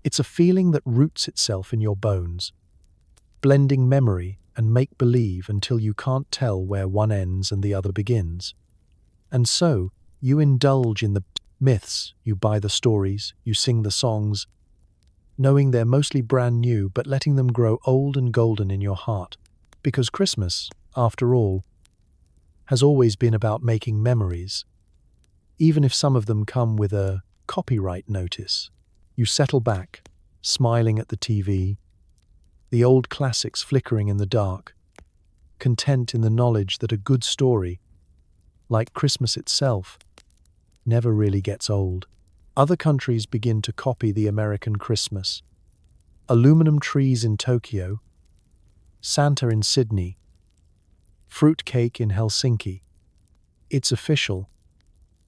It's a feeling that roots itself in your bones, blending memory and make-believe until you can't tell where one ends and the other begins. And so, you indulge in the myths, you buy the stories, you sing the songs, knowing they're mostly brand new but letting them grow old and golden in your heart. Because Christmas, after all, has always been about making memories, even if some of them come with a copyright notice. You settle back, smiling at the TV, the old classics flickering in the dark, content in the knowledge that a good story, like Christmas itself, never really gets old. Other countries begin to copy the American Christmas. Aluminum trees in Tokyo, Santa in Sydney, fruitcake in Helsinki. It's official.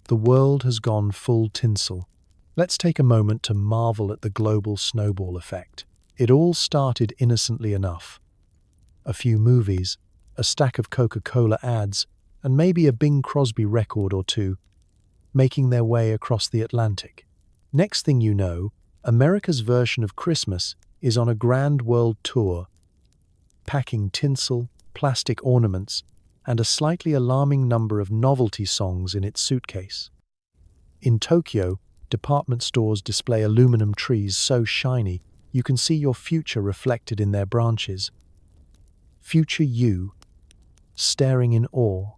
The world has gone full tinsel. Let's take a moment to marvel at the global snowball effect. It all started innocently enough. A few movies, a stack of Coca-Cola ads, and maybe a Bing Crosby record or two, making their way across the Atlantic. Next thing you know, America's version of Christmas is on a grand world tour, packing tinsel, plastic ornaments, and a slightly alarming number of novelty songs in its suitcase. In Tokyo, department stores display aluminum trees so shiny you can see your future reflected in their branches. Future you, staring in awe,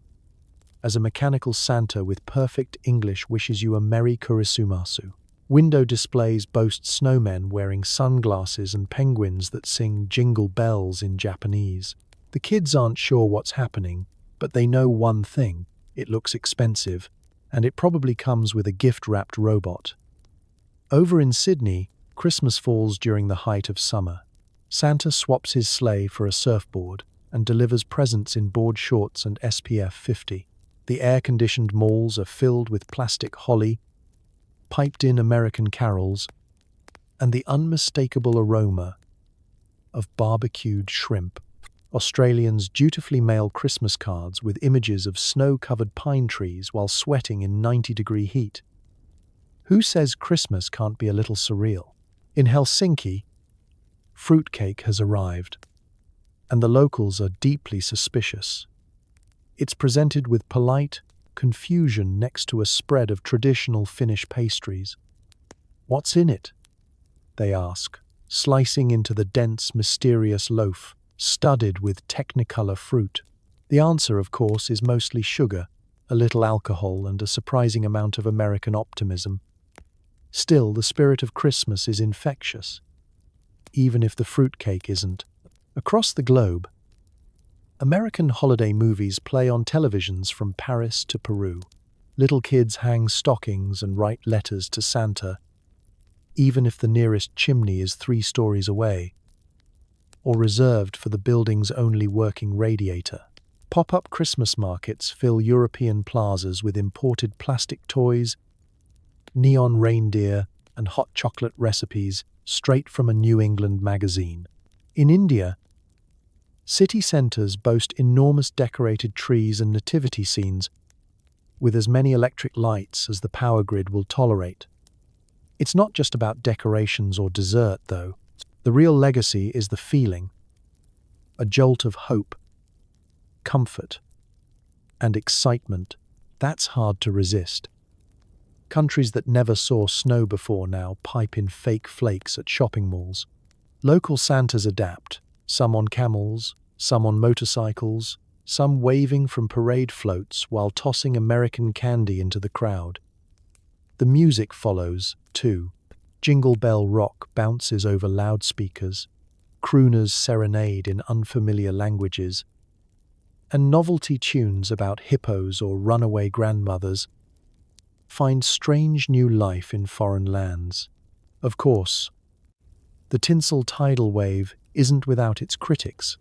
as a mechanical Santa with perfect English wishes you a Merry Kurisumasu. Window displays boast snowmen wearing sunglasses and penguins that sing Jingle Bells in Japanese. The kids aren't sure what's happening, but they know one thing: it looks expensive, and it probably comes with a gift-wrapped robot. Over in Sydney, Christmas falls during the height of summer. Santa swaps his sleigh for a surfboard and delivers presents in board shorts and SPF 50. The air-conditioned malls are filled with plastic holly, piped-in American carols, and the unmistakable aroma of barbecued shrimp. Australians dutifully mail Christmas cards with images of snow-covered pine trees while sweating in 90-degree heat. Who says Christmas can't be a little surreal? In Helsinki, fruitcake has arrived, and the locals are deeply suspicious. It's presented with polite confusion next to a spread of traditional Finnish pastries. "What's in it?" they ask, slicing into the dense, mysterious loaf, studded with technicolor fruit. The answer, of course, is mostly sugar, a little alcohol, and a surprising amount of American optimism. Still, the spirit of Christmas is infectious, even if the fruitcake isn't. Across the globe, American holiday movies play on televisions from Paris to Peru. Little kids hang stockings and write letters to Santa, even if the nearest chimney is 3 stories away, or reserved for the building's only working radiator. Pop-up Christmas markets fill European plazas with imported plastic toys, neon reindeer, and hot chocolate recipes straight from a New England magazine. In India, city centers boast enormous decorated trees and nativity scenes, with as many electric lights as the power grid will tolerate. It's not just about decorations or dessert, though. The real legacy is the feeling, a jolt of hope, comfort, and excitement. That's hard to resist. Countries that never saw snow before now pipe in fake flakes at shopping malls. Local Santas adapt, some on camels, some on motorcycles, some waving from parade floats while tossing American candy into the crowd. The music follows, too. Jingle Bell rock bounces over loudspeakers, crooners serenade in unfamiliar languages, and novelty tunes about hippos or runaway grandmothers find strange new life in foreign lands. Of course, the tinsel tidal wave isn't without its critics.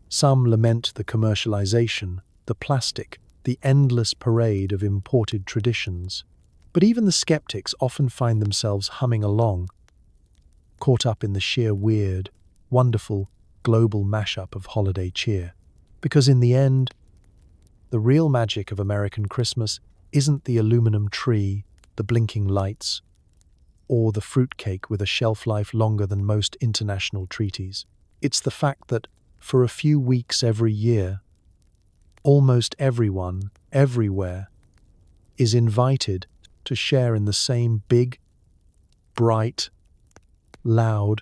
Some lament the commercialization, the plastic, the endless parade of imported traditions. But even the skeptics often find themselves humming along, caught up in the sheer weird, wonderful, global mashup of holiday cheer. Because in the end, the real magic of American Christmas isn't the aluminum tree, the blinking lights, or the fruitcake with a shelf life longer than most international treaties. It's the fact that, for a few weeks every year, almost everyone, everywhere, is invited to share in the same big, bright, loud,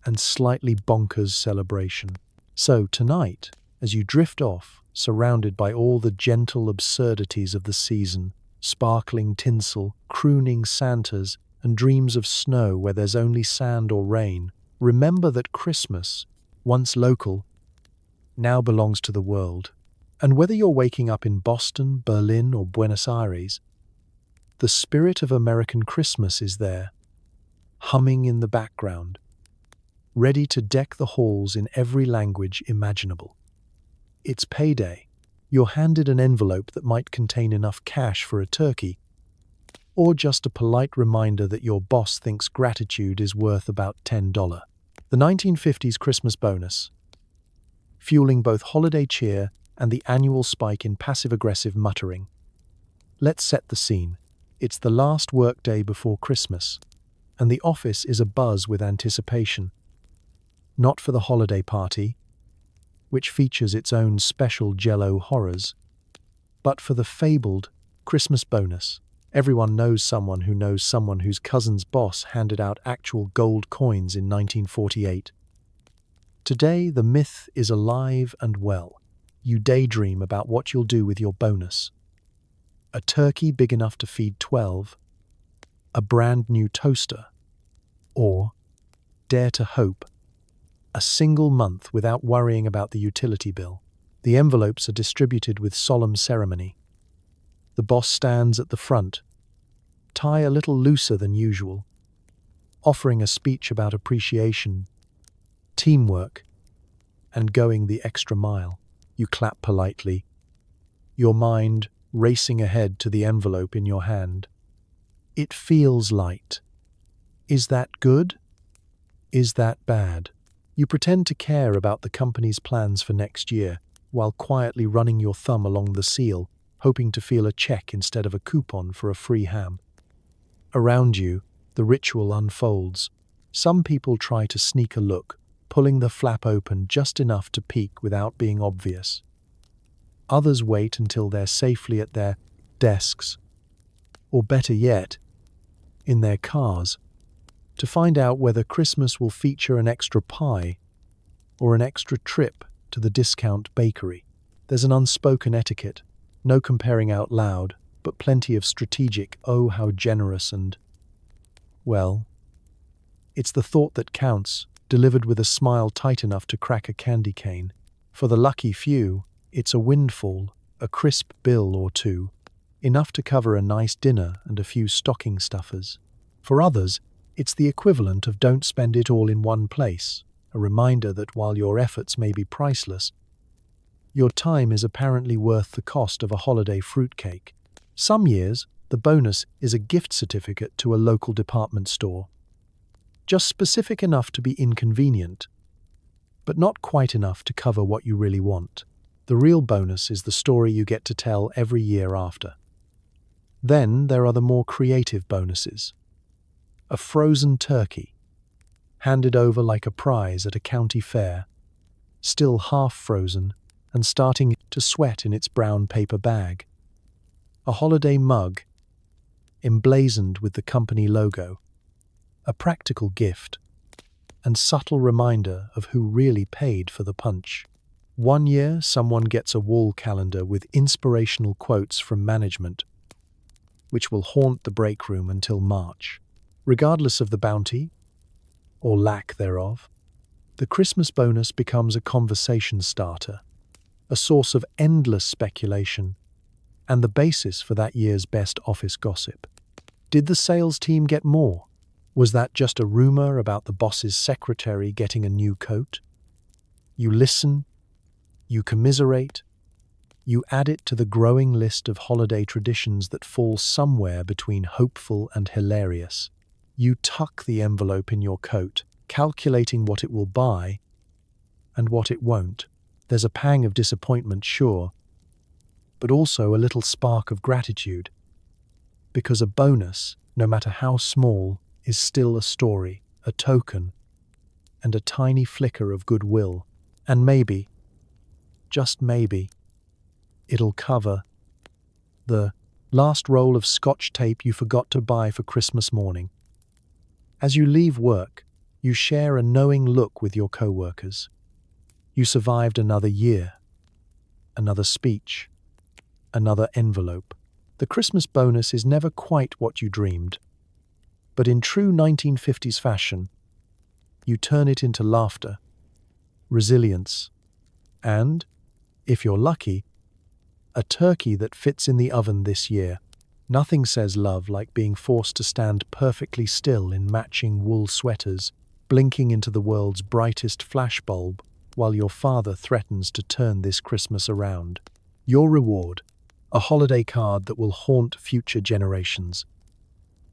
and slightly bonkers celebration. So tonight, as you drift off, surrounded by all the gentle absurdities of the season, sparkling tinsel, crooning Santas, and dreams of snow where there's only sand or rain, remember that Christmas, once local, now belongs to the world. And whether you're waking up in Boston, Berlin, or Buenos Aires, the spirit of American Christmas is there, humming in the background, ready to deck the halls in every language imaginable. It's payday. You're handed an envelope that might contain enough cash for a turkey, or just a polite reminder that your boss thinks gratitude is worth about $10. The 1950s Christmas bonus, fueling both holiday cheer and the annual spike in passive-aggressive muttering. Let's set the scene. It's the last workday before Christmas, and the office is abuzz with anticipation. Not for the holiday party, which features its own special Jell-O horrors, but for the fabled Christmas bonus. Everyone knows someone whose cousin's boss handed out actual gold coins in 1948. Today, the myth is alive and well. You daydream about what you'll do with your bonus. A turkey big enough to feed 12, a brand new toaster, or, dare to hope, a single month without worrying about the utility bill. The envelopes are distributed with solemn ceremony. The boss stands at the front, tie a little looser than usual, offering a speech about appreciation, teamwork, and going the extra mile. You clap politely, your mind racing ahead to the envelope in your hand. It feels light. Is that good? Is that bad? You pretend to care about the company's plans for next year, while quietly running your thumb along the seal, hoping to feel a check instead of a coupon for a free ham. Around you, the ritual unfolds. Some people try to sneak a look, pulling the flap open just enough to peek without being obvious. Others wait until they're safely at their desks, or better yet, in their cars, to find out whether Christmas will feature an extra pie or an extra trip to the discount bakery. There's an unspoken etiquette, no comparing out loud, but plenty of strategic, oh how generous and, well, it's the thought that counts, delivered with a smile tight enough to crack a candy cane. For the lucky few, it's a windfall, a crisp bill or two, enough to cover a nice dinner and a few stocking stuffers. For others, it's the equivalent of don't spend it all in one place, a reminder that while your efforts may be priceless, your time is apparently worth the cost of a holiday fruitcake. Some years, the bonus is a gift certificate to a local department store. Just specific enough to be inconvenient, but not quite enough to cover what you really want. The real bonus is the story you get to tell every year after. Then there are the more creative bonuses. A frozen turkey, handed over like a prize at a county fair, still half frozen and starting to sweat in its brown paper bag. A holiday mug, emblazoned with the company logo, a practical gift, and subtle reminder of who really paid for the punch. One year, someone gets a wall calendar with inspirational quotes from management, which will haunt the break room until March. Regardless of the bounty, or lack thereof, the Christmas bonus becomes a conversation starter, a source of endless speculation, and the basis for that year's best office gossip. Did the sales team get more? Was that just a rumor about the boss's secretary getting a new coat? You listen, you commiserate, you add it to the growing list of holiday traditions that fall somewhere between hopeful and hilarious. You tuck the envelope in your coat, calculating what it will buy and what it won't. There's a pang of disappointment, sure, but also a little spark of gratitude, because a bonus, no matter how small, is still a story, a token, and a tiny flicker of goodwill. And maybe, just maybe, it'll cover the last roll of Scotch tape you forgot to buy for Christmas morning. As you leave work, you share a knowing look with your co-workers. You survived another year, another speech, another envelope. The Christmas bonus is never quite what you dreamed, but in true 1950s fashion, you turn it into laughter, resilience, and, if you're lucky, a turkey that fits in the oven this year. Nothing says love like being forced to stand perfectly still in matching wool sweaters blinking into the world's brightest flashbulb while your father threatens to turn this Christmas around. Your reward, a holiday card that will haunt future generations.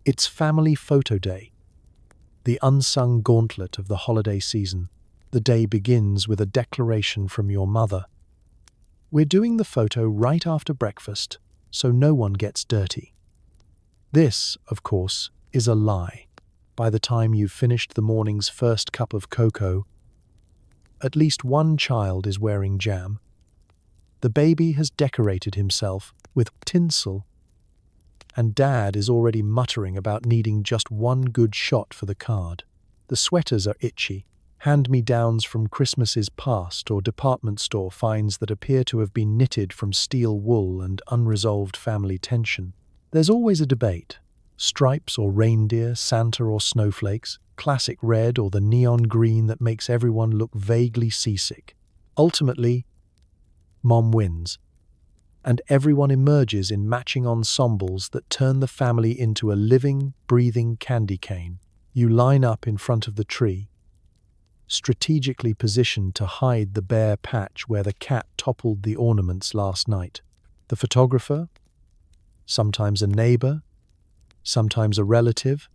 It's Family Photo Day, the unsung gauntlet of the holiday season. The day begins with a declaration from your mother. We're doing the photo right after breakfast, so no one gets dirty. This, of course, is a lie. By the time you've finished the morning's first cup of cocoa, at least one child is wearing jam. The baby has decorated himself with tinsel, and Dad is already muttering about needing just one good shot for the card. The sweaters are itchy, hand-me-downs from Christmases past or department store finds that appear to have been knitted from steel wool and unresolved family tension. There's always a debate. Stripes or reindeer, Santa or snowflakes, classic red or the neon green that makes everyone look vaguely seasick. Ultimately, Mom wins, and everyone emerges in matching ensembles that turn the family into a living, breathing candy cane. You line up in front of the tree, strategically positioned to hide the bare patch where the cat toppled the ornaments last night. The photographer, sometimes a neighbor, sometimes a relative,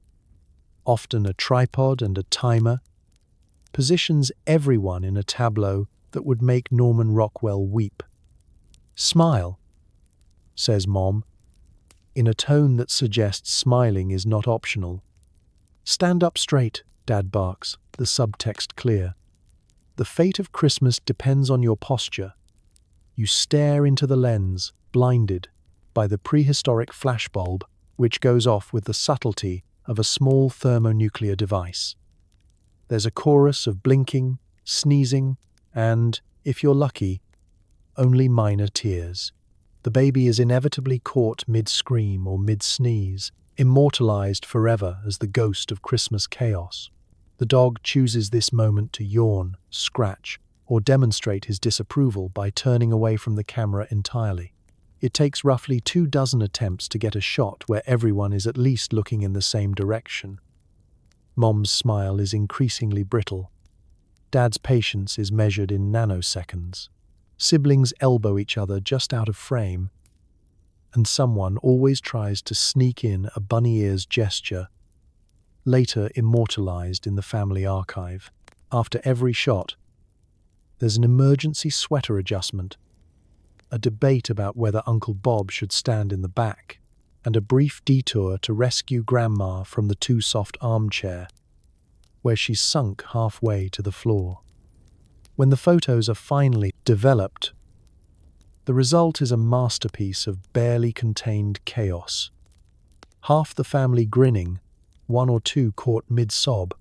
often a tripod and a timer, positions everyone in a tableau that would make Norman Rockwell weep. "Smile," says Mom, in a tone that suggests smiling is not optional. "Stand up straight," Dad barks, the subtext clear. The fate of Christmas depends on your posture. You stare into the lens, blinded by the prehistoric flashbulb, which goes off with the subtlety of a small thermonuclear device. There's a chorus of blinking, sneezing, and, if you're lucky, only minor tears. The baby is inevitably caught mid-scream or mid-sneeze, immortalized forever as the ghost of Christmas chaos. The dog chooses this moment to yawn, scratch, or demonstrate his disapproval by turning away from the camera entirely. It takes roughly 24 attempts to get a shot where everyone is at least looking in the same direction. Mom's smile is increasingly brittle. Dad's patience is measured in nanoseconds. Siblings elbow each other just out of frame, and someone always tries to sneak in a bunny ears gesture, later immortalized in the family archive. After every shot, there's an emergency sweater adjustment, a debate about whether Uncle Bob should stand in the back, and a brief detour to rescue Grandma from the too-soft armchair, where she's sunk halfway to the floor. When the photos are finally developed, the result is a masterpiece of barely contained chaos. Half the family grinning, one or two caught mid-sob,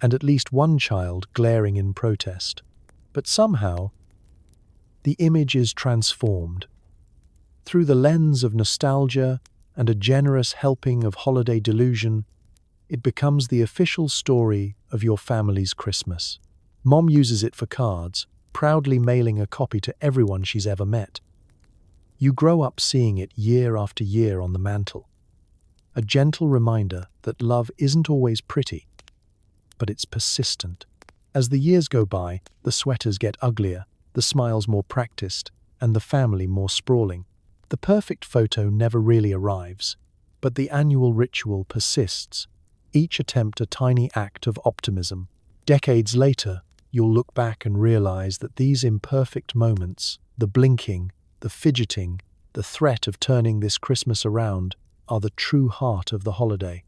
and at least one child glaring in protest. But somehow, the image is transformed. Through the lens of nostalgia and a generous helping of holiday delusion, it becomes the official story of your family's Christmas. Mom uses it for cards, proudly mailing a copy to everyone she's ever met. You grow up seeing it year after year on the mantel. A gentle reminder that love isn't always pretty, but it's persistent. As the years go by, the sweaters get uglier, the smiles more practiced, and the family more sprawling. The perfect photo never really arrives, but the annual ritual persists, each attempt a tiny act of optimism. Decades later, you'll look back and realize that these imperfect moments, the blinking, the fidgeting, the threat of turning this Christmas around, are the true heart of the holiday.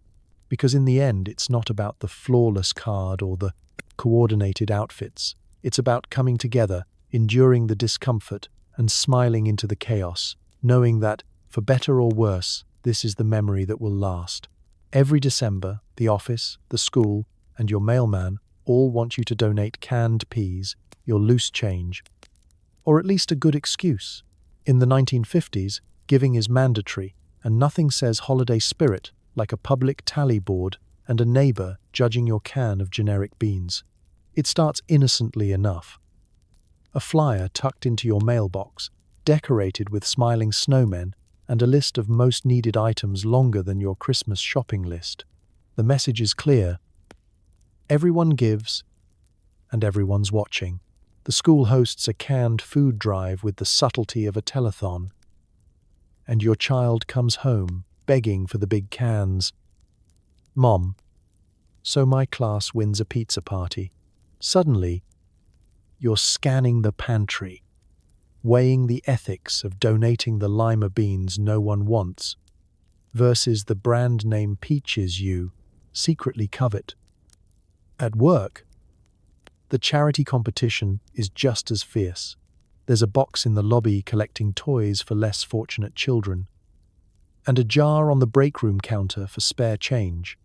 Because in the end, it's not about the flawless card or the coordinated outfits. It's about coming together, enduring the discomfort, and smiling into the chaos, knowing that, for better or worse, this is the memory that will last. Every December, the office, the school, and your mailman all want you to donate canned peas, your loose change, or at least a good excuse. In the 1950s, giving is mandatory, and nothing says holiday spirit like a public tally board and a neighbor judging your can of generic beans. It starts innocently enough. A flyer tucked into your mailbox, decorated with smiling snowmen, and a list of most needed items longer than your Christmas shopping list. The message is clear. Everyone gives, and everyone's watching. The school hosts a canned food drive with the subtlety of a telethon, and your child comes home, begging for the big cans. Mom, so my class wins a pizza party. Suddenly, you're scanning the pantry, weighing the ethics of donating the lima beans no one wants versus the brand name peaches you secretly covet. At work, the charity competition is just as fierce. There's a box in the lobby collecting toys for less fortunate children, and a jar on the break room counter for spare change.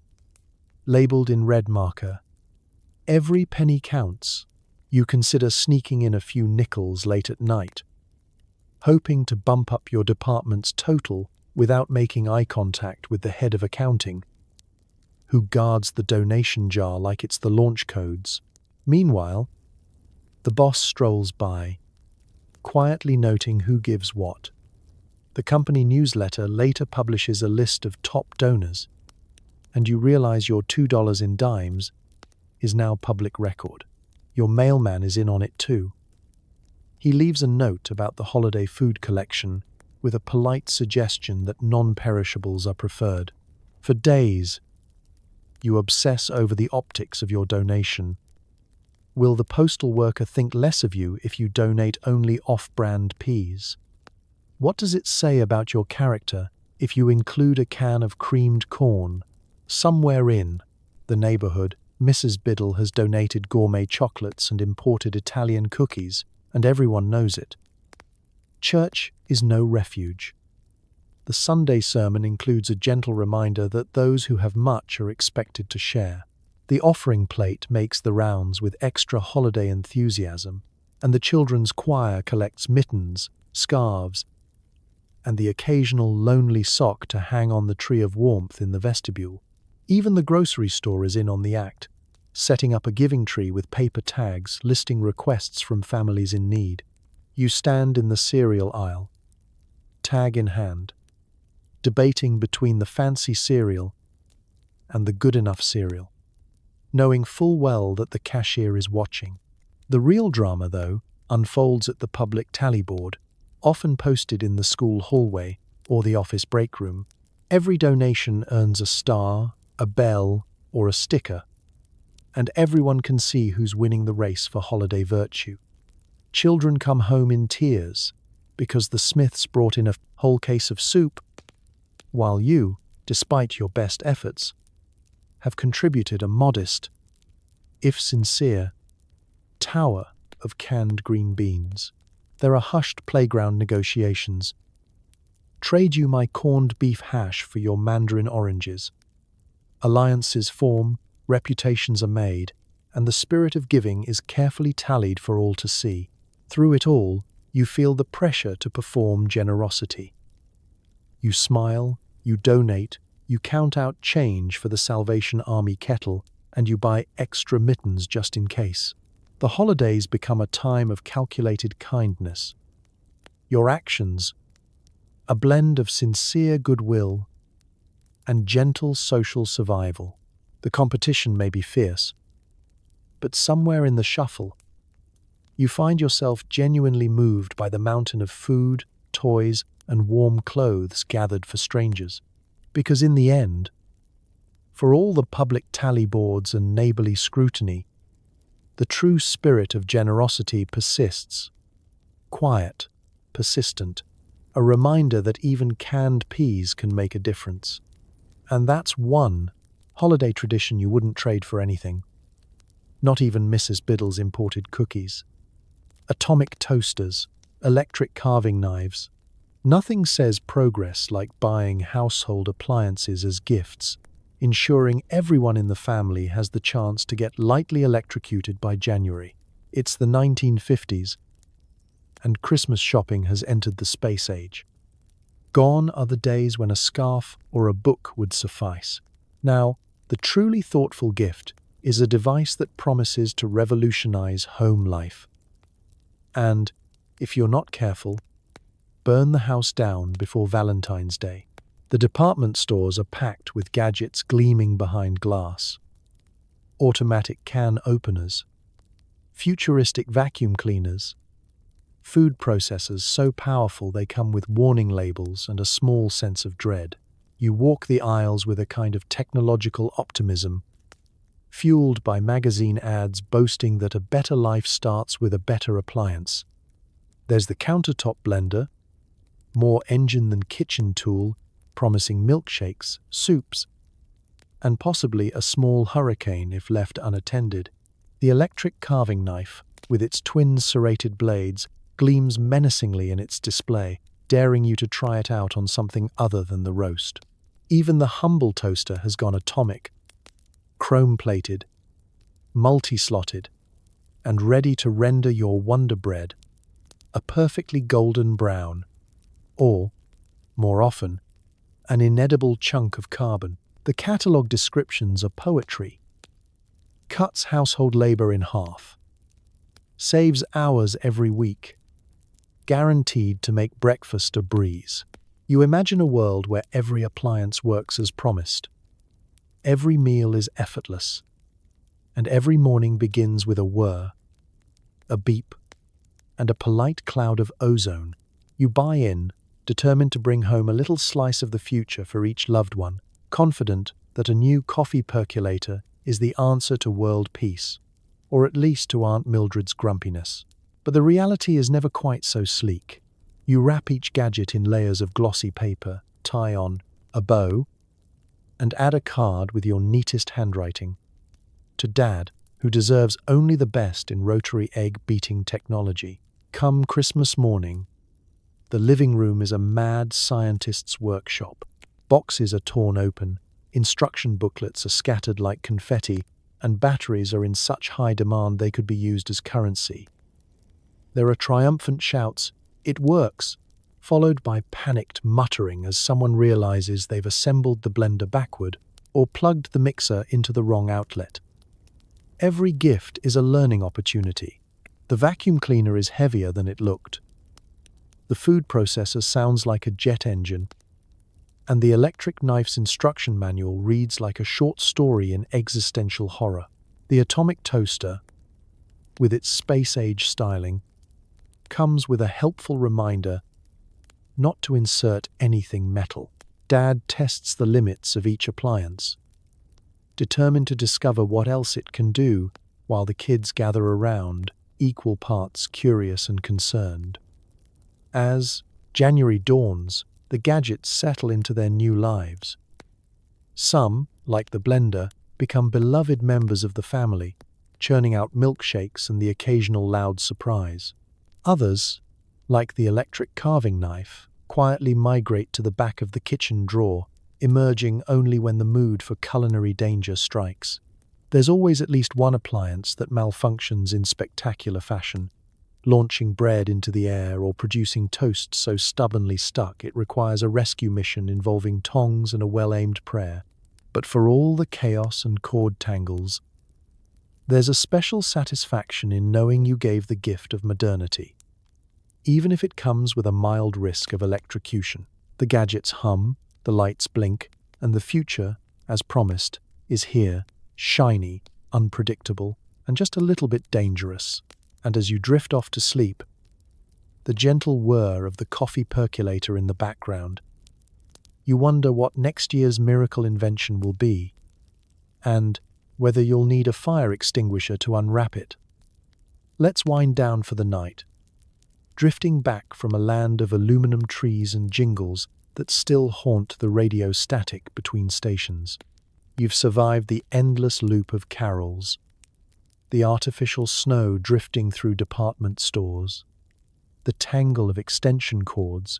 Labeled in red marker, every penny counts. You consider sneaking in a few nickels late at night, hoping to bump up your department's total without making eye contact with the head of accounting, who guards the donation jar like it's the launch codes. Meanwhile, the boss strolls by, quietly noting who gives what. The company newsletter later publishes a list of top donors, and you realize your $2 in dimes is now public record. Your mailman is in on it too. He leaves a note about the holiday food collection with a polite suggestion that non-perishables are preferred. For days, you obsess over the optics of your donation. Will the postal worker think less of you if you donate only off-brand peas? What does it say about your character if you include a can of creamed corn? Somewhere in the neighborhood, Mrs. Biddle has donated gourmet chocolates and imported Italian cookies, and everyone knows it. Church is no refuge. The Sunday sermon includes a gentle reminder that those who have much are expected to share. The offering plate makes the rounds with extra holiday enthusiasm, and the children's choir collects mittens, scarves, and the occasional lonely sock to hang on the tree of warmth in the vestibule. Even the grocery store is in on the act, setting up a giving tree with paper tags listing requests from families in need. You stand in the cereal aisle, tag in hand, debating between the fancy cereal and the good enough cereal, knowing full well that the cashier is watching. The real drama, though, unfolds at the public tally board, often posted in the school hallway or the office break room. Every donation earns a star, a bell, or a sticker, and everyone can see who's winning the race for holiday virtue. Children come home in tears because the Smiths brought in a whole case of soup, while you, despite your best efforts, have contributed a modest, if sincere, tower of canned green beans. There are hushed playground negotiations. Trade you my corned beef hash for your mandarin oranges. Alliances form, reputations are made, and the spirit of giving is carefully tallied for all to see. Through it all, you feel the pressure to perform generosity. You smile, you donate, you count out change for the Salvation Army kettle, and you buy extra mittens just in case. The holidays become a time of calculated kindness. Your actions, a blend of sincere goodwill and gentle social survival. The competition may be fierce, but somewhere in the shuffle, you find yourself genuinely moved by the mountain of food, toys, and warm clothes gathered for strangers. Because in the end, for all the public tally boards and neighborly scrutiny, the true spirit of generosity persists. Quiet, persistent, a reminder that even canned peas can make a difference. And that's one holiday tradition you wouldn't trade for anything. Not even Mrs. Biddle's imported cookies. Atomic toasters, electric carving knives. Nothing says progress like buying household appliances as gifts, ensuring everyone in the family has the chance to get lightly electrocuted by January. It's the 1950s, and Christmas shopping has entered the space age. Gone are the days when a scarf or a book would suffice. Now, the truly thoughtful gift is a device that promises to revolutionize home life. And, if you're not careful, burn the house down before Valentine's Day. The department stores are packed with gadgets gleaming behind glass. automatic can openers, futuristic vacuum cleaners, food processors so powerful they come with warning labels and a small sense of dread. You walk the aisles with a kind of technological optimism, fueled by magazine ads boasting that a better life starts with a better appliance. There's the countertop blender, more engine than kitchen tool, promising milkshakes, soups, and possibly a small hurricane if left unattended. The electric carving knife, with its twin serrated blades, gleams menacingly in its display, daring you to try it out on something other than the roast. Even the humble toaster has gone atomic, chrome-plated, multi-slotted, and ready to render your Wonder Bread a perfectly golden brown, or, more often, an inedible chunk of carbon. The catalogue descriptions are poetry. Cuts household labor in half. Saves hours every week. Guaranteed to make breakfast a breeze. You imagine a world where every appliance works as promised. Every meal is effortless. And every morning begins with a whir, a beep, and a polite cloud of ozone. You buy in, determined to bring home a little slice of the future for each loved one, confident that a new coffee percolator is the answer to world peace, or at least to Aunt Mildred's grumpiness. But the reality is never quite so sleek. You wrap each gadget in layers of glossy paper, tie on a bow, and add a card with your neatest handwriting. To Dad, who deserves only the best in rotary egg-beating technology. Come Christmas morning, the living room is a mad scientist's workshop. Boxes are torn open, instruction booklets are scattered like confetti, and batteries are in such high demand they could be used as currency. There are triumphant shouts, "It works!" followed by panicked muttering as someone realizes they've assembled the blender backward or plugged the mixer into the wrong outlet. Every gift is a learning opportunity. The vacuum cleaner is heavier than it looked. The food processor sounds like a jet engine, and the electric knife's instruction manual reads like a short story in existential horror. The atomic toaster, with its space-age styling, comes with a helpful reminder not to insert anything metal. Dad tests the limits of each appliance, determined to discover what else it can do, while the kids gather around, equal parts curious and concerned. As January dawns, the gadgets settle into their new lives. Some, like the blender, become beloved members of the family, churning out milkshakes and the occasional loud surprise. Others, like the electric carving knife, quietly migrate to the back of the kitchen drawer, emerging only when the mood for culinary danger strikes. There's always at least one appliance that malfunctions in spectacular fashion, launching bread into the air or producing toast so stubbornly stuck it requires a rescue mission involving tongs and a well-aimed prayer. But for all the chaos and cord tangles, there's a special satisfaction in knowing you gave the gift of modernity. Even if it comes with a mild risk of electrocution. The gadgets hum, the lights blink, and the future, as promised, is here, shiny, unpredictable, and just a little bit dangerous. And as you drift off to sleep, the gentle whir of the coffee percolator in the background, you wonder what next year's miracle invention will be, and whether you'll need a fire extinguisher to unwrap it. Let's wind down for the night, drifting back from a land of aluminum trees and jingles that still haunt the radio static between stations. You've survived the endless loop of carols, the artificial snow drifting through department stores, the tangle of extension cords,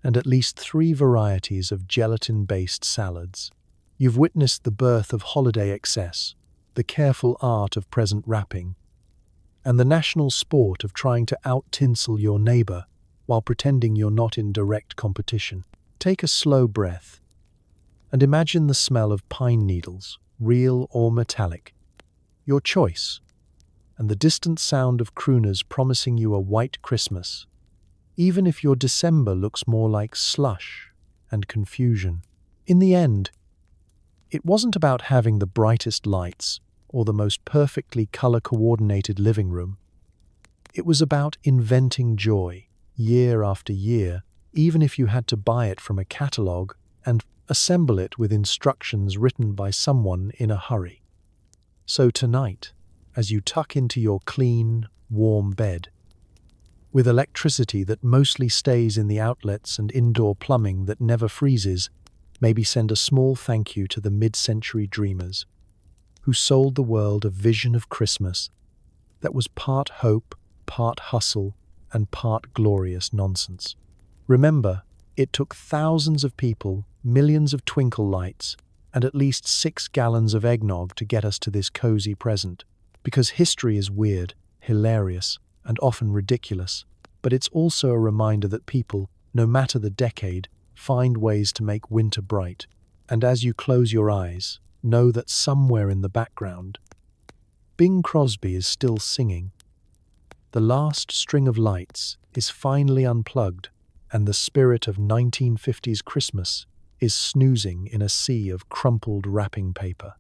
and at least 3 varieties of gelatin-based salads. You've witnessed the birth of holiday excess, the careful art of present wrapping, and the national sport of trying to out-tinsel your neighbor while pretending you're not in direct competition. Take a slow breath and imagine the smell of pine needles, real or metallic, your choice, and the distant sound of crooners promising you a white Christmas, even if your December looks more like slush and confusion. In the end, it wasn't about having the brightest lights or the most perfectly color-coordinated living room. It was about inventing joy, year after year, even if you had to buy it from a catalog and assemble it with instructions written by someone in a hurry. So tonight, as you tuck into your clean, warm bed, with electricity that mostly stays in the outlets and indoor plumbing that never freezes, maybe send a small thank you to the mid-century dreamers who sold the world a vision of Christmas that was part hope, part hustle, and part glorious nonsense. Remember, it took thousands of people, millions of twinkle lights, and at least 6 gallons of eggnog to get us to this cozy present. Because history is weird, hilarious, and often ridiculous, but it's also a reminder that people, no matter the decade, find ways to make winter bright. And as you close your eyes, know that somewhere in the background, Bing Crosby is still singing. The last string of lights is finally unplugged, and the spirit of 1950s Christmas is snoozing in a sea of crumpled wrapping paper.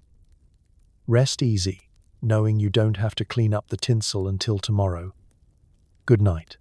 Rest easy, knowing you don't have to clean up the tinsel until tomorrow. Good night.